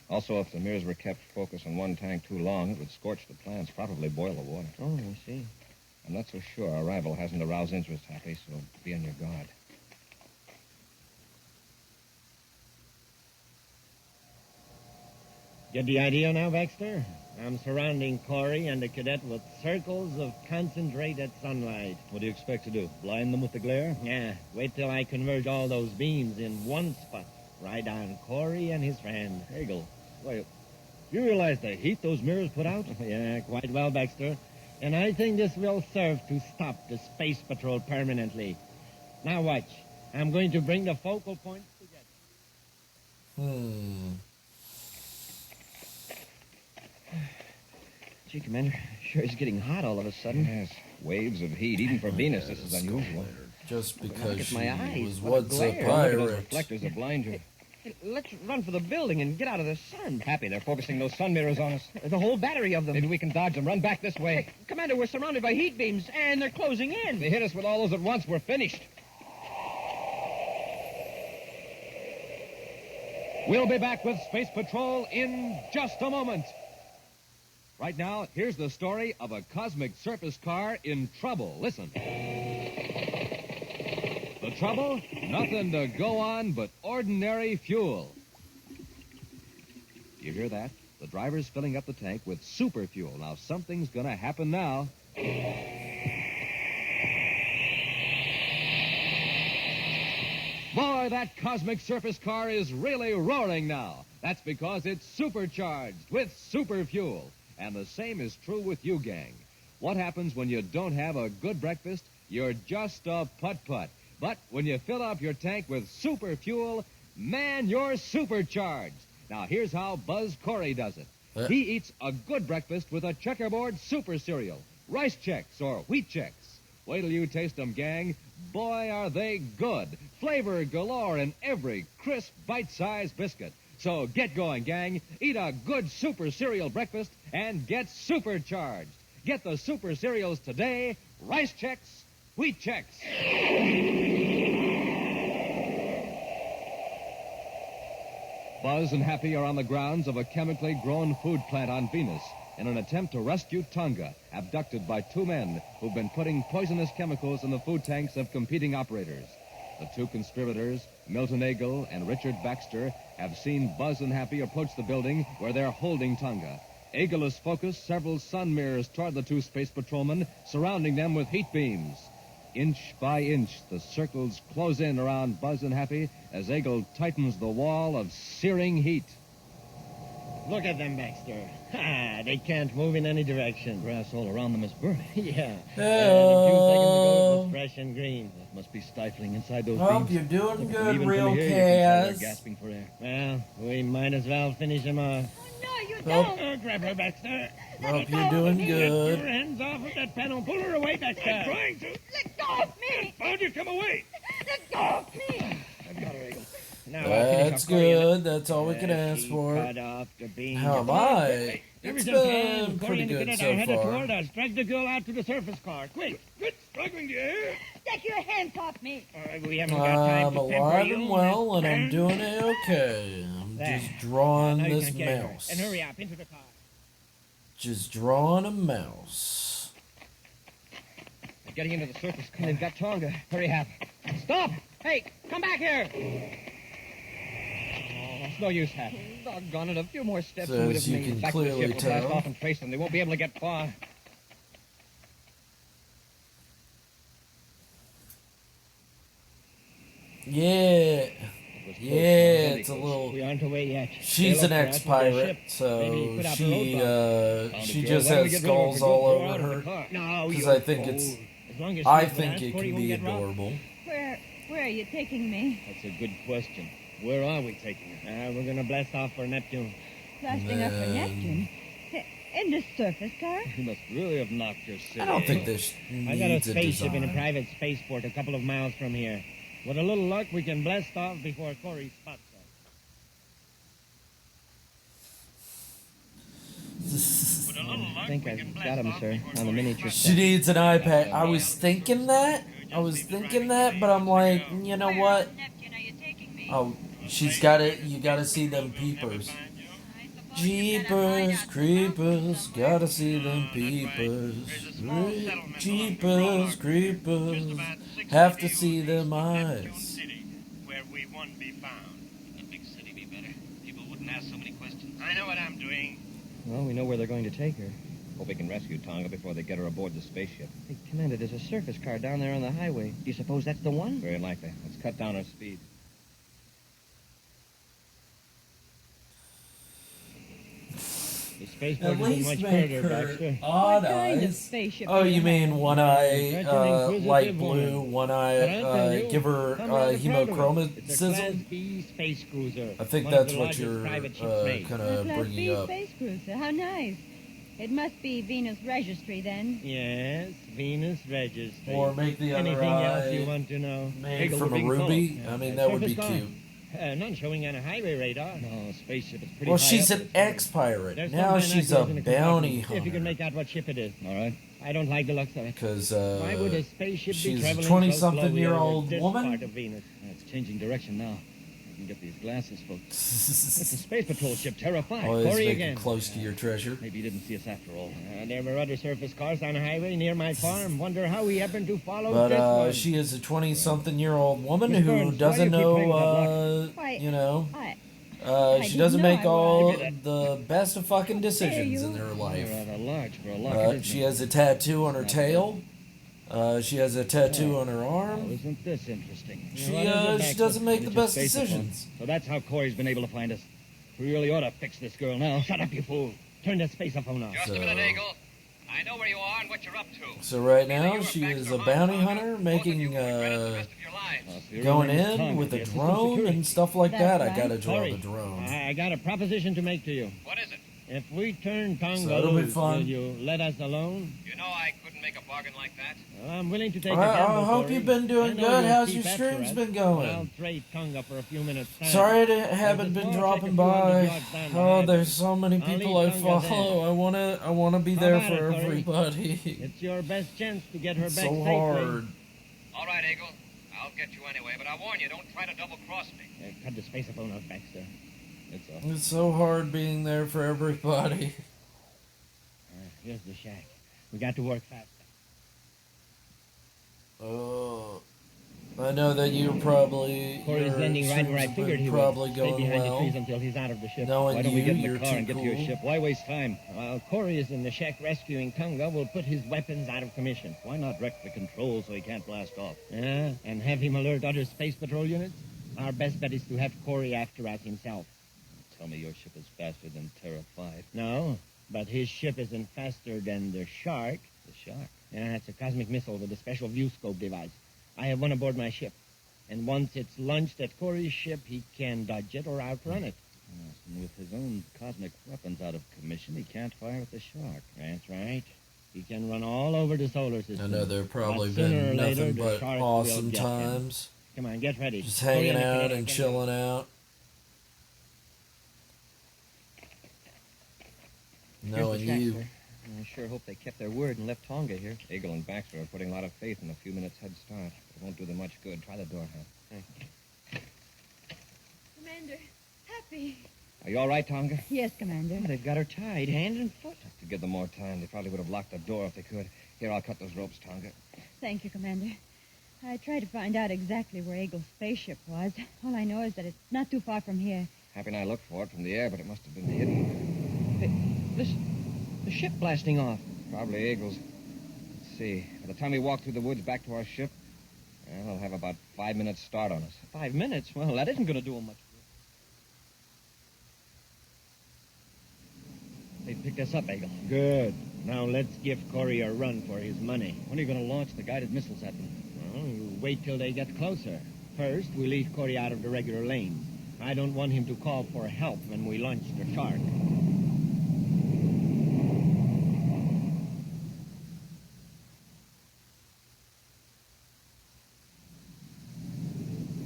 Also, if the mirrors were kept focused on one tank too long, it would scorch the plants, probably boil the water. Oh, I see. I'm not so sure our rival hasn't aroused interest, Happy, so be on your guard. Get the idea now, Baxter? I'm surrounding Corey and the cadet with circles of concentrated sunlight. What do you expect to do? Blind them with the glare? Yeah, wait till I converge all those beams in one spot, right on Corey and his friend. Eagle, wait, you realize the heat those mirrors put out? Yeah, quite well, Baxter. And I think this will serve to stop the space patrol permanently. Now watch. I'm going to bring the focal points together. Gee, Commander, sure is getting hot all of a sudden. Yes, waves of heat. Even for Venus, this is unusual. Just Look because at she my eyes. was What a once a glare. Look at those pirate. reflectors that blind you. Hey, let's run for the building and get out of the sun. Happy, they're focusing those sun mirrors on us. The whole battery of them. Maybe we can dodge them. Run back this way. Hey, Commander, we're surrounded by heat beams, and they're closing in. If they hit us with all those at once, we're finished. We'll be back with Space Patrol in just a moment. Right now, here's the story of a cosmic surface car in trouble. Listen. The trouble? Nothing to go on but ordinary fuel. You hear that? The driver's filling up the tank with super fuel. Now, something's going to happen now. Boy, that cosmic surface car is really roaring now. That's because it's supercharged with super fuel. And the same is true with you, gang. What happens when you don't have a good breakfast? You're just a putt-putt. But when you fill up your tank with super fuel, man, you're supercharged. Now, here's how Buzz Corey does it. He eats a good breakfast with a checkerboard super cereal, Rice Chex or Wheat Chex. Wait till you taste them, gang. Boy, are they good. Flavor galore in every crisp, bite-sized biscuit. So get going, gang. Eat a good super cereal breakfast and get supercharged. Get the super cereals today. Rice Chex, Wheat Chex. Buzz and Happy are on the grounds of a chemically grown food plant on Venus in an attempt to rescue Tonga, abducted by two men who've been putting poisonous chemicals in the food tanks of competing operators. The two conspirators, Milton Eagle and Richard Baxter, have seen Buzz and Happy approach the building where they're holding Tonga. Eagle has focused several sun mirrors toward the two space patrolmen, surrounding them with heat beams. Inch by inch, the circles close in around Buzz and Happy as Eagle tightens the wall of searing heat. Look at them, Baxter. Ha! They can't move in any direction. Grass all around them is burning. Yeah. And a few seconds ago, it was fresh and green. That must be stifling inside those Hope beams. you're doing Look, good, even real from here, you can tell they're Kaz. gasping for air. Well, we might as well finish him off. No, you Hope, don't. Grab her, Baxter. hope you're doing Get your good. hands off of that panel. Pull her away, Baxter. I'm trying to. Let go of me. Why don't you come away? Let go of me. I've got her, Eagle. Now, I'll finish That's off Corey and good. That's all we can ask she for. cut off the beam. How am I? Every It's time been Corey pretty and the good cadet so are headed far. toward us. Drag the girl out to the surface car. Quick. Quit struggling, you hear? Take your hands off me. We haven't got time I'm to pamper alive you, and well, and I'm Miss doing okay. I'm There. just drawing Now you this can get her. mouse. And hurry up, into the car. Just drawing a mouse. getting into the surface car. They've got Tonga. Hurry, Hap. Stop! Hey, come back here! Oh, it's no use, Hap. Doggone it, a few more steps So and we'd as have you made can it. Back to the clearly ship, we'll blast tell. off and trace them. They won't be able to get far. Yeah. Yeah, it's a little. We aren't away yet. She's They an look for us with their ex-pirate, ship. so Maybe put out the she roadblock. she Joe. just Why don't we has get rid of her skulls for all good? Throw her over out of the her. car. No, Because you I think fool. it's. As long as I she's with think us, it Corey can won't be get robbed. adorable. Where are you taking me? That's a good question. Where are we taking her? We're going to blast off for Neptune. Blasting up for Neptune? In the surface car? You must really have knocked your city. I don't think this I got a needs a spaceship in a design. private spaceport a couple of miles from here. With a little luck, we can blast off before Corey spots I think I've got him, sir, on the miniature set. She needs an iPad. I was thinking that, but I'm like, you know what? Oh, she's got it. You gotta see them peepers. Jeepers, creepers, gotta see them peepers. Jeepers, creepers, have to see them eyes. Where we won't be found. A big city be better. People wouldn't ask so many questions. I know what I'm doing. Well, we know where they're going to take her. Hope we can rescue Tonga before they get her aboard the spaceship. Hey, Commander, there's a surface car down there on the highway. Do you suppose that's the one? Very likely. Let's cut down our speed. The spaceport At isn't least much make further, her Baxter. odd What kind of eyes. spaceship Oh, do you you mean have? one eye Such an inquisitive light blue, woman. one But I tell eye you, give her I'm rather proud of it. It's a Class hemochromatism? B space cruiser. I think one of that's the what largest you're private ships made. kind A of Class bringing B up. space cruiser. How nice. It must be Venus Registry, then. Yes, Venus Registry. Or make the other Anything else eye you want to know? made Hegel from would a be ruby. full. I mean, that would be Surface car. cute. None showing on a highway radar. No, spaceship is pretty Well, high she's up. an ex-pirate. There's Now some she's a binoculars in the bounty compartment. See if you can hunter. make out what ship it is. All right. I don't like the looks of it. Because Why would a spaceship be she's a traveling so slowly over 20-something-year-old this woman. part of Venus? It's changing direction now. You can get these glasses, folks. It's a space patrol ship, Terra 5. Always Corey making again. close to your treasure. Maybe he didn't see us after all. There were other surface cars on the highway near my farm. Wonder how we happened to follow But this one. she is a 20-something-year-old woman Miss who Burns, why doesn't do you keep playing with know, Why, you know, I she didn't doesn't know make I all was. the best of fucking decisions you. in her life. They're rather large for a locket, She isn't has a tattoo on her tail. She has a tattoo on her it? Oh, arm. isn't this interesting? She What is it, she Baxter? doesn't make the Miniature best space decisions. phone. So that's how Corey's been able to find us. We really ought to fix this girl now. Shut up, you fool. Turn the spaceophone off. Just a minute, Eagle. I know where you are and what you're up to. So right now she is a bounty hunter, making going in with a drone and stuff like that. I gotta draw Hurry. the drone. I got a proposition to make to you. What is it? If we turn Tonga So it'll be loose, fun. will you let us alone? You know I couldn't make a bargain like that. Well, I'm willing to take a I gamble, hope Corey. you've been doing I know good. you'll How's keep your after streams us. been going? I'll trade Tonga for a few minutes. time. Sorry I There's haven't a been small dropping check of 200 by. yards down the Oh, highway. there's so many I'll people leave I Tonga follow. there. I wanna be How there about for it, Corey? everybody. It's your best chance to get her It's back so safely. hard. All right, Eagle. I'll get you anyway, but I warn you, don't try to double-cross me. Cut the spaceophone off, Baxter. It's all. It's so hard being there for everybody. Here's the shack. We got to work fast. Oh, I know that you're probably Corey's your landing right where I streams have figured been he probably would. Stay going behind the well. trees until he's out of the ship. Knowing Why don't we you, get in you're the car too and get to your cool. ship? Why waste time? While Corey is in the shack rescuing Tonga, we'll put his weapons out of commission. Why not wreck the controls so he can't blast off? Yeah, and have him alert other space patrol units? Our best bet is to have Corey after us himself. Tell me your ship is faster than Terra 5. No, but his ship isn't faster than the Shark. The Shark. Yeah, it's a cosmic missile with a special view scope device. I have one aboard my ship. And once it's launched at Corey's ship, he can dodge it or outrun it. Yes, and with his own cosmic weapons out of commission, he can't fire at the Shark. That's right. He can run all over the solar I system. know there have probably But sooner or been later, nothing the but Shark will awesome get him. times. Come on, get ready. Just Corey hanging the out Canadian and can- chilling out. Knowing Here's the shack, you. sir. I sure hope they kept their word and left Tonga here. Eagle and Baxter are putting a lot of faith in a few minutes head start. It won't do them much good. Try the door, Hal. Commander, Happy. Are you all right, Tonga? Yes, Commander. They've got her tied hand and foot. To give them more time, they probably would have locked the door if they could. Here, I'll cut those ropes, Tonga. Thank you, Commander. I tried to find out exactly where Eagle's spaceship was. All I know is that it's not too far from here. Happy and I looked for it from the air, but it must have been hidden. Hey, listen. The ship blasting off. Probably Eagle's. Let's see. By the time we walk through the woods back to our ship, we'll have about 5 minutes start on us. 5 minutes? Well, that isn't going to do them much good. They picked us up, Eagle. Good. Now let's give Corey a run for his money. When are you going to launch the guided missiles at them? Well, you wait till they get closer. First, we leave Corey out of the regular lanes. I don't want him to call for help when we launch the shark.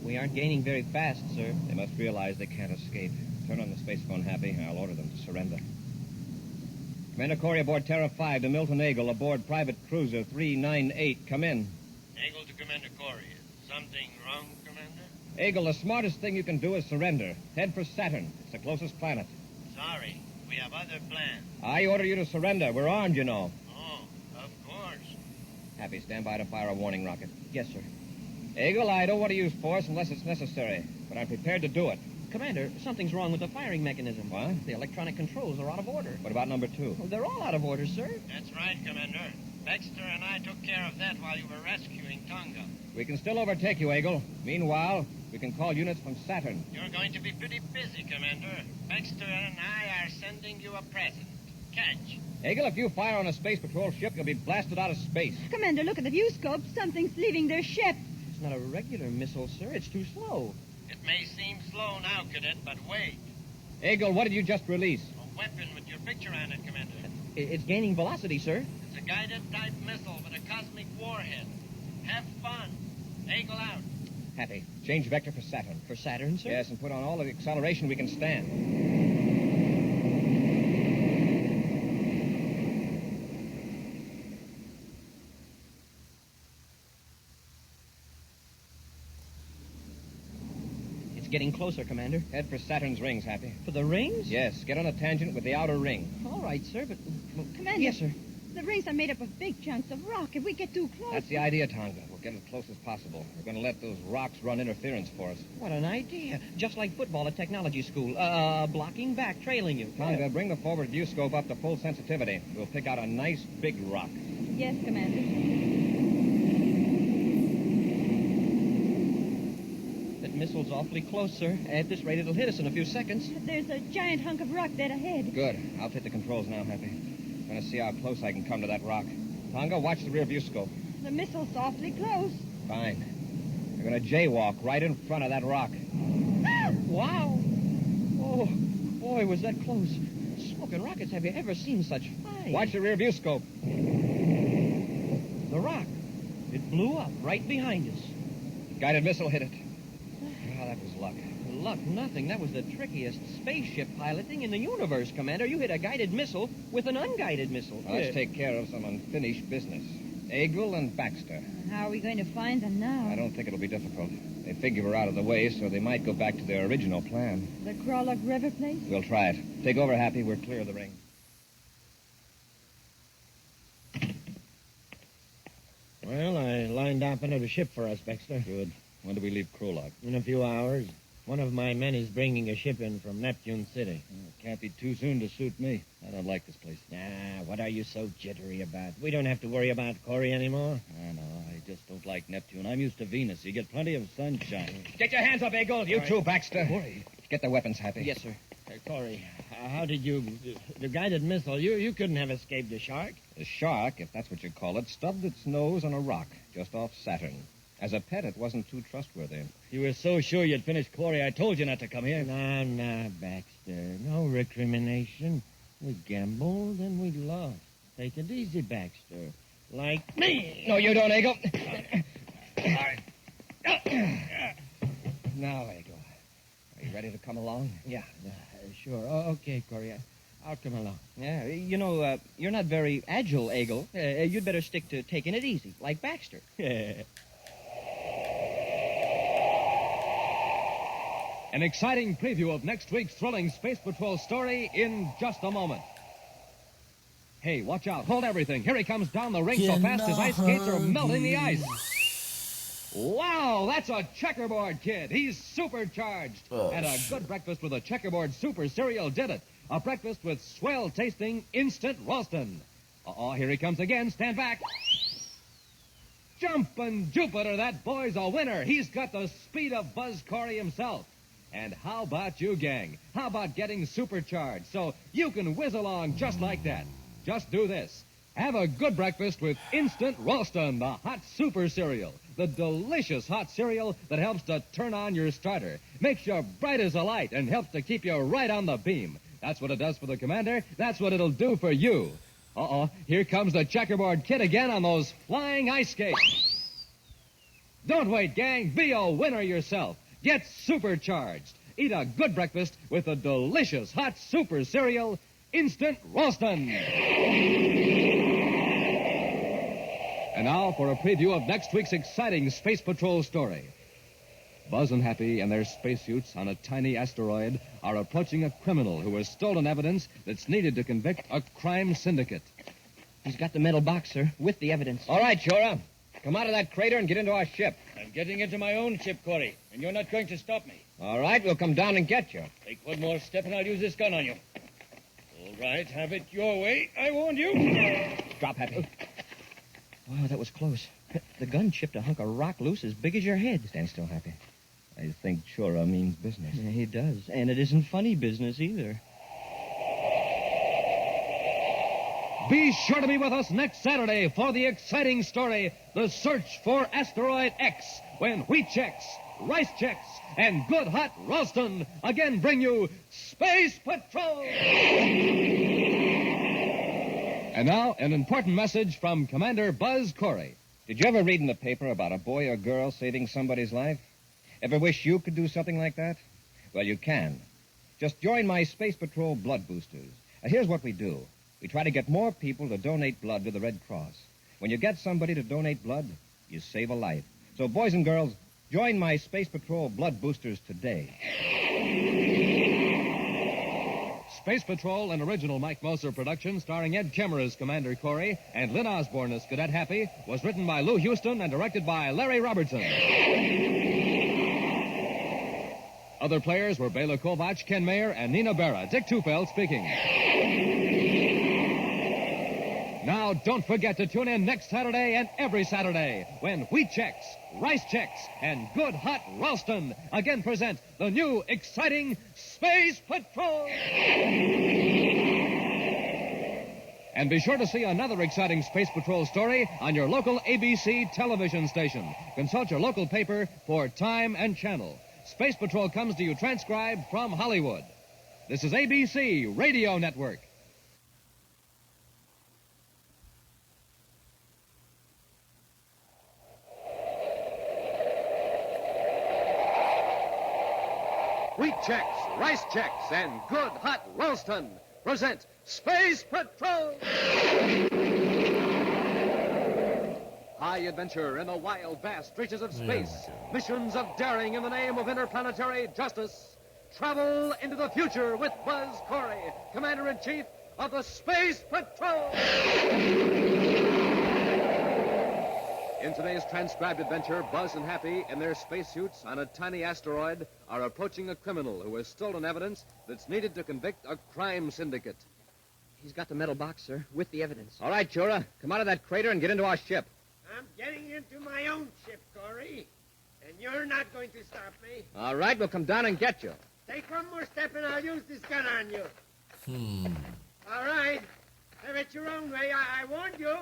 We aren't gaining very fast, sir. They must realize they can't escape. Turn on the space phone, Happy, and I'll order them to surrender. Commander Corey aboard Terra 5 to Milton Eagle aboard private cruiser 398. Come in. Eagle to Commander Corey. Is something wrong, Commander? Eagle, the smartest thing you can do is surrender. Head for Saturn. It's the closest planet. Sorry. We have other plans. I order you to surrender. We're armed, you know. Oh, of course. Happy, stand by to fire a warning rocket. Yes, sir. Eagle, I don't want to use force unless it's necessary, but I'm prepared to do it. Commander, something's wrong with the firing mechanism. What? The electronic controls are out of order. What about number 2? Well, they're all out of order, sir. That's right, Commander. Baxter and I took care of that while you were rescuing Tonga. We can still overtake you, Eagle. Meanwhile, we can call units from Saturn. You're going to be pretty busy, Commander. Baxter and I are sending you a present. Catch. Eagle, if you fire on a space patrol ship, you'll be blasted out of space. Commander, look at the viewscope. Something's leaving their ship. It's not a regular missile, sir. It's too slow. It may seem slow now, Cadet, but wait. Eagle, what did you just release? A weapon with your picture on it, Commander. It's gaining velocity, sir. It's a guided-type missile with a cosmic warhead. Have fun. Eagle out. Happy. Change vector for Saturn. For Saturn, sir? Yes, and put on all the acceleration we can stand. Getting closer, Commander. Head for Saturn's rings, Happy. For the rings? Yes, get on a tangent with the outer ring. All right, sir, but... Well, Commander. Yes, sir. The rings are made up of big chunks of rock. If we get too close... That's the idea, Tonga. We'll get as close as possible. We're going to let those rocks run interference for us. What an idea. Just like football at technology school. Blocking back, trailing you. Tonga, bring the forward view scope up to full sensitivity. We'll pick out a nice big rock. Yes, Commander. Missile's awfully close, sir. At this rate, it'll hit us in a few seconds. There's a giant hunk of rock dead ahead. Good. I'll take the controls now, Happy. I'm going to see how close I can come to that rock. Tonga, watch the rear view scope. The missile's awfully close. Fine. We're going to jaywalk right in front of that rock. Ah! Wow. Oh, boy, was that close. Smoking rockets, have you ever seen such fire? Watch the rear view scope. The rock. It blew up right behind us. Guided missile hit it. Oh, that was luck. Luck, nothing. That was the trickiest spaceship piloting in the universe, Commander. You hit a guided missile with an unguided missile. Now, let's take care of some unfinished business. Eagle and Baxter. How are we going to find them now? I don't think it'll be difficult. They figure we're out of the way, so they might go back to their original plan. The Crawlock River place? We'll try it. Take over, Happy. We're clear of the ring. Well, I lined up another ship for us, Baxter. Good. When do we leave Krolak? In a few hours. One of my men is bringing a ship in from Neptune City. It can't be too soon to suit me. I don't like this place. What are you so jittery about? We don't have to worry about Corey anymore. I know. I just don't like Neptune. I'm used to Venus. You get plenty of sunshine. Get your hands up, Eagle. You too, Baxter. Corey. Get the weapons, Happy. Yes, sir. Corey, how did you... The guided missile, you couldn't have escaped the shark. The shark, if that's what you call it, stubbed its nose on a rock just off Saturn. As a pet, it wasn't too trustworthy. You were so sure you'd finish Corey, I told you not to come here. Nah, Baxter. No recrimination. We gambled and we lost. Take it easy, Baxter. Like me. No, you don't, Eagle. All right. Now, Eagle. Are you ready to come along? Yeah, sure. Okay, Corey. I'll come along. Yeah, you know, you're not very agile, Eagle. You'd better stick to taking it easy, like Baxter. An exciting preview of next week's thrilling Space Patrol story in just a moment. Hey, watch out. Hold everything. Here he comes down the rink so fast his ice skates are melting the ice. Wow, that's a checkerboard kid. He's supercharged. And a good breakfast with a checkerboard super cereal did it. A breakfast with swell-tasting instant Ralston. Here he comes again. Stand back. Jumpin' Jupiter, that boy's a winner. He's got the speed of Buzz Corey himself. And how about you, gang? How about getting supercharged so you can whiz along just like that? Just do this. Have a good breakfast with Instant Ralston, the hot super cereal. The delicious hot cereal that helps to turn on your starter. Makes you bright as a light and helps to keep you right on the beam. That's what it does for the Commander. That's what it'll do for you. Here comes the checkerboard kid again on those flying ice skates. Don't wait, gang. Be a winner yourself. Get supercharged. Eat a good breakfast with a delicious hot super cereal, Instant Ralston. And now for a preview of next week's exciting Space Patrol story. Buzz and Happy and their spacesuits on a tiny asteroid are approaching a criminal who has stolen evidence that's needed to convict a crime syndicate. He's got the metal box, sir, with the evidence. All right, Chora. Come out of that crater and get into our ship. I'm getting into my own ship, Corey, and you're not going to stop me. All right, we'll come down and get you. Take one more step and I'll use this gun on you. All right, have it your way. I warned you. Drop, Happy. Wow, that was close. The gun chipped a hunk of rock loose as big as your head. Stand still, Happy. I think Chora means business. Yeah, he does. And it isn't funny business either. Be sure to be with us next Saturday for the exciting story, The Search for Asteroid X, when Wheat Chex, Rice Chex, and Good Hot Ralston again bring you Space Patrol! And now, an important message from Commander Buzz Corey. Did you ever read in the paper about a boy or girl saving somebody's life? Ever wish you could do something like that? Well, you can. Just join my Space Patrol blood boosters. Here's what we do. We try to get more people to donate blood to the Red Cross. When you get somebody to donate blood, you save a life. So, boys and girls, join my Space Patrol blood boosters today. Space Patrol, an original Mike Moser production starring Ed Kemmer as Commander Corey and Lynn Osborne as Cadet Happy, was written by Lou Houston and directed by Larry Robertson. Other players were Bela Kovac, Ken Mayer, and Nina Berra. Dick Tufeld speaking. Now, don't forget to tune in next Saturday and every Saturday when Wheat Chex, Rice Chex, and Good Hot Ralston again present the new, exciting Space Patrol. And be sure to see another exciting Space Patrol story on your local ABC television station. Consult your local paper for time and channel. Space Patrol comes to you transcribed from Hollywood. This is ABC Radio Network. Wheat Chex, Rice Chex, and Good Hot Ralston present Space Patrol! High adventure in the wild, vast reaches of space. Missions of daring in the name of interplanetary justice. Travel into the future with Buzz Corey, Commander-in-Chief of the Space Patrol. In today's transcribed adventure, Buzz and Happy, in their spacesuits on a tiny asteroid, are approaching a criminal who has stolen evidence that's needed to convict a crime syndicate. He's got the metal box, sir, with the evidence. All right, Chora, come out of that crater and get into our ship. I'm getting into my own ship, Corey. And you're not going to stop me. All right, we'll come down and get you. Take one more step and I'll use this gun on you. All right. Have it your own way. I warned you.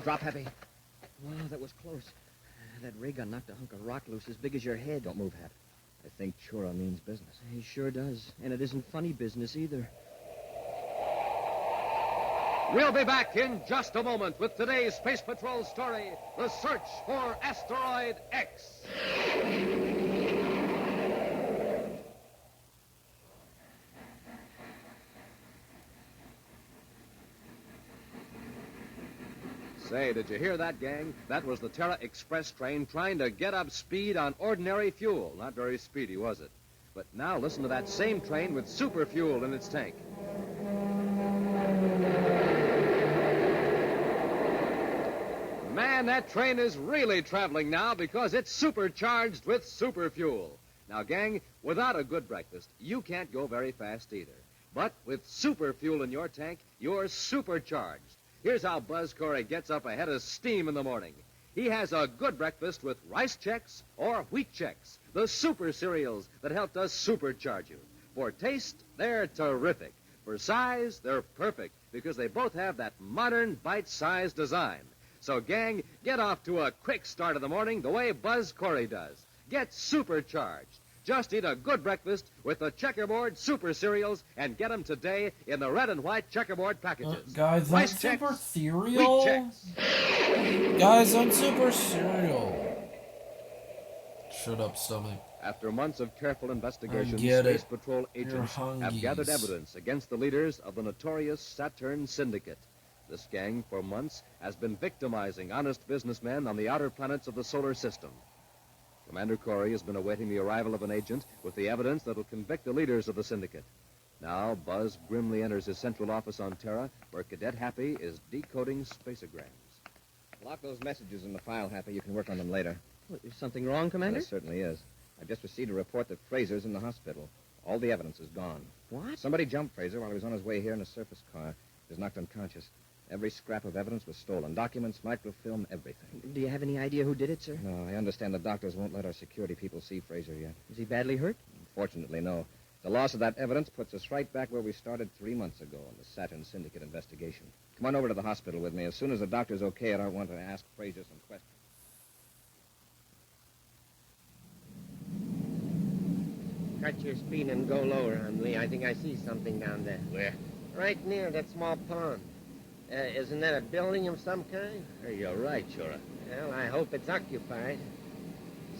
Drop, Happy. Wow, that was close. That ray gun knocked a hunk of rock loose as big as your head. Don't move, Hap. I think Chora means business. He sure does. And it isn't funny business either. We'll be back in just a moment with today's Space Patrol story, The Search for Asteroid X. Say, did you hear that, gang? That was the Terra Express train trying to get up speed on ordinary fuel. Not very speedy, was it? But now listen to that same train with super fuel in its tank. Man, that train is really traveling now because it's supercharged with super fuel. Now, gang, without a good breakfast, you can't go very fast either. But with super fuel in your tank, you're supercharged. Here's how Buzz Corey gets up ahead of steam in the morning. He has a good breakfast with rice checks or wheat checks, the super cereals that help us supercharge you. For taste, they're terrific. For size, they're perfect because they both have that modern bite-sized design. So, gang, get off to a quick start of the morning the way Buzz Corey does. Get supercharged. Just eat a good breakfast with the Checkerboard Super Cereals and get them today in the red and white Checkerboard packages. Guys, on Rice Super checks, Cereal? wheat checks. Guys, on Super Cereal. Shut up, stomach. After months of careful investigation, Get Space it. Patrol agents You're have gathered hungies. evidence against the leaders of the notorious Saturn Syndicate. This gang, for months, has been victimizing honest businessmen on the outer planets of the solar system. Commander Corey has been awaiting the arrival of an agent with the evidence that will convict the leaders of the syndicate. Now, Buzz grimly enters his central office on Terra, where Cadet Happy is decoding spaceograms. Lock those messages in the file, Happy. You can work on them later. Is something wrong, Commander? There certainly is. I've just received a report that Fraser's in the hospital. All the evidence is gone. What? Somebody jumped Fraser while he was on his way here in a surface car. He was knocked unconscious. Every scrap of evidence was stolen. Documents, microfilm, everything. Do you have any idea who did it, sir? No, I understand the doctors won't let our security people see Fraser yet. Is he badly hurt? Fortunately, no. The loss of that evidence puts us right back where we started 3 months ago in the Saturn Syndicate investigation. Come on over to the hospital with me. As soon as the doctor's okay it, I want to ask Fraser some questions. Cut your speed and go lower, Hundley. I think I see something down there. Where? Right near that small pond. Isn't that a building of some kind? You're right, Shura. Well, I hope it's occupied.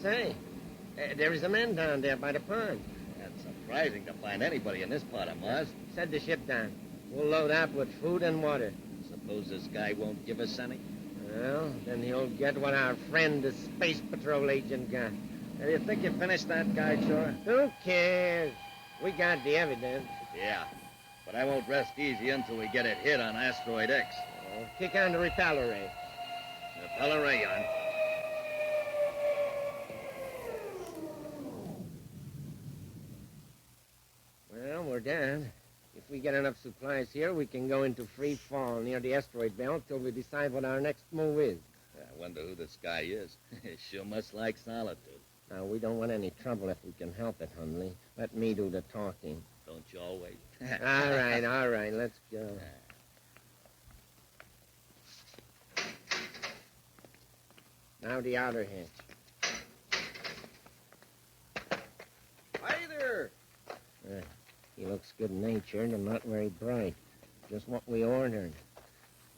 Say, there is a man down there by the pond. That's surprising to find anybody in this part of Mars. Set the ship down. We'll load up with food and water. Suppose this guy won't give us any? Well, then he'll get what our friend, the Space Patrol agent, got. Do you think you finished that guy, Shura? Who cares? We got the evidence. Yeah. But I won't rest easy until we get it hit on Asteroid X. Oh, kick on the repeller ray. Repeller ray on. Well, we're down. If we get enough supplies here, we can go into free fall near the asteroid belt till we decide what our next move is. I wonder who this guy is. He sure must like solitude. Now, we don't want any trouble if we can help it, Hundley. Let me do the talking. Don't you always? All right, let's go. Now the outer hatch. Hi there! He looks good-natured and not very bright. Just what we ordered.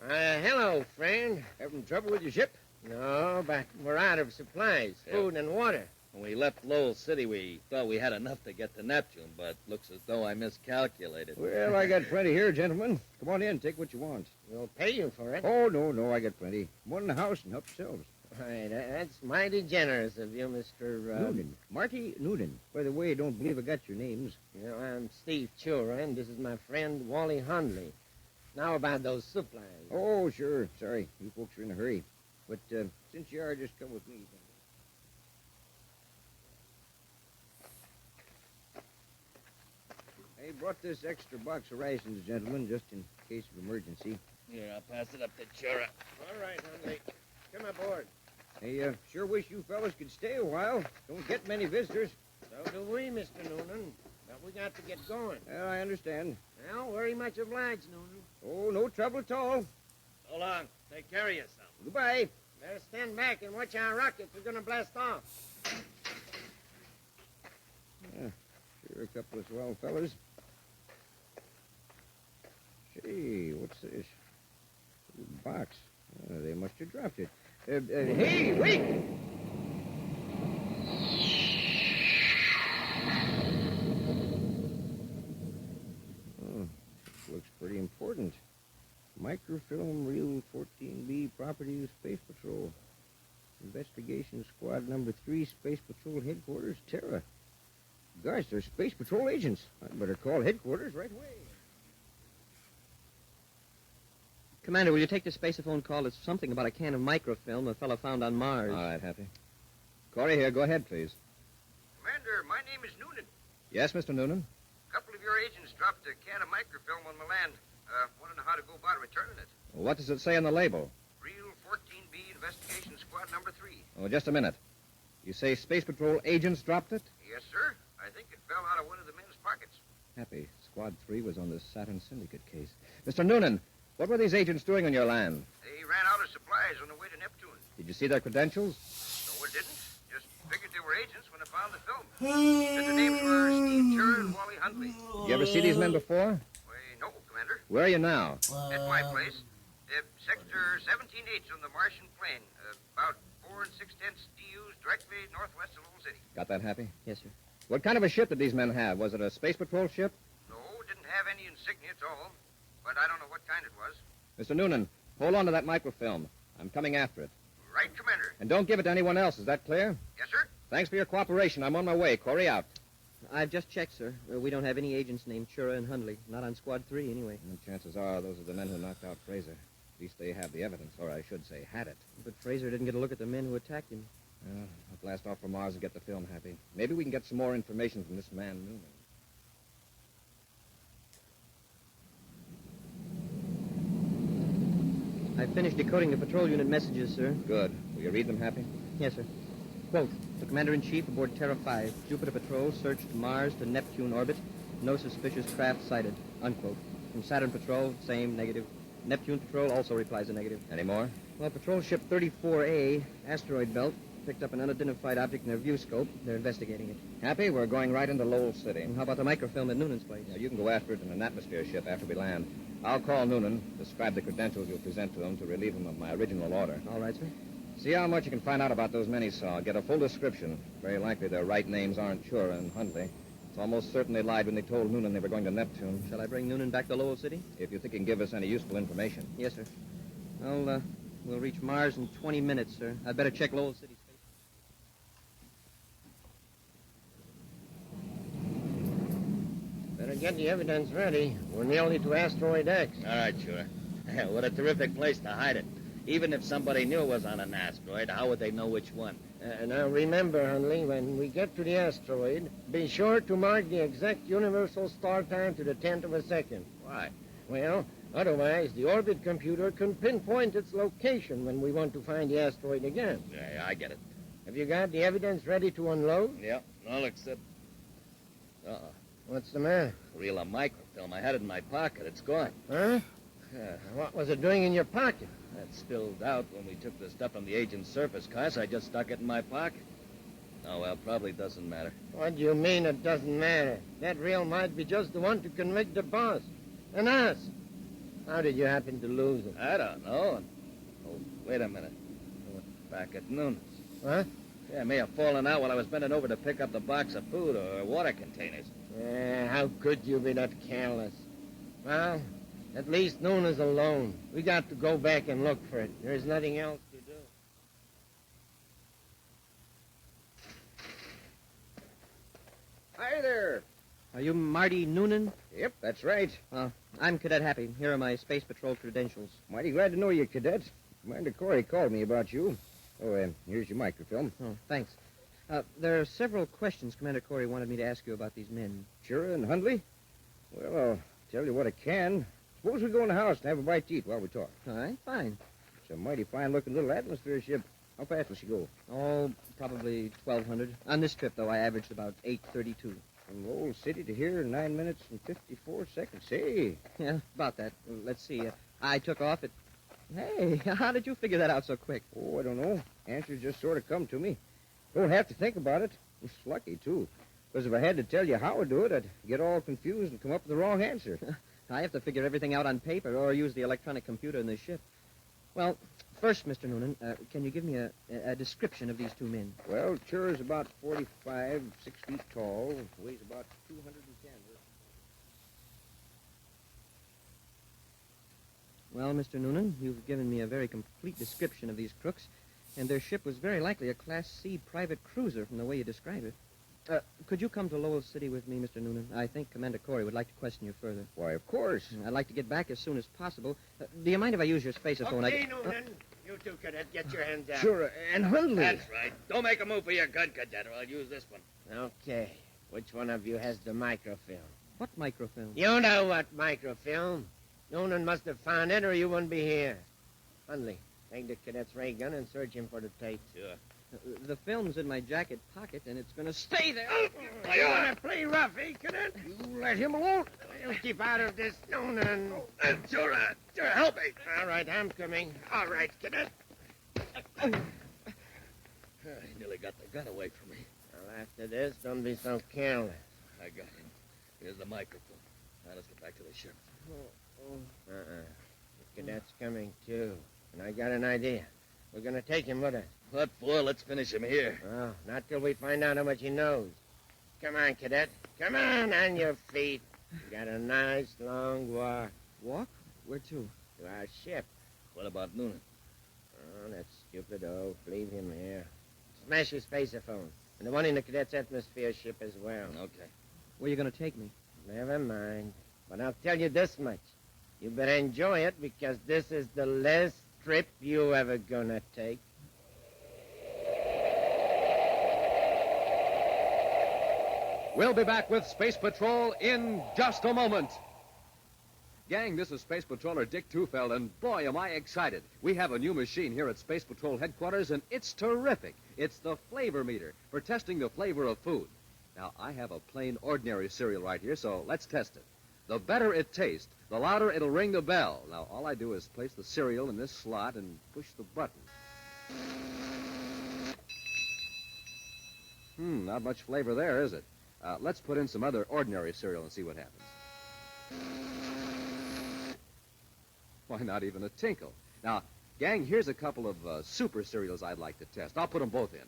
Hello, friend. Having trouble with your ship? No, but we're out of supplies, food and water. When we left Lowell City, we thought we had enough to get to Neptune, but looks as though I miscalculated. Well, I got plenty here, gentlemen. Come on in, take what you want. We'll pay you for it. Oh, no, I got plenty. Come on in the house and help yourselves. Right, that's mighty generous of you, Mr. Noonan. Marty Noonan. By the way, I don't believe I got your names. You know, I'm Steve Chura, and this is my friend Wally Hundley. Now about those supplies. Oh, sure. Sorry, you folks are in a hurry. But since you are, just come with me. I brought this extra box of rations, gentlemen, just in case of emergency. Here, I'll pass it up to Chura. All right, Hundley. Come aboard. I sure wish you fellas could stay a while. Don't get many visitors. So do we, Mr. Noonan. But we got to get going. Well, I understand. Well, very much obliged, Noonan. Oh, no trouble at all. So long. Take care of yourself. Goodbye. Better stand back and watch our rockets. We're going to blast off. Sure, a couple of swell fellas. Say, what's this? Box. They must have dropped it. Hey, wait! Oh, this looks pretty important. Microfilm Reel 14B Property of Space Patrol. Investigation Squad Number 3, Space Patrol Headquarters, Terra. Gosh, they're Space Patrol agents. I'd better call headquarters right away. Commander, will you take this spaceophone call? It's something about a can of microfilm a fellow found on Mars. All right, Happy. Corey here. Go ahead, please. Commander, my name is Noonan. Yes, Mr. Noonan? A couple of your agents dropped a can of microfilm on the land. Want to know how to go about returning it. Well, what does it say on the label? Real 14B Investigation Squad number 3. Oh, just a minute. You say Space Patrol agents dropped it? Yes, sir. I think it fell out of one of the men's pockets. Happy. Squad 3 was on the Saturn Syndicate case. Mr. Noonan, what were these agents doing on your land? They ran out of supplies on the way to Neptune. Did you see their credentials? No, it didn't. Just figured they were agents when I found the film. Said their names were Steve Chur and Wally Hundley. Did you ever see these men before? Why, no, Commander. Where are you now? At my place. Sector 17H on the Martian plain. About 4 6/10 DUs directly northwest of Little City. Got that, Happy? Yes, sir. What kind of a ship did these men have? Was it a Space Patrol ship? No, didn't have any insignia at all. But I don't know what kind it was. Mr. Noonan, hold on to that microfilm. I'm coming after it. Right, Commander. And don't give it to anyone else. Is that clear? Yes, sir. Thanks for your cooperation. I'm on my way. Corey out. I've just checked, sir. We don't have any agents named Chura and Hundley. Not on Squad 3, anyway. And chances are those are the men who knocked out Fraser. At least they have the evidence, or I should say, had it. But Fraser didn't get a look at the men who attacked him. Well, I'll blast off for Mars and get the film, Happy. Maybe we can get some more information from this man, Noonan. I finished decoding the patrol unit messages, sir. Good. Will you read them, Happy? Yes, sir. Quote, the Commander-in-Chief aboard Terra 5, Jupiter Patrol, searched Mars to Neptune orbit. No suspicious craft sighted. Unquote. From Saturn Patrol, same, negative. Neptune Patrol also replies a negative. Any more? Well, Patrol Ship 34A, asteroid belt, picked up an unidentified object in their view scope. They're investigating it. Happy? We're going right into Lowell City. And how about the microfilm at Noonan's place? Now, you can go after it in an atmosphere ship after we land. I'll call Noonan, describe the credentials you'll present to him to relieve him of my original order. All right, sir. See how much you can find out about those men he saw. Get a full description. Very likely their right names aren't Chura and Hundley. It's almost certain they lied when they told Noonan they were going to Neptune. Shall I bring Noonan back to Lowell City? If you think he can give us any useful information. Yes, sir. Well, we'll reach Mars in 20 minutes, sir. I'd better check Lowell City. Better get the evidence ready. We're nearly to Asteroid X. All right, sure. What a terrific place to hide it. Even if somebody knew it was on an asteroid, how would they know which one? Now remember, Hundley, when we get to the asteroid, be sure to mark the exact universal star time to the 10th of a second. Why? Well, otherwise the orbit computer can pinpoint its location when we want to find the asteroid again. Yeah, I get it. Have you got the evidence ready to unload? Yep, all except... Uh-oh. What's the matter? Reel of microfilm. I had it in my pocket. It's gone. Huh? What was it doing in your pocket? That spilled out when we took the stuff from the agent's surface car, so I just stuck it in my pocket. Oh, well, probably doesn't matter. What do you mean it doesn't matter? That reel might be just the one to convict the boss. And us. How did you happen to lose it? I don't know. Oh, wait a minute. Back at Noonan's. Huh? Yeah, it may have fallen out while I was bending over to pick up the box of food or water containers. How could you be that careless? Well, at least Noonan's alone. We got to go back and look for it. There's nothing else to do. Hi there. Are you Marty Noonan? Yep, that's right. I'm Cadet Happy. Here are my Space Patrol credentials. Mighty glad to know you, Cadet. Commander Corey called me about you. Oh, here's your microfilm. Oh, thanks. There are several questions Commander Corey wanted me to ask you about these men. Chura and Hundley? Well, I'll tell you what I can. Suppose we go in the house and have a bite to eat while we talk. All right, fine. It's a mighty fine-looking little atmosphere ship. How fast will she go? Oh, probably 1,200. On this trip, though, I averaged about 8:32. From Lowell City to here in 9 minutes and 54 seconds. Hey. Yeah, about that. Let's see. I took off at... Hey, how did you figure that out so quick? Oh, I don't know. Answers just sort of come to me. Don't have to think about it. It's lucky, too. Because if I had to tell you how I do it, I'd get all confused and come up with the wrong answer. I have to figure everything out on paper or use the electronic computer in the ship. Well, first, Mr. Noonan, can you give me a description of these two men? Well, Chura's about 45, 6 feet tall, weighs about 210. Well, Mr. Noonan, you've given me a very complete description of these crooks, and their ship was very likely a Class C private cruiser from the way you describe it. Could you come to Lowell City with me, Mr. Noonan? I think Commander Corey would like to question you further. Why, of course. I'd like to get back as soon as possible. Do you mind if I use your spaceophone? Okay, Noonan. You two, Cadet, get your hand down. Sure, and Hundley. That's right. Don't make a move for your gun, Cadet, or I'll use this one. Okay. Which one of you has the microfilm? What microfilm? You know what microfilm. Noonan must have found it, or you wouldn't be here. Hundley, take the cadet's ray gun and search him for the tape. Sure. The film's in my jacket pocket, and it's going to stay there. You want to play rough, eh, Cadet? You let him alone. You keep out of this, Noonan. Sure, help me. All right, I'm coming. All right, Cadet. He nearly got the gun away from me. Well, after this, don't be so careless. I got him. Here's the microphone. Now let's get back to the ship. The cadet's coming, too. And I got an idea. We're going to take him with us. What for? Let's finish him here. Well, not till we find out how much he knows. Come on, Cadet. Come on your feet. We got a nice long walk. Walk? Where to? To our ship. What about Noonan? Oh, that stupid oaf. Leave him here. Smash his spaceophone. And the one in the cadet's atmosphere ship as well. Okay. Where are you going to take me? Never mind. But I'll tell you this much. You better enjoy it, because this is the last trip you ever gonna take. We'll be back with Space Patrol in just a moment. Gang, this is Space Patroller Dick Tufeld, and boy, am I excited. We have a new machine here at Space Patrol headquarters, and it's terrific. It's the flavor meter for testing the flavor of food. Now, I have a plain, ordinary cereal right here, so let's test it. The better it tastes, the louder it'll ring the bell. Now, all I do is place the cereal in this slot and push the button. Not much flavor there, is it? Let's put in some other ordinary cereal and see what happens. Why, not even a tinkle. Now, gang, here's a couple of super cereals I'd like to test. I'll put them both in.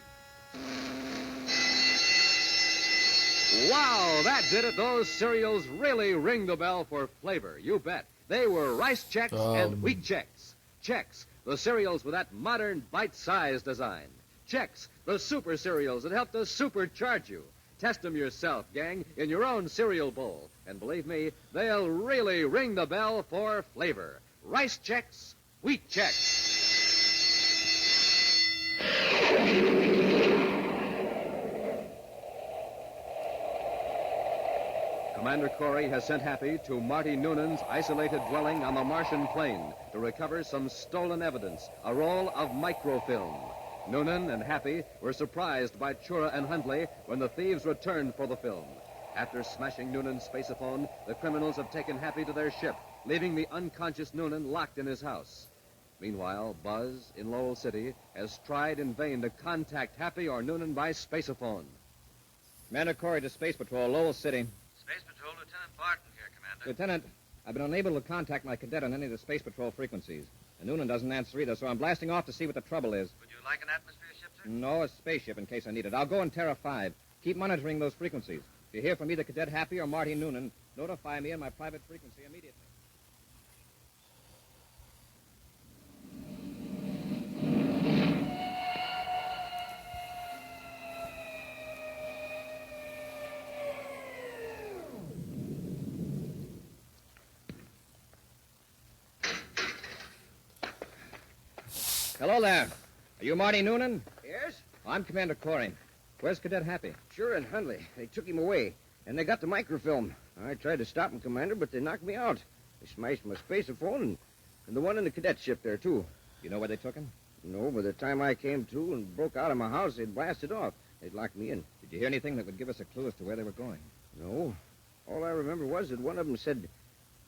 Wow, that did it. Those cereals really ring the bell for flavor. You bet. They were Rice Chex and Wheat Chex. Chex, the cereals with that modern bite-sized design. Chex, the super cereals that help to supercharge you. Test them yourself, gang, in your own cereal bowl. And believe me, they'll really ring the bell for flavor. Rice Chex, Wheat Chex. Commander Corey has sent Happy to Marty Noonan's isolated dwelling on the Martian plain to recover some stolen evidence, a roll of microfilm. Noonan and Happy were surprised by Chura and Hundley when the thieves returned for the film. After smashing Noonan's spaceophone, the criminals have taken Happy to their ship, leaving the unconscious Noonan locked in his house. Meanwhile, Buzz, in Lowell City, has tried in vain to contact Happy or Noonan by spaceophone. Commander Corey to Space Patrol, Lowell City. Space Patrol, Lieutenant Barton here, Commander. Lieutenant, I've been unable to contact my cadet on any of the Space Patrol frequencies. And Noonan doesn't answer either, so I'm blasting off to see what the trouble is. Would you like an atmosphere ship, sir? No, a spaceship in case I need it. I'll go in Terra 5. Keep monitoring those frequencies. If you hear from either Cadet Happy or Marty Noonan, notify me on my private frequency immediately. Hello there. Are you Marty Noonan? Yes? I'm Commander Corey. Where's Cadet Happy? Sure, and Hundley. They took him away, and they got the microfilm. I tried to stop him, Commander, but they knocked me out. They smashed my spaceophone and the one in the cadet ship there, too. You know where they took him? No, by the time I came to and broke out of my house, they'd blasted off. They'd locked me in. Did you hear anything that would give us a clue as to where they were going? No. All I remember was that one of them said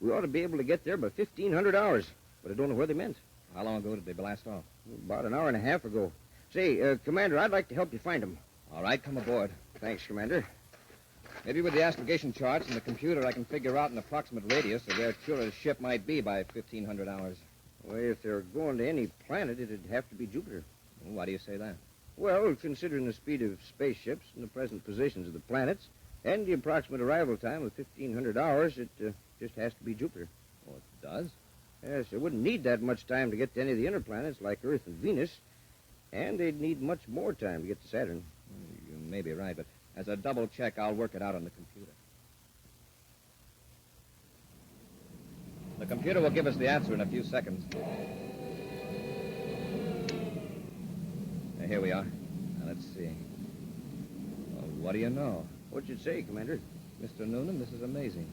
we ought to be able to get there by 1,500 hours, but I don't know where they meant. How long ago did they blast off? About an hour and a half ago. Say, Commander, I'd like to help you find them. All right, come aboard. Thanks, Commander. Maybe with the astrogation charts and the computer, I can figure out an approximate radius of where Chura's ship might be by 1,500 hours. Well, if they're going to any planet, it'd have to be Jupiter. Why do you say that? Well, considering the speed of spaceships and the present positions of the planets and the approximate arrival time of 1,500 hours, it just has to be Jupiter. Oh, it does? Yes, they wouldn't need that much time to get to any of the inner planets like Earth and Venus, and they'd need much more time to get to Saturn. You may be right, but As a double check, I'll work it out on the computer. The computer will give us the answer in a few seconds. Here we are. Now, let's see. Well, what do you know? What'd you say, Commander? Mr. Noonan, this is amazing.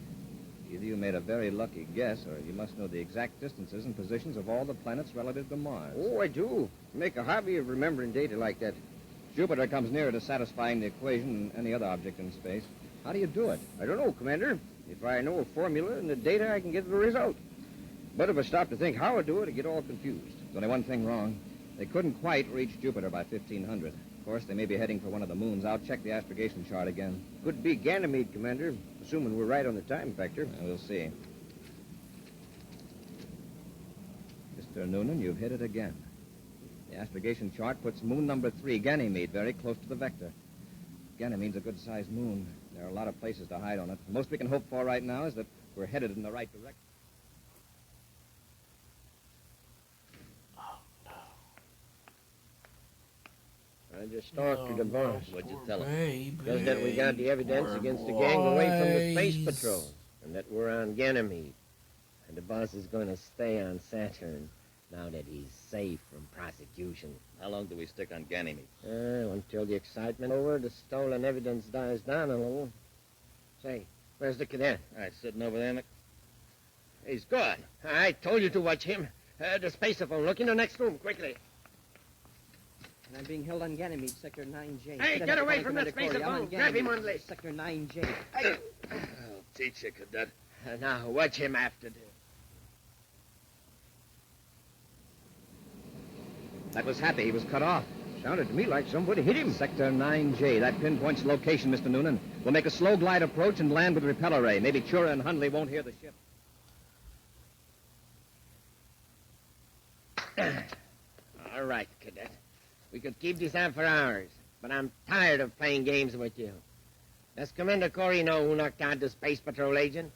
Either you made a very lucky guess, or you must know the exact distances and positions of all the planets relative to Mars. Oh, I do. Make a hobby of remembering data like that. Jupiter comes nearer to satisfying the equation than any other object in space. How do you do it? I don't know, Commander. If I know a formula and the data, I can get the result. But if I stop to think how I do it, I get all confused. There's only one thing wrong. They couldn't quite reach Jupiter by 1500. Of course, they may be heading for one of the moons. I'll check the astrogation chart again. Could be Ganymede, Commander, assuming we're right on the time factor. We'll see. Mr. Noonan, you've hit it again. The astrogation chart puts moon number 3, Ganymede, very close to the vector. Ganymede's a good-sized moon. There are a lot of places to hide on it. The most we can hope for right now is that we're headed in the right direction. I just talked to the boss. What'd you tell him? Just that we got the evidence against the gang away from the space patrol, and that we're on Ganymede. And the boss is going to stay on Saturn now that he's safe from prosecution. How long do we stick on Ganymede? Until the excitement over, the stolen evidence dies down a little. Say, where's the cadet? Sitting over there in the... He's gone. I told you to watch him. The spaceophone. Look in the next room, quickly. I'm being held on Ganymede, Sector 9J. Hey, get away from that spaceophone. Grab him, Hundley. Sector 9J. I'll teach you, Cadet. Now, watch him after this. That was Happy. He was cut off. Sounded to me like somebody hit him. Sector 9J. That pinpoints the location, Mr. Noonan. We'll make a slow glide approach and land with repeller ray. Maybe Chura and Hundley won't hear the ship. All right, Cadet. We could keep this on for hours, but I'm tired of playing games with you. Does Commander Corey know who knocked out the Space Patrol agent?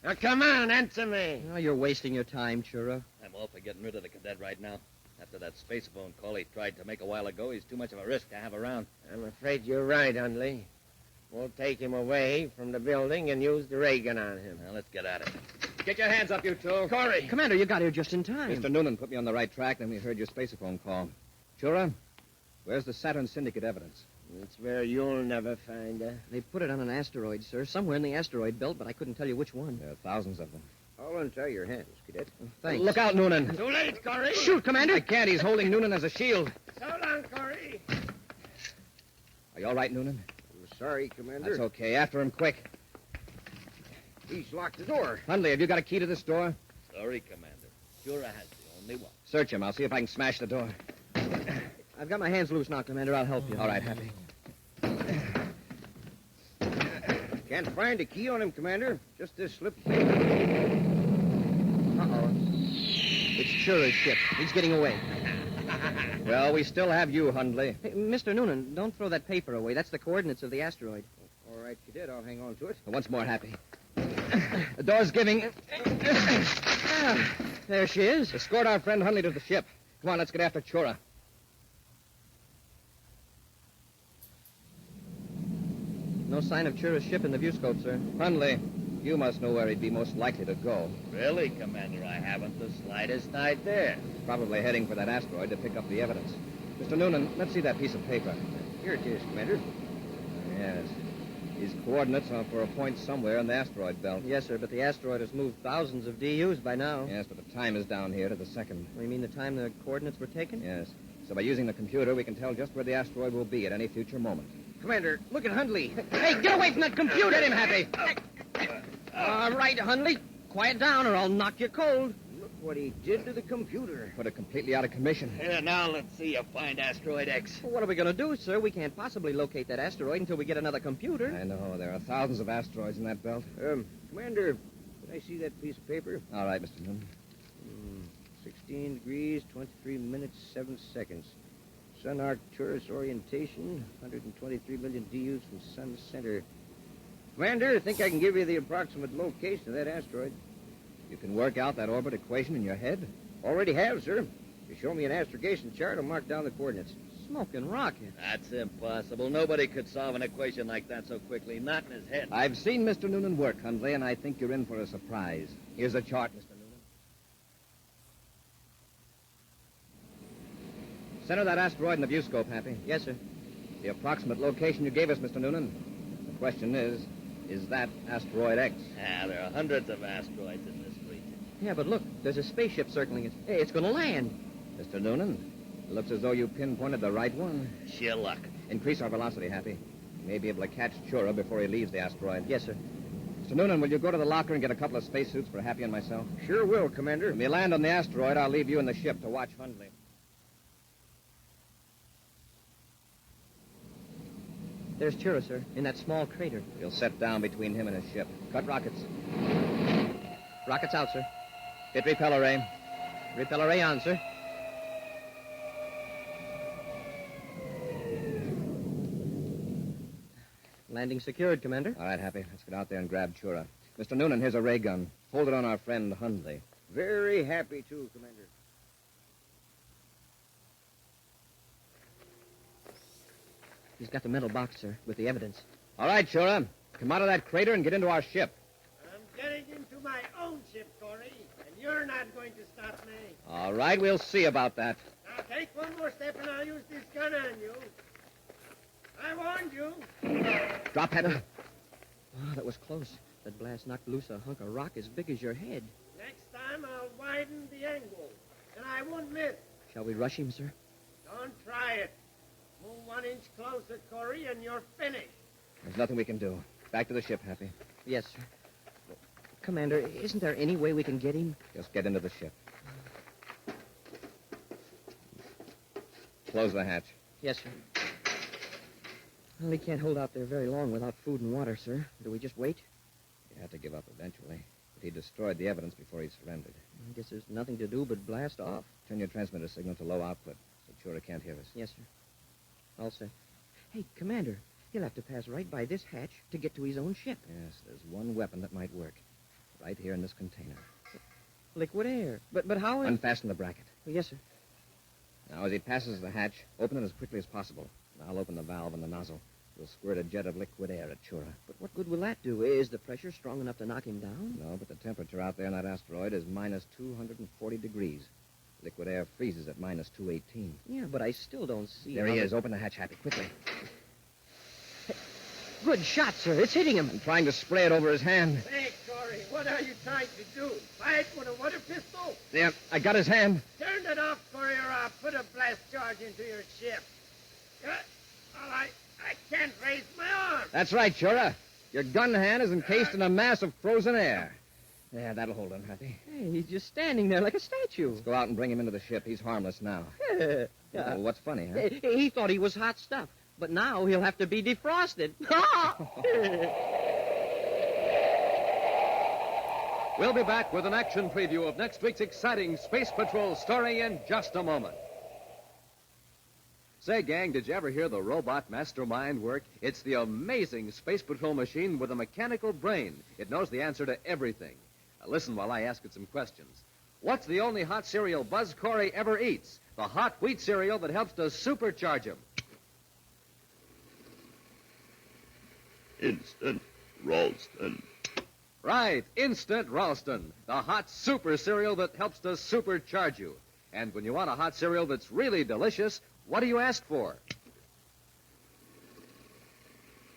Now, come on, answer me. Oh, you're wasting your time, Chura. I'm all for getting rid of the cadet right now. After that spaceophone call he tried to make a while ago, he's too much of a risk to have around. I'm afraid you're right, Hundley. We'll take him away from the building and use the ray gun on him. Now, let's get at it. Get your hands up, you two. Corey! Commander, you got here just in time. Mr. Noonan put me on the right track, then we heard your spaceophone call. Chura, where's the Saturn Syndicate evidence? It's where you'll never find her. They put it on an asteroid, sir, somewhere in the asteroid belt, but I couldn't tell you which one. There are thousands of them. I'll untie your hands, Cadet. Thanks. Look out, Noonan. Too late, Corey. Shoot, Commander. I can't. He's holding Noonan as a shield. So long, Corey. Are you all right, Noonan? I'm sorry, Commander. That's okay. After him, quick. He's locked the door. Hundley, have you got a key to this door? Sorry, Commander. Chura has the only one. Search him. I'll see if I can smash the door. I've got my hands loose now, Commander. I'll help you. All right, Happy. Can't find a key on him, Commander. Just this slip of paper. Uh-oh. It's Chura's ship. He's getting away. Well, we still have you, Hundley. Hey, Mr. Noonan, don't throw that paper away. That's the coordinates of the asteroid. All right, Cadet. I'll hang on to it. Once more, Happy. The door's giving. There she is. Escort our friend Hundley to the ship. Come on, let's get after Chura. No sign of Chura's ship in the viewscope, sir. Hundley, you must know where he'd be most likely to go. Really, Commander? I haven't the slightest idea. Probably heading for that asteroid to pick up the evidence. Mr. Noonan, let's see that piece of paper. Here it is, Commander. Yes. These coordinates are for a point somewhere in the asteroid belt. Yes, sir, but the asteroid has moved thousands of DUs by now. Yes, but the time is down here to the second. You mean the time the coordinates were taken? Yes. So by using the computer, we can tell just where the asteroid will be at any future moment. Commander, look at Hundley. Hey, get away from that computer! Get him, Happy! All right, Hundley. Quiet down or I'll knock you cold. Look what he did to the computer. Put it completely out of commission. Here, now let's see you find Asteroid X. Well, what are we going to do, sir? We can't possibly locate that asteroid until we get another computer. I know. There are thousands of asteroids in that belt. Commander, can I see that piece of paper? All right, Mr. Noonan. 16 degrees, 23 minutes, 7 seconds. Sun arc tourist orientation, 123 million DUs from sun center. Commander, I think I can give you the approximate location of that asteroid. You can work out that orbit equation in your head? Already have, sir. You show me an astrogation chart, I'll mark down the coordinates. smoking rocket. That's impossible. Nobody could solve an equation like that so quickly, not in his head. I've seen Mr. Noonan work, Hundley, and I think you're in for a surprise. Here's a chart, Mr. Noonan. Center that asteroid in the viewscope, Happy. Yes, sir. The approximate location you gave us, Mr. Noonan. The question is that asteroid X? There are hundreds of asteroids in this region. Yeah, but look, there's a spaceship circling it. Hey, it's going to land. Mr. Noonan, it looks as though you pinpointed the right one. Sheer luck. Increase our velocity, Happy. We may be able to catch Chura before he leaves the asteroid. Yes, sir. Mr. Noonan, will you go to the locker and get a couple of spacesuits for Happy and myself? Sure will, Commander. When we land on the asteroid, I'll leave you in the ship to watch Hundley. There's Chura, sir, in that small crater. We'll set down between him and his ship. Cut rockets. Rockets out, sir. Hit repeller ray. Repeller ray on, sir. Landing secured, Commander. All right, Happy. Let's get out there and grab Chura. Mr. Noonan, here's a ray gun. Hold it on our friend Hundley. Very happy to, Commander. He's got the metal box, sir, with the evidence. All right, Chura. Come out of that crater and get into our ship. I'm getting into my own ship, Corey, and you're not going to stop me. All right, we'll see about that. Now take one more step and I'll use this gun on you. I warned you. Drop, Happy. Oh, that was close. That blast knocked loose a hunk of rock as big as your head. Next time I'll widen the angle, and I won't miss. Shall we rush him, sir? Don't try it. Move 1 inch closer, Corey, and you're finished. There's nothing we can do. Back to the ship, Happy. Yes, sir. Commander, isn't there any way we can get him? Just get into the ship. Close the hatch. Yes, sir. Well, he can't hold out there very long without food and water, sir. Do we just wait? He'd have to give up eventually. But he destroyed the evidence before he surrendered. I guess there's nothing to do but blast off. Turn your transmitter signal to low output so Chura can't hear us. Yes, sir. All set. Hey, Commander, he'll have to pass right by this hatch to get to his own ship. Yes, there's one weapon that might work. Right here in this container. Liquid air. But how... Unfasten the bracket. Yes, sir. Now, as he passes the hatch, open it as quickly as possible. And I'll open the valve and the nozzle. We'll squirt a jet of liquid air at Chura. But what good will that do? Is the pressure strong enough to knock him down? No, but the temperature out there in that asteroid is minus 240 degrees. Liquid air freezes at minus 218. Yeah, but I still don't see... There he is. Open the hatch, Happy, quickly. Hey, good shot, sir. It's hitting him. I'm trying to spray it over his hand. Hey, Corey, what are you trying to do? Fight with a water pistol? There, I got his hand. Turn it off, Corey, or I'll put a blast charge into your ship. Well, I can't raise my arm. That's right, Chura. Your gun hand is encased in a mass of frozen air. Yeah, that'll hold him, Happy. Hey, he's just standing there like a statue. Let's go out and bring him into the ship. He's harmless now. Well, what's funny, huh? He thought he was hot stuff, but now he'll have to be defrosted. We'll be back with an action preview of next week's exciting Space Patrol story in just a moment. Say, gang, did you ever hear the robot mastermind work? It's the amazing Space Patrol machine with a mechanical brain. It knows the answer to everything. Now, listen while I ask it some questions. What's the only hot cereal Buzz Corey ever eats? The hot wheat cereal that helps to supercharge him. Instant Ralston. Right, Instant Ralston, the hot super cereal that helps to supercharge you. And when you want a hot cereal that's really delicious, what do you ask for?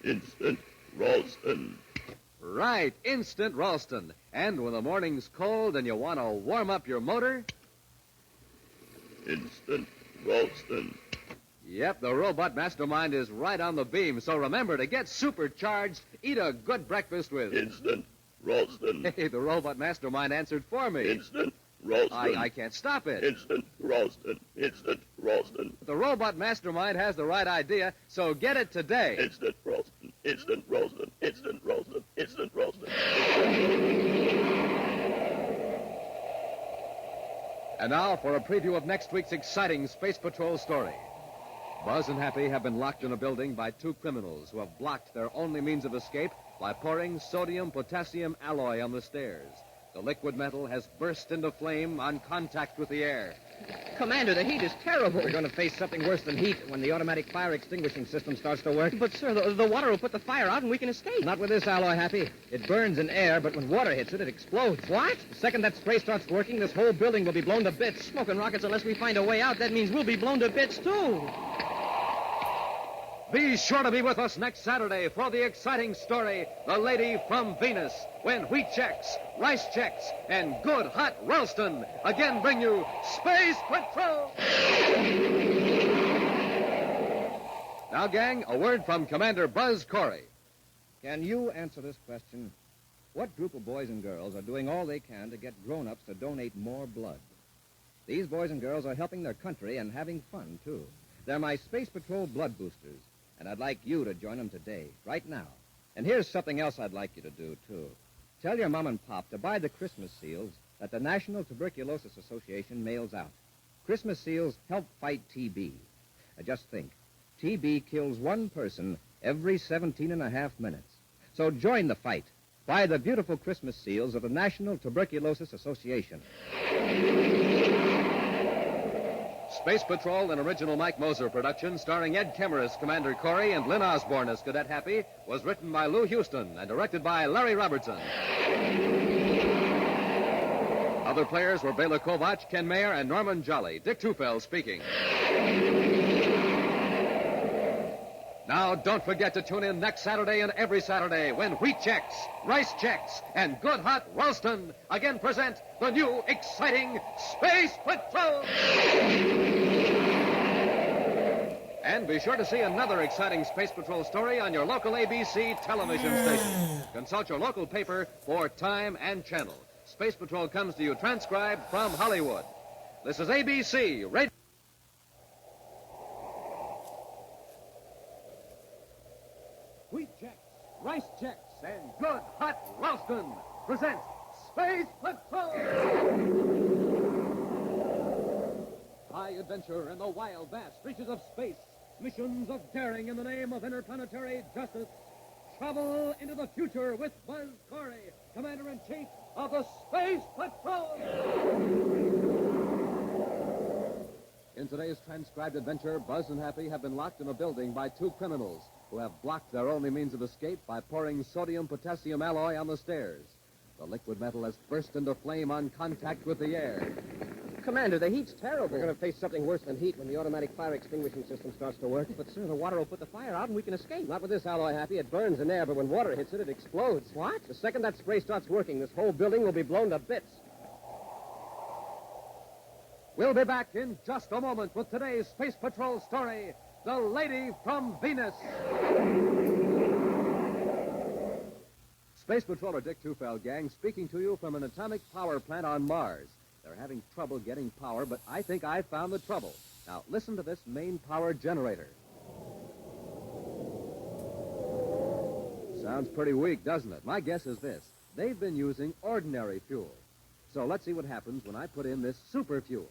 Instant Ralston. Right, Instant Ralston. And when the morning's cold and you want to warm up your motor? Instant Ralston. Yep, the robot mastermind is right on the beam. So remember, to get supercharged, eat a good breakfast with... Instant Ralston. Hey, the robot mastermind answered for me. Instant Ralston. I can't stop it. Instant Ralston. Instant Ralston. The robot mastermind has the right idea, so get it today. Instant Ralston. Instant Ralston. Instant Ralston. Instant Ralston. And now for a preview of next week's exciting Space Patrol story. Buzz and Happy have been locked in a building by two criminals who have blocked their only means of escape by pouring sodium-potassium alloy on the stairs. The liquid metal has burst into flame on contact with the air. Commander, the heat is terrible. We're going to face something worse than heat when the automatic fire extinguishing system starts to work. But, sir, the water will put the fire out and we can escape. Not with this alloy, Happy. It burns in air, but when water hits it, it explodes. What? The second that spray starts working, this whole building will be blown to bits. Smoking rockets, unless we find a way out, that means we'll be blown to bits, too. Be sure to be with us next Saturday for the exciting story, The Lady from Venus, when Wheat Chex, Rice Chex, and Good Hot Ralston again bring you Space Patrol! Now, gang, a word from Commander Buzz Corey. Can you answer this question? What group of boys and girls are doing all they can to get grown-ups to donate more blood? These boys and girls are helping their country and having fun, too. They're my Space Patrol blood boosters, and I'd like you to join them today, right now. And here's something else I'd like you to do, too. Tell your mom and pop to buy the Christmas seals that the National Tuberculosis Association mails out. Christmas seals help fight TB. Just think, TB kills one person every 17 and a half minutes. So join the fight. Buy the beautiful Christmas seals of the National Tuberculosis Association. Space Patrol, an original Mike Moser production starring Ed Kemmer as Commander Corey and Lynn Osborne as Cadet Happy, was written by Lou Houston and directed by Larry Robertson. Other players were Bela Kovac, Ken Mayer, and Norman Jolly. Dick Tufeld speaking. Now, don't forget to tune in next Saturday and every Saturday when Wheat Chex, Rice Chex, and Good Hot Ralston again present the new, exciting Space Patrol! And be sure to see another exciting Space Patrol story on your local ABC television station. Consult your local paper for time and channel. Space Patrol comes to you transcribed from Hollywood. This is ABC Radio. Wheat Chex, Rice Chex, and Good Hot Ralston present Space Patrol! High adventure in the wild, vast reaches of space. Missions of daring in the name of interplanetary justice. Travel into the future with Buzz Corey, Commander-in-Chief of the Space Patrol! In today's transcribed adventure, Buzz and Happy have been locked in a building by two criminals who have blocked their only means of escape by pouring sodium-potassium alloy on the stairs. The liquid metal has burst into flame on contact with the air. Commander, the heat's terrible. We're going to face something worse than heat when the automatic fire extinguishing system starts to work. But, sir, the water will put the fire out and we can escape. Not with this alloy, Happy. It burns in air, but when water hits it, it explodes. What? The second that spray starts working, this whole building will be blown to bits. We'll be back in just a moment with today's Space Patrol story, The Lady from Venus. Space Patroller Dick Tufeld, gang, speaking to you from an atomic power plant on Mars. They're having trouble getting power, but I think I found the trouble. Now, listen to this main power generator. Sounds pretty weak, doesn't it? My guess is this. They've been using ordinary fuel. So let's see what happens when I put in this super fuel.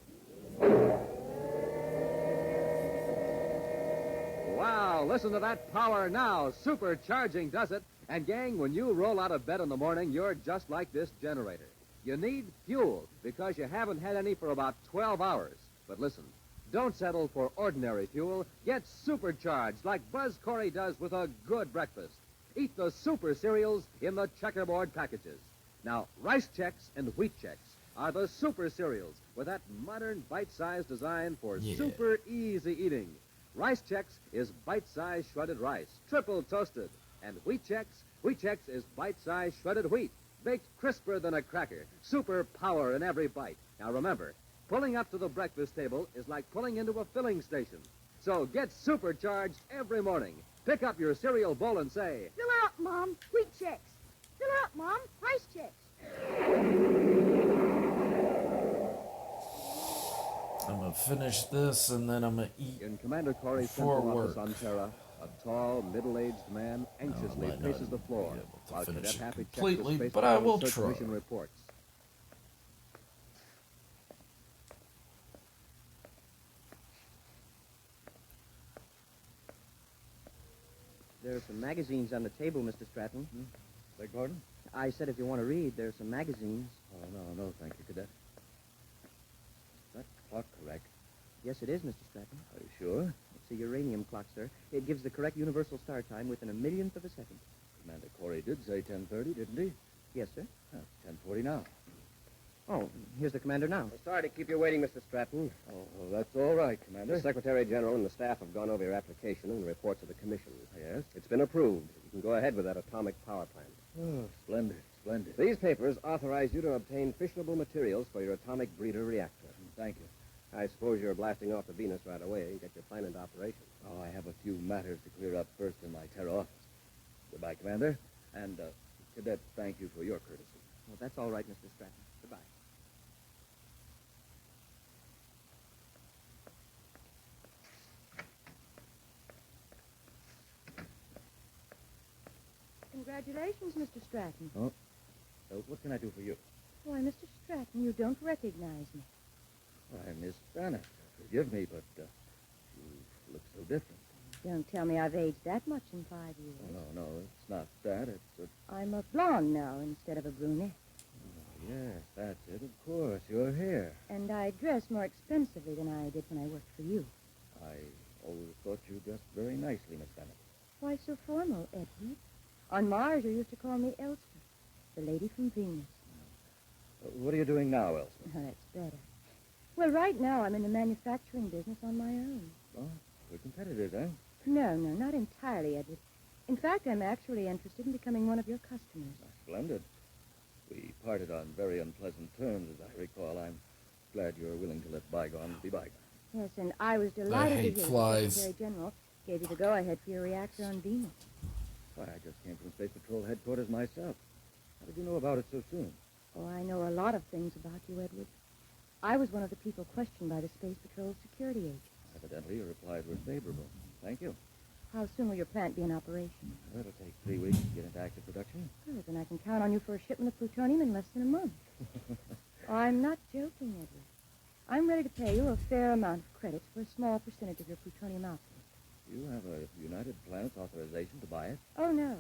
Wow, listen to that power now. Supercharging does it. And, gang, when you roll out of bed in the morning, you're just like this generator. You need fuel because you haven't had any for about 12 hours. But listen, don't settle for ordinary fuel. Get supercharged like Buzz Corey does with a good breakfast. Eat the super cereals in the checkerboard packages. Now, Rice Chex and Wheat Chex are the super cereals with that modern bite-sized design for super easy eating. Rice Chex is bite-sized shredded rice, triple toasted. And Wheat Chex is bite-sized shredded wheat, baked crisper than a cracker, super power in every bite. Now remember, pulling up to the breakfast table is like pulling into a filling station. So get supercharged every morning. Pick up your cereal bowl and say, "Fill her up, Mom. Wheat Chex. Fill her up, Mom. Rice Chex." I'm going to finish this, and then I'm going to eat in Commander Corey's before central work. office on Terra, a tall, middle-aged man anxiously paces the floor while finish Cadet it Happy checks the completely, Space but I Patrol will search try. mission reports. There are some magazines on the table, Mr. Stratton. Beg pardon? I said if you want to read, there are some magazines. Oh, no, thank you, Cadet. That clock Yes, it is, Mr. Stratton. Are you sure? It's a uranium clock, sir. It gives the correct universal star time within a millionth of a second. Commander Corey did say 10:30, didn't he? Yes, sir. Oh, it's 10:40 now. Oh, here's the commander now. Sorry to keep you waiting, Mr. Stratton. Oh, well, that's all right, Commander. The Secretary General and the staff have gone over your application and the reports of the commission. Yes? It's been approved. You can go ahead with that atomic power plant. Oh, splendid, splendid. These papers authorize you to obtain fissionable materials for your atomic breeder reactor. Thank you. I suppose you're blasting off to Venus right away and get your plant into operation. Oh, I have a few matters to clear up first in my Terra office. Goodbye, Commander. And, Cadet, thank you for your courtesy. Well, that's all right, Mr. Stratton. Goodbye. Congratulations, Mr. Stratton. Oh? What can I do for you? Why, Mr. Stratton, you don't recognize me. Why, Miss Banner, forgive me, but you look so different. Don't tell me I've aged that much in 5 years. Oh, no, it's not that. It's I'm a blonde now instead of a brunette. Oh, yes, that's it, of course. Your hair. And I dress more expensively than I did when I worked for you. I always thought you dressed very nicely, Miss Bennett. Why so formal, Edward? On Mars, you used to call me Elspeth, the lady from Venus. What are you doing now, Elspeth? Oh, that's better. Well, right now I'm in the manufacturing business on my own. Oh, we're competitors, eh? No, not entirely, Edward. In fact, I'm actually interested in becoming one of your customers. Splendid. We parted on very unpleasant terms, as I recall. I'm glad you're willing to let bygones be bygones. Yes, and I was delighted hate to hear flies. the Secretary General gave you the go-ahead for your reactor on Venus. Why, I just came from Space Patrol headquarters myself. How did you know about it so soon? Oh, I know a lot of things about you, Edward. I was one of the people questioned by the Space Patrol security agents. Evidently, your replies were favorable. Thank you. How soon will your plant be in operation? It'll take 3 weeks to get into active production. Good, then I can count on you for a shipment of plutonium in less than a month. Oh, I'm not joking, Edward. I'm ready to pay you a fair amount of credits for a small percentage of your plutonium output. You have a United Planets authorization to buy it? Oh, no.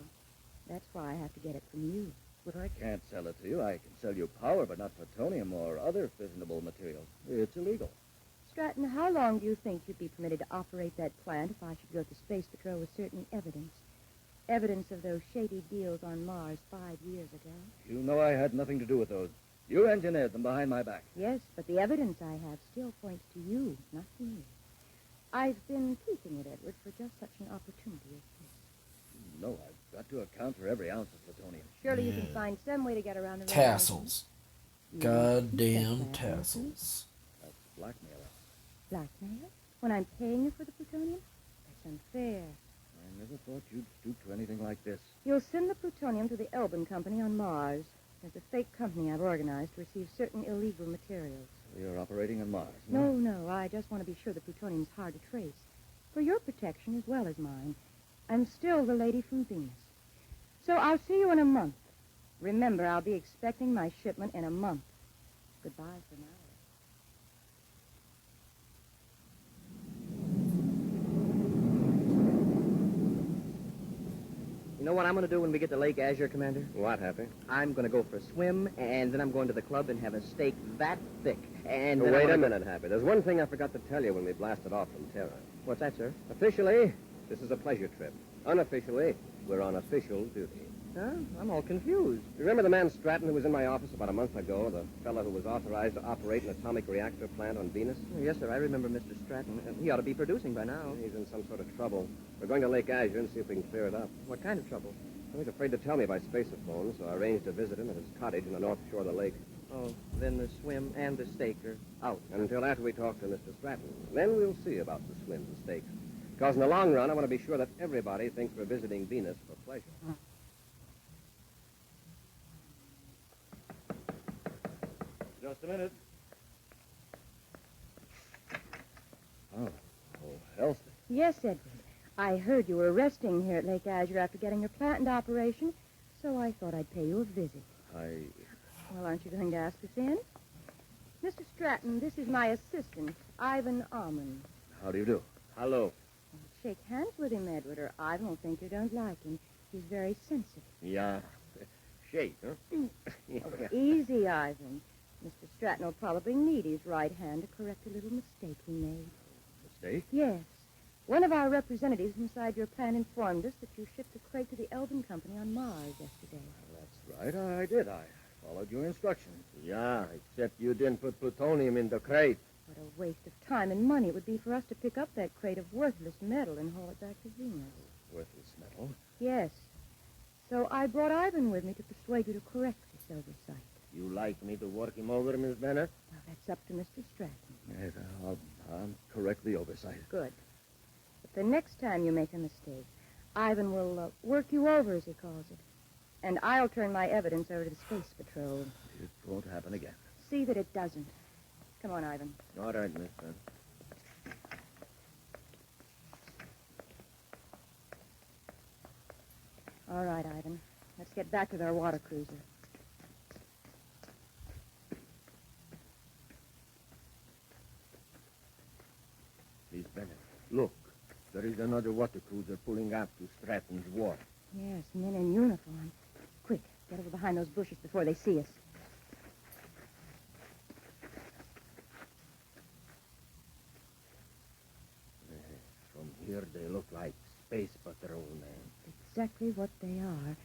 That's why I have to get it from you. But I can't sell it to you. I can sell you power, but not plutonium or other fissionable materials. It's illegal. Stratton, how long do you think you'd be permitted to operate that plant if I should go to Space Patrol with certain evidence? Evidence of those shady deals on Mars 5 years ago? You know I had nothing to do with those. You engineered them behind my back. Yes, but the evidence I have still points to you, not to me. I've been keeping it, Edward, for just such an opportunity as this. No, I've got to account for every ounce of plutonium. Surely you can find some way to get around the Tassels. Goddamn tassels. tassels. That's blackmail. Blackmail? When I'm paying you for the plutonium? That's unfair. I never thought you'd stoop to anything like this. You'll send the plutonium to the Elbin Company on Mars. There's a fake company I've organized to receive certain illegal materials. You're operating on Mars. No, I just want to be sure the plutonium's hard to trace. For your protection as well as mine. I'm still the lady from Venus. So I'll see you in a month. Remember, I'll be expecting my shipment in a month. Goodbye for now. You know what I'm going to do when we get to Lake Azure, Commander? What, Happy? I'm going to go for a swim, and then I'm going to the club and have a steak that thick. And then Wait a minute, Happy. There's one thing I forgot to tell you when we blasted off from Terra. What's that, sir? Officially, this is a pleasure trip. Unofficially, we're on official duty. Huh? I'm all confused. Remember the man Stratton who was in my office about a month ago, the fellow who was authorized to operate an atomic reactor plant on Venus? Oh, yes, sir. I remember Mr. Stratton. He ought to be producing by now. He's in some sort of trouble. We're going to Lake Azure and see if we can clear it up. What kind of trouble? Well, he's afraid to tell me by spaceophone, so I arranged to visit him at his cottage on the north shore of the lake. Oh, then the swim and the steak are out. Until after we talk to Mr. Stratton. Then we'll see about the swim and steaks. Because in the long run, I want to be sure that everybody thinks we're visiting Venus for pleasure. Just a minute. Oh, Elspeth. Yes, Edward. I heard you were resting here at Lake Azure after getting your plant into operation, so I thought I'd pay you a visit. Well, aren't you going to ask us in? Mr. Stratton, this is my assistant, Ivan Almond. How do you do? Hello. Shake hands with him, Edward, or Ivan will think you don't like him. He's very sensitive. Yeah. Shake, huh? Oh, easy, Ivan. Mr. Stratton will probably need his right hand to correct a little mistake he made. Mistake? Yes. One of our representatives inside your plant informed us that you shipped a crate to the Elvin Company on Mars yesterday. That's right, I did. I followed your instructions. Yeah, except you didn't put plutonium in the crate. What a waste of time and money it would be for us to pick up that crate of worthless metal and haul it back to Venus. Worthless metal? Yes. So I brought Ivan with me to persuade you to correct this oversight. You like me to work him over, Miss Bennett? Well, that's up to Mr. Stratton. Yes, I'll correct the oversight. Good. But the next time you make a mistake, Ivan will work you over, as he calls it. And I'll turn my evidence over to the Space Patrol. It won't happen again. See that it doesn't. Come on, Ivan. All right, Miss Bennett. All right, Ivan. Let's get back with our water cruiser. Miss Bennett, look. There is another water cruiser pulling up to Stratton's wharf. Yes, men in uniform. Quick, get over behind those bushes before they see us. From here, they look like Space Patrol men. Exactly what they are.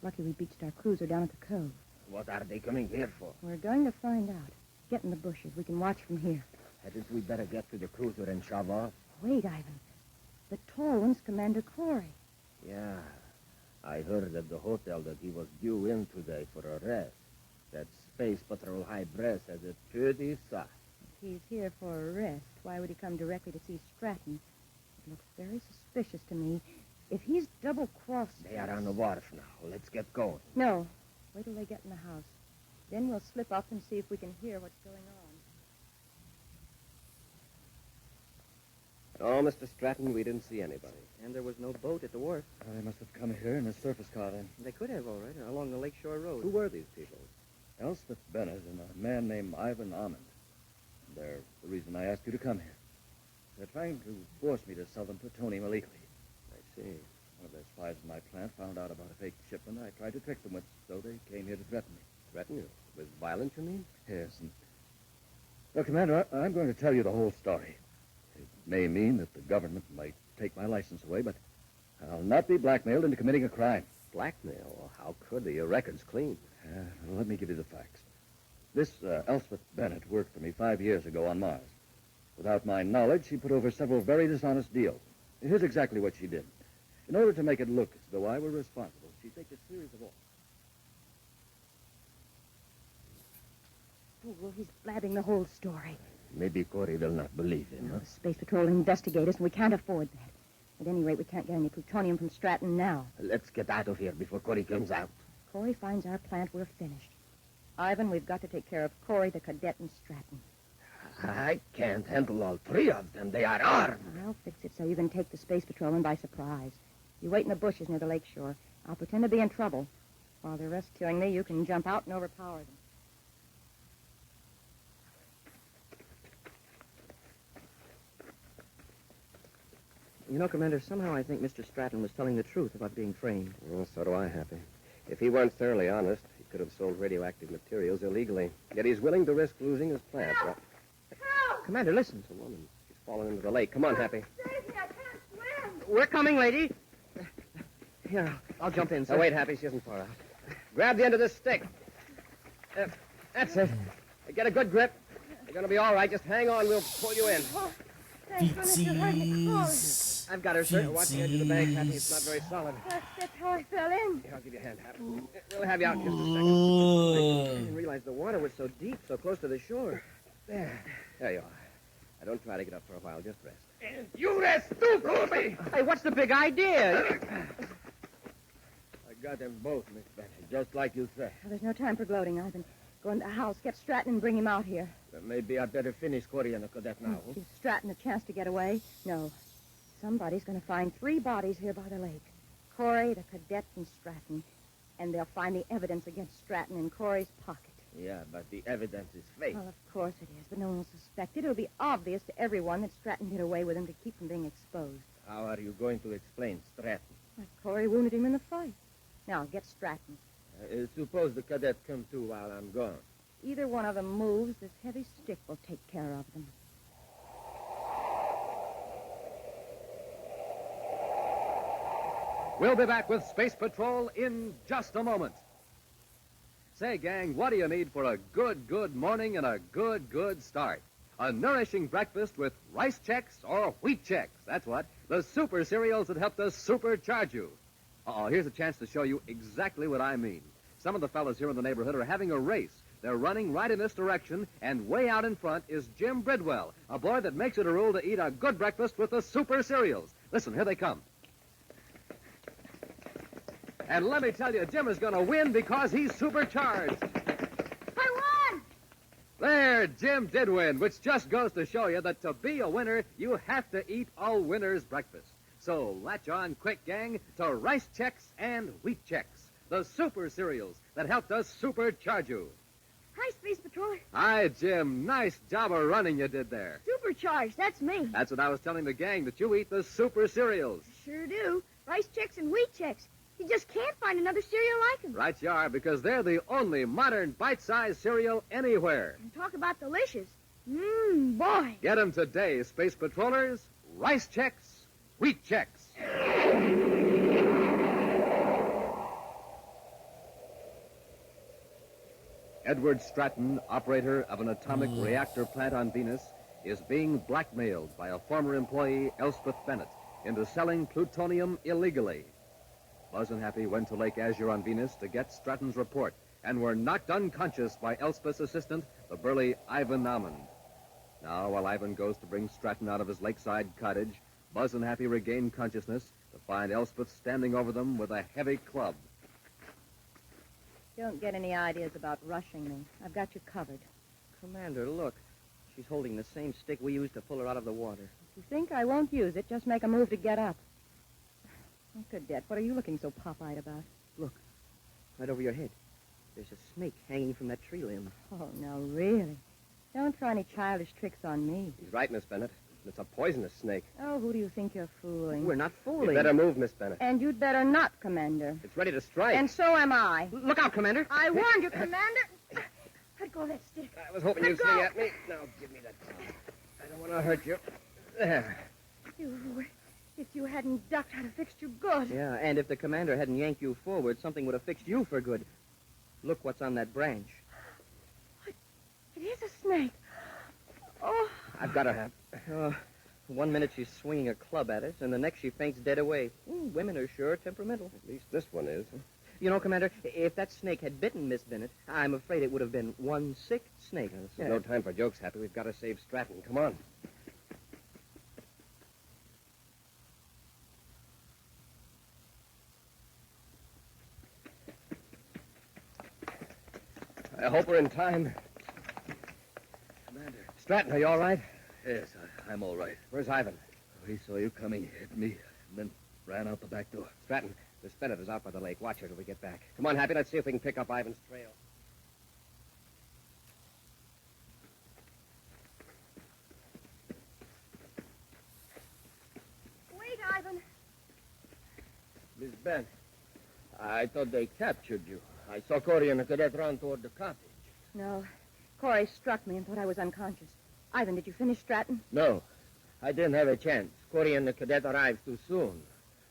Lucky we beached our cruiser down at the cove. What are they coming here for? We're going to find out. Get in the bushes. We can watch from here. Hadn't we better get to the cruiser and shove off? Wait, Ivan. The tall one's Commander Corey. Yeah. I heard at the hotel that he was due in today for a rest. That Space Patrol High Brass has it pretty soft. If he's here for a rest, why would he come directly to see Stratton? It looks very suspicious to me. If he's double-crossed... They are on the wharf now. Let's get going. No. Wait till they get in the house. Then we'll slip up and see if we can hear what's going on. Oh, Mr. Stratton, we didn't see anybody. And there was no boat at the wharf. Well, they must have come here in a surface car then. They could have, all right, along the Lakeshore Road. Who were these people? Elspeth Bennett and a man named Ivan Almond. They're the reason I asked you to come here. They're trying to force me to sell them plutonium illegally. I see. One of their spies in my plant found out about a fake shipment I tried to trick them with, so they came here to threaten me. Threaten you? With violence, you mean? Yes, and... Well, Commander, I'm going to tell you the whole story. It may mean that the government might take my license away, but I'll not be blackmailed into committing a crime. Blackmail? Well, how could they? Your record's clean. Well, let me give you the facts. This Elspeth Bennett worked for me 5 years ago on Mars. Without my knowledge, she put over several very dishonest deals. Here's exactly what she did. In order to make it look as though I were responsible, she faked a series of offers. Oh, well, he's blabbing the whole story. Maybe Corey will not believe him, huh? The Space Patrol will investigate us, and we can't afford that. At any rate, we can't get any plutonium from Stratton now. Let's get out of here before Corey comes out. Corey finds our plant, we're finished. Ivan, we've got to take care of Corey, the cadet, and Stratton. I can't handle all three of them. They are armed. I'll fix it so you can take the Space Patrolman by surprise. You wait in the bushes near the lakeshore. I'll pretend to be in trouble. While they're rescuing me, you can jump out and overpower them. You know, Commander, somehow I think Mr. Stratton was telling the truth about being framed. Well, so do I, Happy. If he weren't thoroughly honest, he could have sold radioactive materials illegally. Yet he's willing to risk losing his plant. Help! Help! Commander, listen. It's a woman. She's fallen into the lake. Come on, Happy. Save me, I can't swim. We're coming, lady. Here, I'll jump in, sir. Now, wait, Happy. She isn't far out. Grab the end of this stick. That's it. Get a good grip. You're going to be all right. Just hang on. We'll pull you in. Oh, thank goodness you heard me calling. I've got her, sir. Watch the edge of the bank, Happy. It's not very solid. That's how I fell in. Here, I'll give you a hand, Happy. We'll have you out in just a I didn't realize the water was so deep, so close to the shore. There you are. Now, don't try to get up for a while. Just rest. And you rest too, Colby! Hey, what's the big idea? I got them both, Miss Bennett, just like you said. Well, there's no time for gloating, Ivan. Go in the house, get Stratton and bring him out here. But maybe I'd better finish Corey and the cadet now. Give Stratton a chance to get away? No. Somebody's going to find 3 bodies here by the lake. Corey, the cadet, and Stratton. And they'll find the evidence against Stratton in Corey's pocket. Yeah, but the evidence is fake. Well, of course it is, but no one will suspect it. It'll be obvious to everyone that Stratton did away with him to keep from being exposed. How are you going to explain Stratton? Like Corey wounded him in the fight. Now, get Stratton. Suppose the cadet come too while I'm gone. either one of them moves, this heavy stick will take care of them. We'll be back with Space Patrol in just a moment. Say, gang, what do you need for a good morning and a good start? A nourishing breakfast with rice checks or wheat checks. That's what. The super cereals that help to supercharge you. Here's a chance to show you exactly what I mean. Some of the fellas here in the neighborhood are having a race. They're running right in this direction, and way out in front is Jim Bridwell, a boy that makes it a rule to eat a good breakfast with the super cereals. Listen, here they come. And let me tell you, Jim is going to win because he's supercharged. I won! There, Jim did win, which just goes to show you that to be a winner, you have to eat a winner's breakfast. So latch on quick, gang, to Rice Chex and Wheat Chex, the super cereals that help to supercharge you. Hi, Space Patrol. Hi, Jim. Nice job of running you did there. Supercharged, that's me. That's what I was telling the gang, that you eat the super cereals. Sure do. Rice Chex and Wheat Chex. You just can't find another cereal like them. Right you are, because they're the only modern bite-sized cereal anywhere. And talk about delicious. Boy. Get them today, Space Patrollers. Rice Chex, Wheat Chex. Edward Stratton, operator of an atomic reactor plant on Venus, is being blackmailed by a former employee, Elspeth Bennett, into selling plutonium illegally. Buzz and Happy went to Lake Azure on Venus to get Stratton's report and were knocked unconscious by Elspeth's assistant, the burly Ivan Naumann. Now, while Ivan goes to bring Stratton out of his lakeside cottage, Buzz and Happy regain consciousness to find Elspeth standing over them with a heavy club. Don't get any ideas about rushing me. I've got you covered. Commander, look. She's holding the same stick we used to pull her out of the water. If you think I won't use it, just make a move to get up. Oh, Cadet, what are you looking so pop-eyed about? Look, right over your head. There's a snake hanging from that tree limb. Oh, no, really? Don't try any childish tricks on me. He's right, Miss Bennett. It's a poisonous snake. Oh, who do you think you're fooling? We're not fooling. You better move, Miss Bennett. And you'd better not, Commander. It's ready to strike. And so am I. Look out, Commander. I warned you, Commander. Let go of that stick. I was hoping you'd swing at me. Now, give me that. I don't want to hurt you. There. If you hadn't ducked, I'd have fixed you good. Yeah, and if the commander hadn't yanked you forward, something would have fixed you for good. Look what's on that branch. It is a snake. Oh. I've got her. 1 minute she's swinging a club at us, and the next she faints dead away. Women are sure temperamental. At least this one is. You know, Commander, if that snake had bitten Miss Bennett, I'm afraid it would have been one sick snake. This is no time for jokes, Happy. We've got to save Stratton. Come on. I hope we're in time. Commander. Stratton, are you all right? Yes, I'm all right. Where's Ivan? He saw you coming, hit me, and then ran out the back door. Stratton, Miss Bennett is out by the lake. Watch her till we get back. Come on, Happy. Let's see if we can pick up Ivan's trail. Wait, Ivan. Miss Bennett, I thought they captured you. I saw Corey and the cadet run toward the cottage. No. Corey struck me and thought I was unconscious. Ivan, did you finish Stratton? No, I didn't have a chance. Corey and the cadet arrived too soon.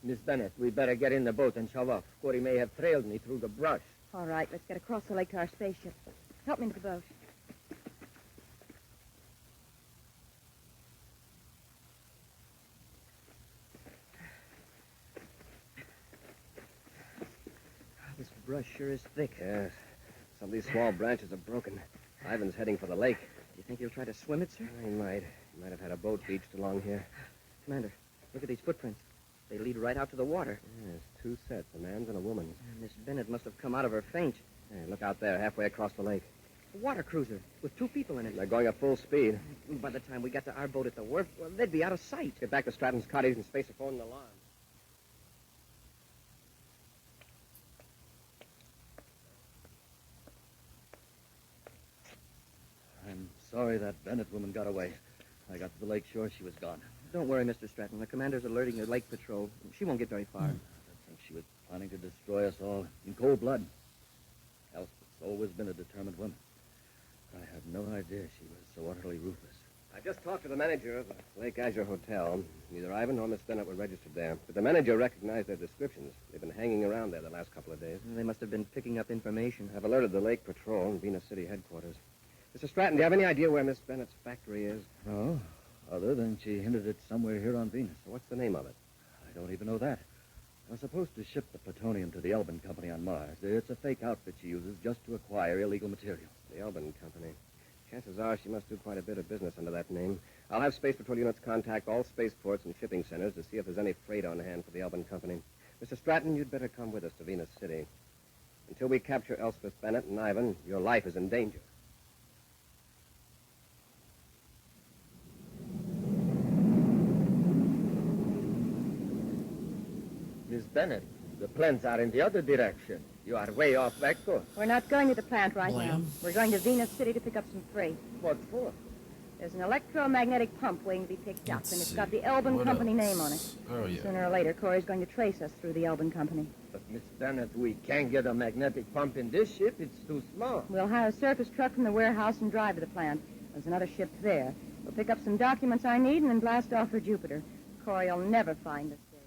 Miss Bennett, we better get in the boat and shove off. Corey may have trailed me through the brush. All right, let's get across the lake to our spaceship. Help me into the boat. This brush sure is thick. Yes. Some of these small branches are broken. Ivan's heading for the lake. Do you think he'll try to swim it, sir? He might. He might have had a boat beached along here. Commander, look at these footprints. They lead right out to the water. Yes, two sets, a man's and a woman's. Miss Bennett must have come out of her faint. Hey, look out there, halfway across the lake. A water cruiser with 2 people in it. They're going at full speed. By the time we got to our boat at the wharf, well, they'd be out of sight. Get back to Stratton's cottage and space a phone and alarm. I'm sorry that Bennett woman got away. I got to the lake shore, she was gone. Don't worry, Mr. Stratton. The commander's alerting the lake patrol. She won't get very far. I think she was planning to destroy us all in cold blood. Elspeth's always been a determined woman. I had no idea she was so utterly ruthless. I just talked to the manager of the Lake Azure Hotel. Neither Ivan nor Miss Bennett were registered there, but the manager recognized their descriptions. They've been hanging around there the last couple of days. They must have been picking up information. I've alerted the Lake Patrol and Venus City headquarters. Mr. Stratton, do you have any idea where Miss Bennett's factory is? No, other than she hinted at somewhere here on Venus. What's the name of it? I don't even know that. I was supposed to ship the plutonium to the Elbin Company on Mars. It's a fake outfit she uses just to acquire illegal material. The Elbin Company. Chances are she must do quite a bit of business under that name. I'll have Space Patrol units contact all spaceports and shipping centers to see if there's any freight on hand for the Elbin Company. Mr. Stratton, you'd better come with us to Venus City. Until we capture Elspeth Bennett and Ivan, your life is in danger. Miss Bennett, the plants are in the other direction. You are way off that course. We're not going to the plant right now. We're going to Venus City to pick up some freight. What for? There's an electromagnetic pump waiting to be picked up, and it's got the Elbin Company name on it. Oh, yeah. Sooner or later, Corey's going to trace us through the Elbin Company. But, Miss Bennett, we can't get a magnetic pump in this ship. It's too small. We'll hire a surface truck from the warehouse and drive to the plant. There's another ship there. We'll pick up some documents I need and then blast off for Jupiter. Corey'll never find us there.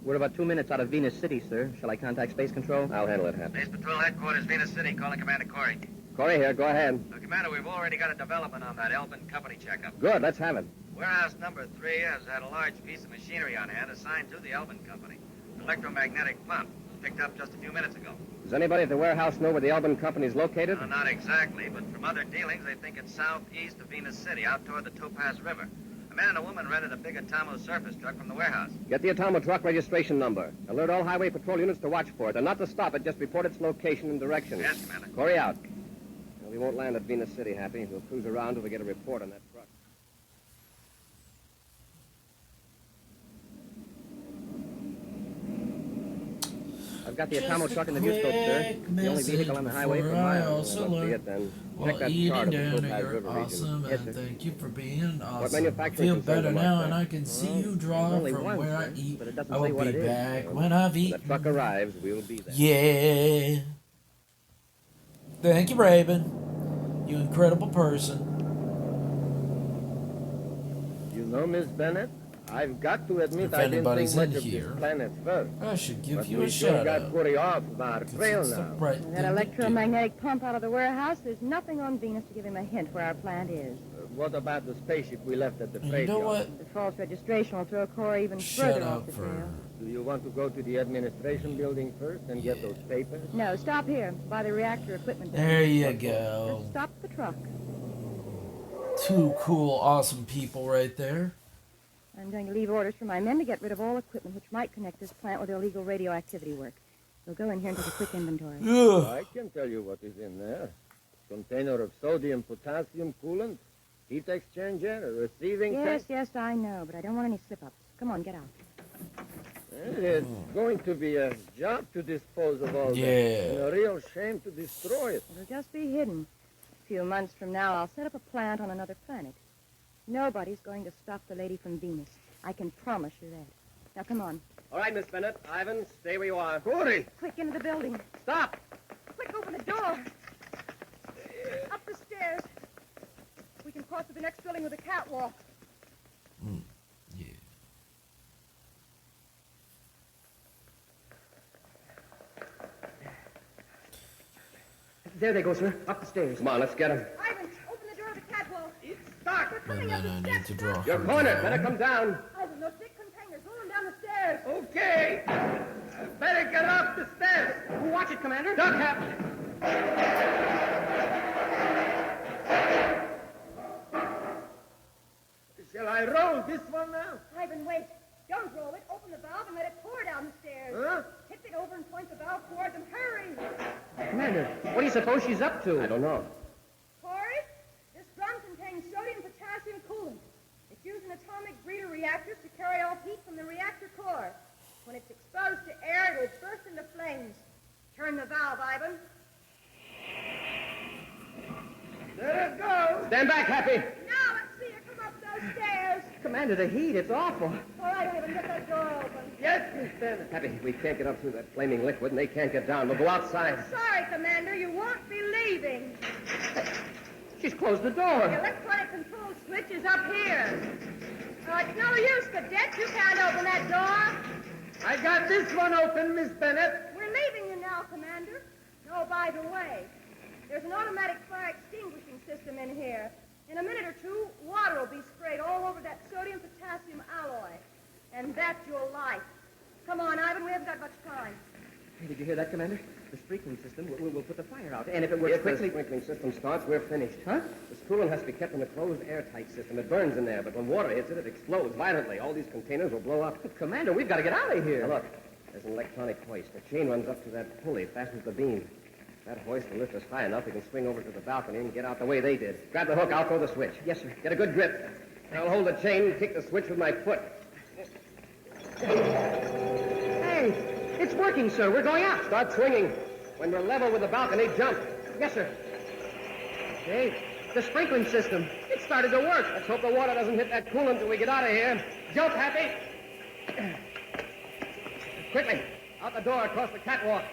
We're about 2 minutes out of Venus City, sir. Shall I contact Space Control? I'll handle it, Hap. Space Patrol Headquarters, Venus City, calling Commander Corey. Corey here, go ahead. Commander, we've already got a development on that Elbin Company checkup. Good, let's have it. Warehouse number 3 has had a large piece of machinery on hand assigned to the Elbin Company. An electromagnetic pump. It was picked up just a few minutes ago. Does anybody at the warehouse know where the Elbin Company's located? Not exactly, but from other dealings, they think it's southeast of Venus City, out toward the Topaz River. A man and a woman rented a big Atomo surface truck from the warehouse. Get the Atomo truck registration number. Alert all highway patrol units to watch for it, and not to stop it, just report its location and direction. Yes, Commander. Corey out. Well, we won't land at Venus City, Happy. We'll cruise around till we get a report on that truck. I've got the Atomo truck in the viewscope, sir. The only vehicle on the highway for miles. Well, see it then. Check that Eating chart of the dinner, Topaz you're River awesome, region. and thank you for being awesome. I manufacturing feel concerns better am I, now, sir? and I can see you draw only from one, where I sir, eat. but it doesn't I say will what be it is. back when I've When eaten. the truck arrives, we'll be there. Yeah. Thank you, Raven. You incredible person. You know, Miss Bennett, I've got to admit If I didn't think anybody's much in of here, this planet first. I should give But you we a sure shout got out. pretty off our trail It's the now. right That thing to do. electromagnetic pump out of the warehouse, there's nothing on Venus to give him a hint where our plant is. What about the spaceship we left at the And freight you know yard? what? The false registration will throw Corey even Shut further off up the for. trail. Do you want to go to the administration building first and get those papers? No, stop here, by the reactor equipment. There you Just go. stop the truck. Two cool, awesome people right there. I'm going to leave orders for my men to get rid of all equipment which might connect this plant with illegal radioactivity work. We'll go in here and take a quick inventory. I can tell you what is in there. Container of sodium, potassium coolant, heat exchanger, a receiving tank. Yes, I know, but I don't want any slip-ups. Come on, get out. It's going to be a job to dispose of all that. Yeah. And a real shame to destroy it. It'll just be hidden. A few months from now, I'll set up a plant on another planet. Nobody's going to stop the lady from Venus. I can promise you that. Now, come on. All right, Miss Bennett. Ivan, stay where you are. Corey! Quick, into the building. Stop! Quick, open the door. Up the stairs. We can cross to the next building with a catwalk. Yeah. There they go, sir. Up the stairs. Come on, let's get him. Ivan, open the door of the catwalk. Stop! And then I need to draw Your her corner. down. Better come down. Ivan, those big containers rolling down the stairs. Okay. Better get off the stairs. Watch it, Commander. Duck, Hap. Shall I roll this one now? Ivan, wait. Don't roll it. Open the valve and let it pour down the stairs. Huh? Tip it over and point the valve toward them. Hurry. Commander, what do you suppose she's up to? I don't know. Corey, this drum contains sodium potassium coolant. It's using atomic breeder reactors to carry off heat from the reactor core. When it's exposed to air, it will burst into flames. Turn the valve, Ivan. There it goes. Stand back, Happy. Now let's see her come up those stairs. Come Commander, the heat, it's awful. All right, Ivan, get that door open. Yes, Miss Bennett. Happy, we can't get up through that flaming liquid, and they can't get down. We'll go outside. Sorry, Commander, you won't be leaving. She's closed the The door. electronic control switch is up here. It's no use, Cadet. You can't open that door. I got this one open, Miss Bennett. We're leaving you now, Commander. No, by the way, there's an automatic fire extinguishing system in here. In a minute or two, water will be sprayed all over that sodium-potassium alloy. And that's your life. Come on, Ivan, we haven't got much time. Hey, did you hear that, Commander? The sprinkling system will put the fire out. And if it works If quickly... the sprinkling system starts, we're finished. Huh? This coolant has to be kept in a closed, airtight system. It burns in there, but when water hits it, it explodes violently. All these containers will blow up. But, Commander, we've got to get out of here. Now, look, there's an electronic hoist. The chain runs up to that pulley, fastens the beam. That hoist will lift us high enough we can swing over to the balcony and get out the way they did. Grab the hook, I'll throw the switch. Yes, sir. Get a good grip. I'll hold the chain and kick the switch with my foot. Hey, it's working, sir. We're going out. Start swinging. When we're level with the balcony, jump. Yes, sir. Hey, the sprinkling system. It started to work. Let's hope the water doesn't hit that coolant till we get out of here. Jump, Happy. Quickly, out the door across the catwalk.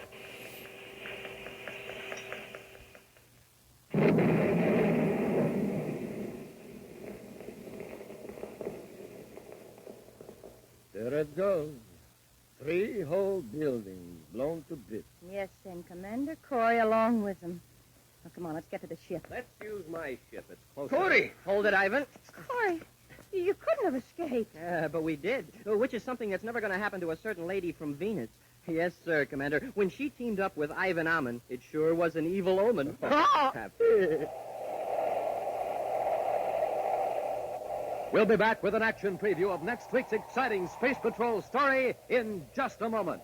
There it goes. 3 whole buildings blown to bits. Yes, and Commander Corey along with them. Oh, come on, let's get to the ship. Let's use my ship. It's closer. Corey! Hold it, Ivan. Corey, you couldn't have escaped. But we did, which is something that's never going to happen to a certain lady from Venus. Yes, sir, Commander. When she teamed up with Ivan Ammon, it sure was an evil omen. We'll be back with an action preview of next week's exciting Space Patrol story in just a moment.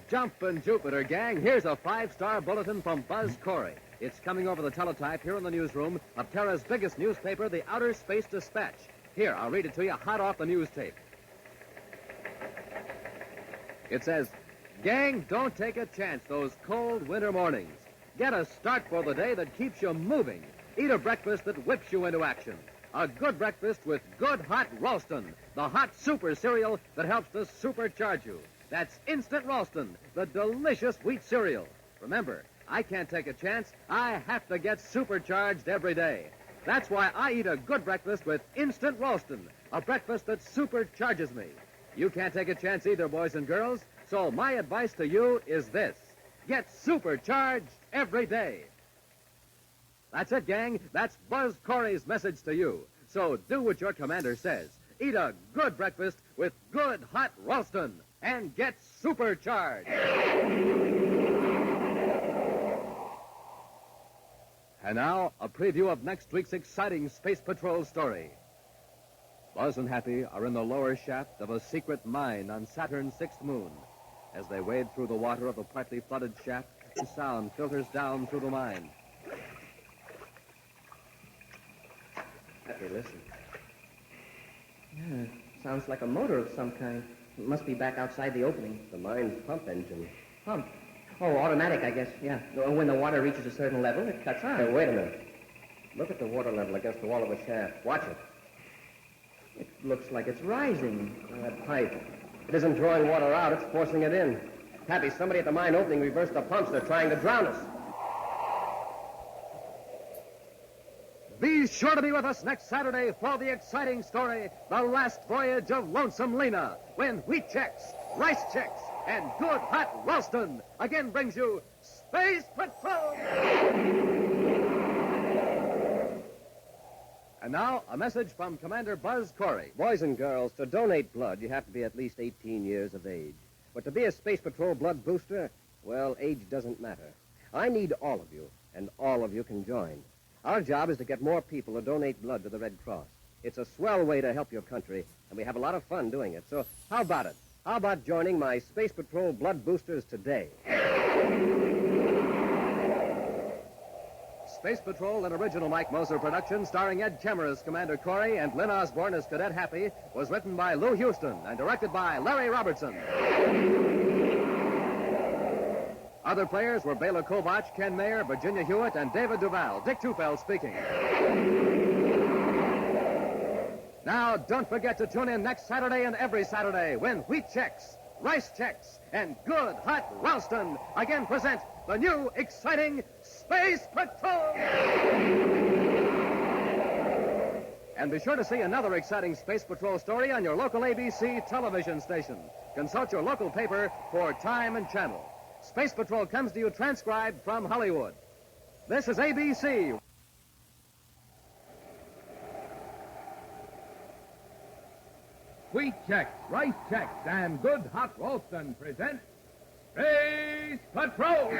Jumpin' Jupiter, gang. Here's a 5-star bulletin from Buzz Corey. It's coming over the teletype here in the newsroom of Terra's biggest newspaper, the Outer Space Dispatch. Here, I'll read it to you hot off the news tape. It says, gang, don't take a chance those cold winter mornings. Get a start for the day that keeps you moving. Eat a breakfast that whips you into action. A good breakfast with good hot Ralston, the hot super cereal that helps to supercharge you. That's Instant Ralston, the delicious wheat cereal. Remember, I can't take a chance. I have to get supercharged every day. That's why I eat a good breakfast with Instant Ralston, a breakfast that supercharges me. You can't take a chance either, boys and girls, so my advice to you is this. Get supercharged every day. That's it, gang. That's Buzz Corey's message to you. So do what your commander says. Eat a good breakfast with good hot Ralston and get supercharged. And now, a preview of next week's exciting Space Patrol story. Buzz and Happy are in the lower shaft of a secret mine on Saturn's 6th moon. As they wade through the water of the partly flooded shaft, the sound filters down through the mine. Happy, listen. Yeah, sounds like a motor of some kind. It must be back outside the opening. The mine's pump engine. Pump? Oh, automatic, I guess, yeah. When the water reaches a certain level, it cuts on. Hey, wait a minute. Look at the water level against the wall of the shaft. Watch it. It looks like it's rising. That pipe. It isn't drawing water out, it's forcing it in. Happy, somebody at the mine opening reversed the pumps. They're trying to drown us. Be sure to be with us next Saturday for the exciting story, The Last Voyage of Lonesome Lena, when Wheat Checks, Rice Checks, and Good Hot Ralston again brings you Space Patrol! And now, a message from Commander Buzz Corey. Boys and girls, to donate blood, you have to be at least 18 years of age. But to be a Space Patrol blood booster, well, age doesn't matter. I need all of you, and all of you can join. Our job is to get more people to donate blood to the Red Cross. It's a swell way to help your country, and we have a lot of fun doing it. So how about it? How about joining my Space Patrol blood boosters today? Space Patrol, an original Mike Moser production starring Ed Kemmer as Commander Corey and Lynn Osborne as Cadet Happy, was written by Lou Houston and directed by Larry Robertson. Other players were Bela Kovach, Ken Mayer, Virginia Hewitt, and David Duval. Dick Tufeld speaking. Now, don't forget to tune in next Saturday and every Saturday when Wheat Chex, Rice Chex, and Good Hot Ralston again present the new, exciting Space Patrol! And be sure to see another exciting Space Patrol story on your local ABC television station. Consult your local paper for time and channel. Space Patrol comes to you transcribed from Hollywood. This is ABC. Wheat Chex, Rice Chex, and Good Hot Ralston present Space Patrol!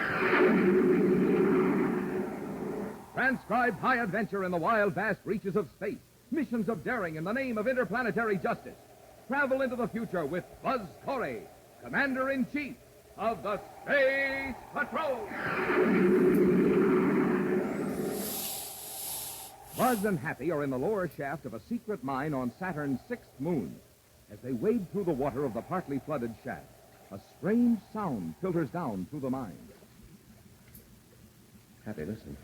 Transcribed high adventure in the wild, vast reaches of space. Missions of daring in the name of interplanetary justice. Travel into the future with Buzz Corey, Commander-in-Chief of the Space Patrol. Buzz and Happy are in the lower shaft of a secret mine on Saturn's sixth moon. As they wade through the water of the partly flooded shaft, a strange sound filters down through the mine. Happy, listen.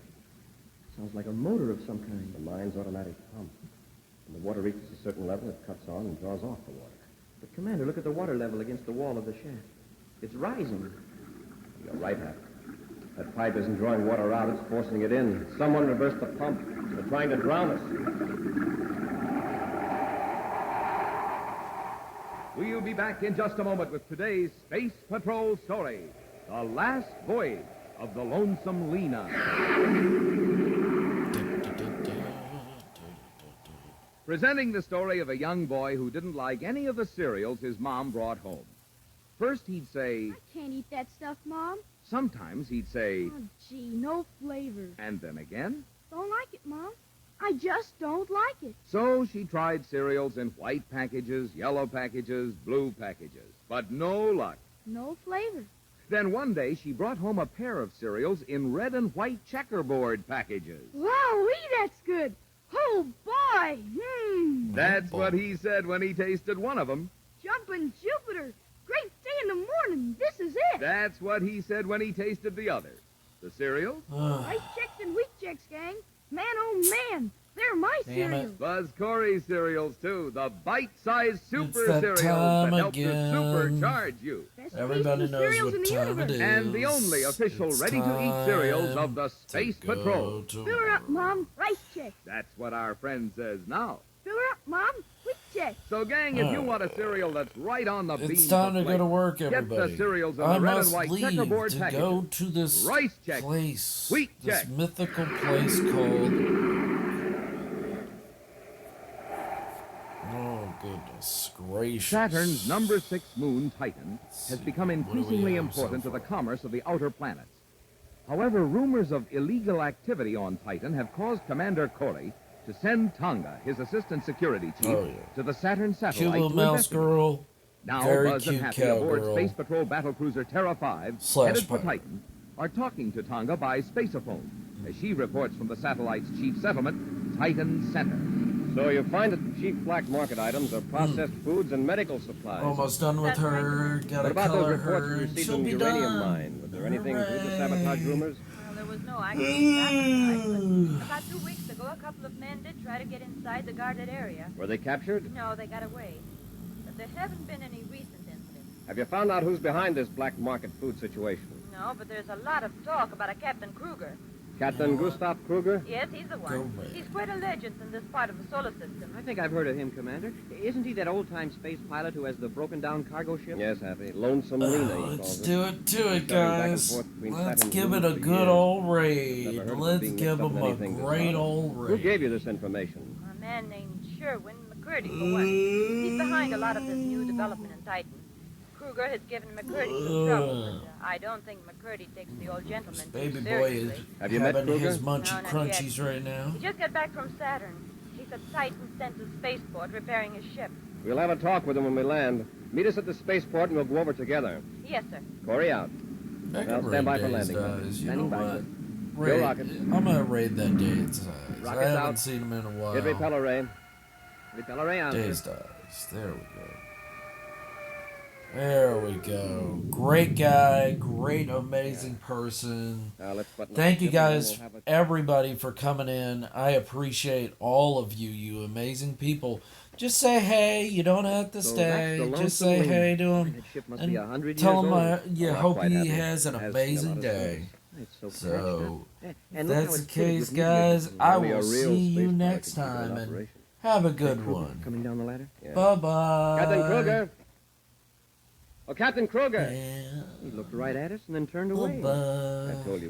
Sounds like a motor of some kind. The mine's automatic pump. When the water reaches a certain level, it cuts on and draws off the water. But, Commander, look at the water level against the wall of the shaft. It's rising. You're right, Happy. That pipe isn't drawing water out, it's forcing it in. Someone reversed the pump. They're trying to drown us. We'll be back in just a moment with today's Space Patrol story, The Last Voyage of the Lonesome Lena. Presenting the story of a young boy who didn't like any of the cereals his mom brought home. First he'd say... I can't eat that stuff, Mom. Sometimes he'd say... Oh, gee, no flavor. And then again... Don't like it, Mom. I just don't like it. So she tried cereals in white packages, yellow packages, blue packages. But no luck. No flavor. Then one day she brought home a pair of cereals in red and white checkerboard packages. Wowee, that's good. Oh, boy. That's what he said when he tasted one of them. Jumpin' Jupiter. Great day in the morning. This is it. That's what he said when he tasted the other. The cereal? Rice Chex and Wheat Chex, gang. Man, oh, man. They're my cereals. Buzz Corey cereals, too. The bite-sized super It's that cereals time that help to again. supercharge you. Everybody knows what time it is. And the only official It's ready-to-eat cereals time of the Space to go Patrol. to Fill her up, Mom. Rice Chex. That's what our friend says now. Fill her up, Mom. Wheat Chex. So, gang, if you want a cereal that's right on the beam, It's time to go to work, get everybody. the cereals in I the red must and white leave checkerboard to packages. go to this Rice Chex, place, Wheat this Chex. mythical place called... Oh, goodness gracious. Saturn's number 6 moon, Titan, has become increasingly have important so to the commerce of the outer planets. However, rumors of illegal activity on Titan have caused Commander Corey to send Tonga, his assistant security chief, to the Saturn satellite Cute little to mouse investigate. girl. Now, Very Buzz and cute Happy aboard cowgirl. Space Patrol battlecruiser Terra 5, Slash headed for pirate. Titan, are talking to Tonga by spaceophone, as she reports from the satellite's chief settlement, Titan Center. So you find that the chief black market items are processed foods and medical supplies. Almost done with her. What Gotta about those color reports her. you and received she'll from the be uranium done. mine? Was there anything to the sabotage rumors? Well, there was no actual sabotage, but about 2 weeks ago, a couple of men did try to get inside the guarded area. Were they captured? No, they got away. But there haven't been any recent incidents. Have you found out who's behind this black market food situation? No, but there's a lot of talk about a Captain Kruger. Captain Gustav Kruger? Yes, he's the one. He's quite a legend in this part of the solar system. I think I've heard of him, Commander. Isn't he that old-time space pilot who has the broken-down cargo ship? Yes, Happy. Lonesome Lena, he Let's calls do it. it to it, He's traveling back and guys. forth between Let's Saturn give and it a Moon for good years. old raid. Never heard of Let's being give mixed up them in a anything great dishonest. old Who raid. gave you this information? A man named Sherwin McCurdy, for one. He's behind a lot of this new development in Titan. Kruger has given McCurdy some trouble, but I don't think McCurdy takes the old gentleman Baby too boy seriously. is Have you met having Kruger? his munchy No, not crunchies yet. right now. He just got back from Saturn. He's at Titan Central Spaceport repairing his ship. We'll have a talk with him when we land. Meet us at the spaceport and we'll go over together. Yes, sir. Corey out. Back Well, up stand by raid for days, landing. guys. You Standing know by. what? Go Raid. rocket. I'm gonna raid that Days Dies. I Rockets haven't out. seen him in a while. Hit repeller ray. Repeller ray on. Days Dies. There we go. There we go. Great guy, great, amazing person. Let's button up Thank the you jib and then guys, we'll have a- everybody, for coming in. I appreciate all of you, you amazing people. Just say hey. You don't have to So that's stay. the Just Lonesome say Lady. hey to him. That ship must and be 100 tell years him old. you Well, not hope quite he happy. has an Has seen a amazing lot of day. service. It's so patched So, up. if And look how that's the it's fitted case, with nuclear guys, systems. I Only a will real see you space pilot next could keep it in time. And operation. have a Hey, good Kruger, one. Coming down the ladder? Bye-bye. Captain Kruger! Oh, Captain Kruger! Yeah. He looked right at us and then turned away. Bye-bye. I told you.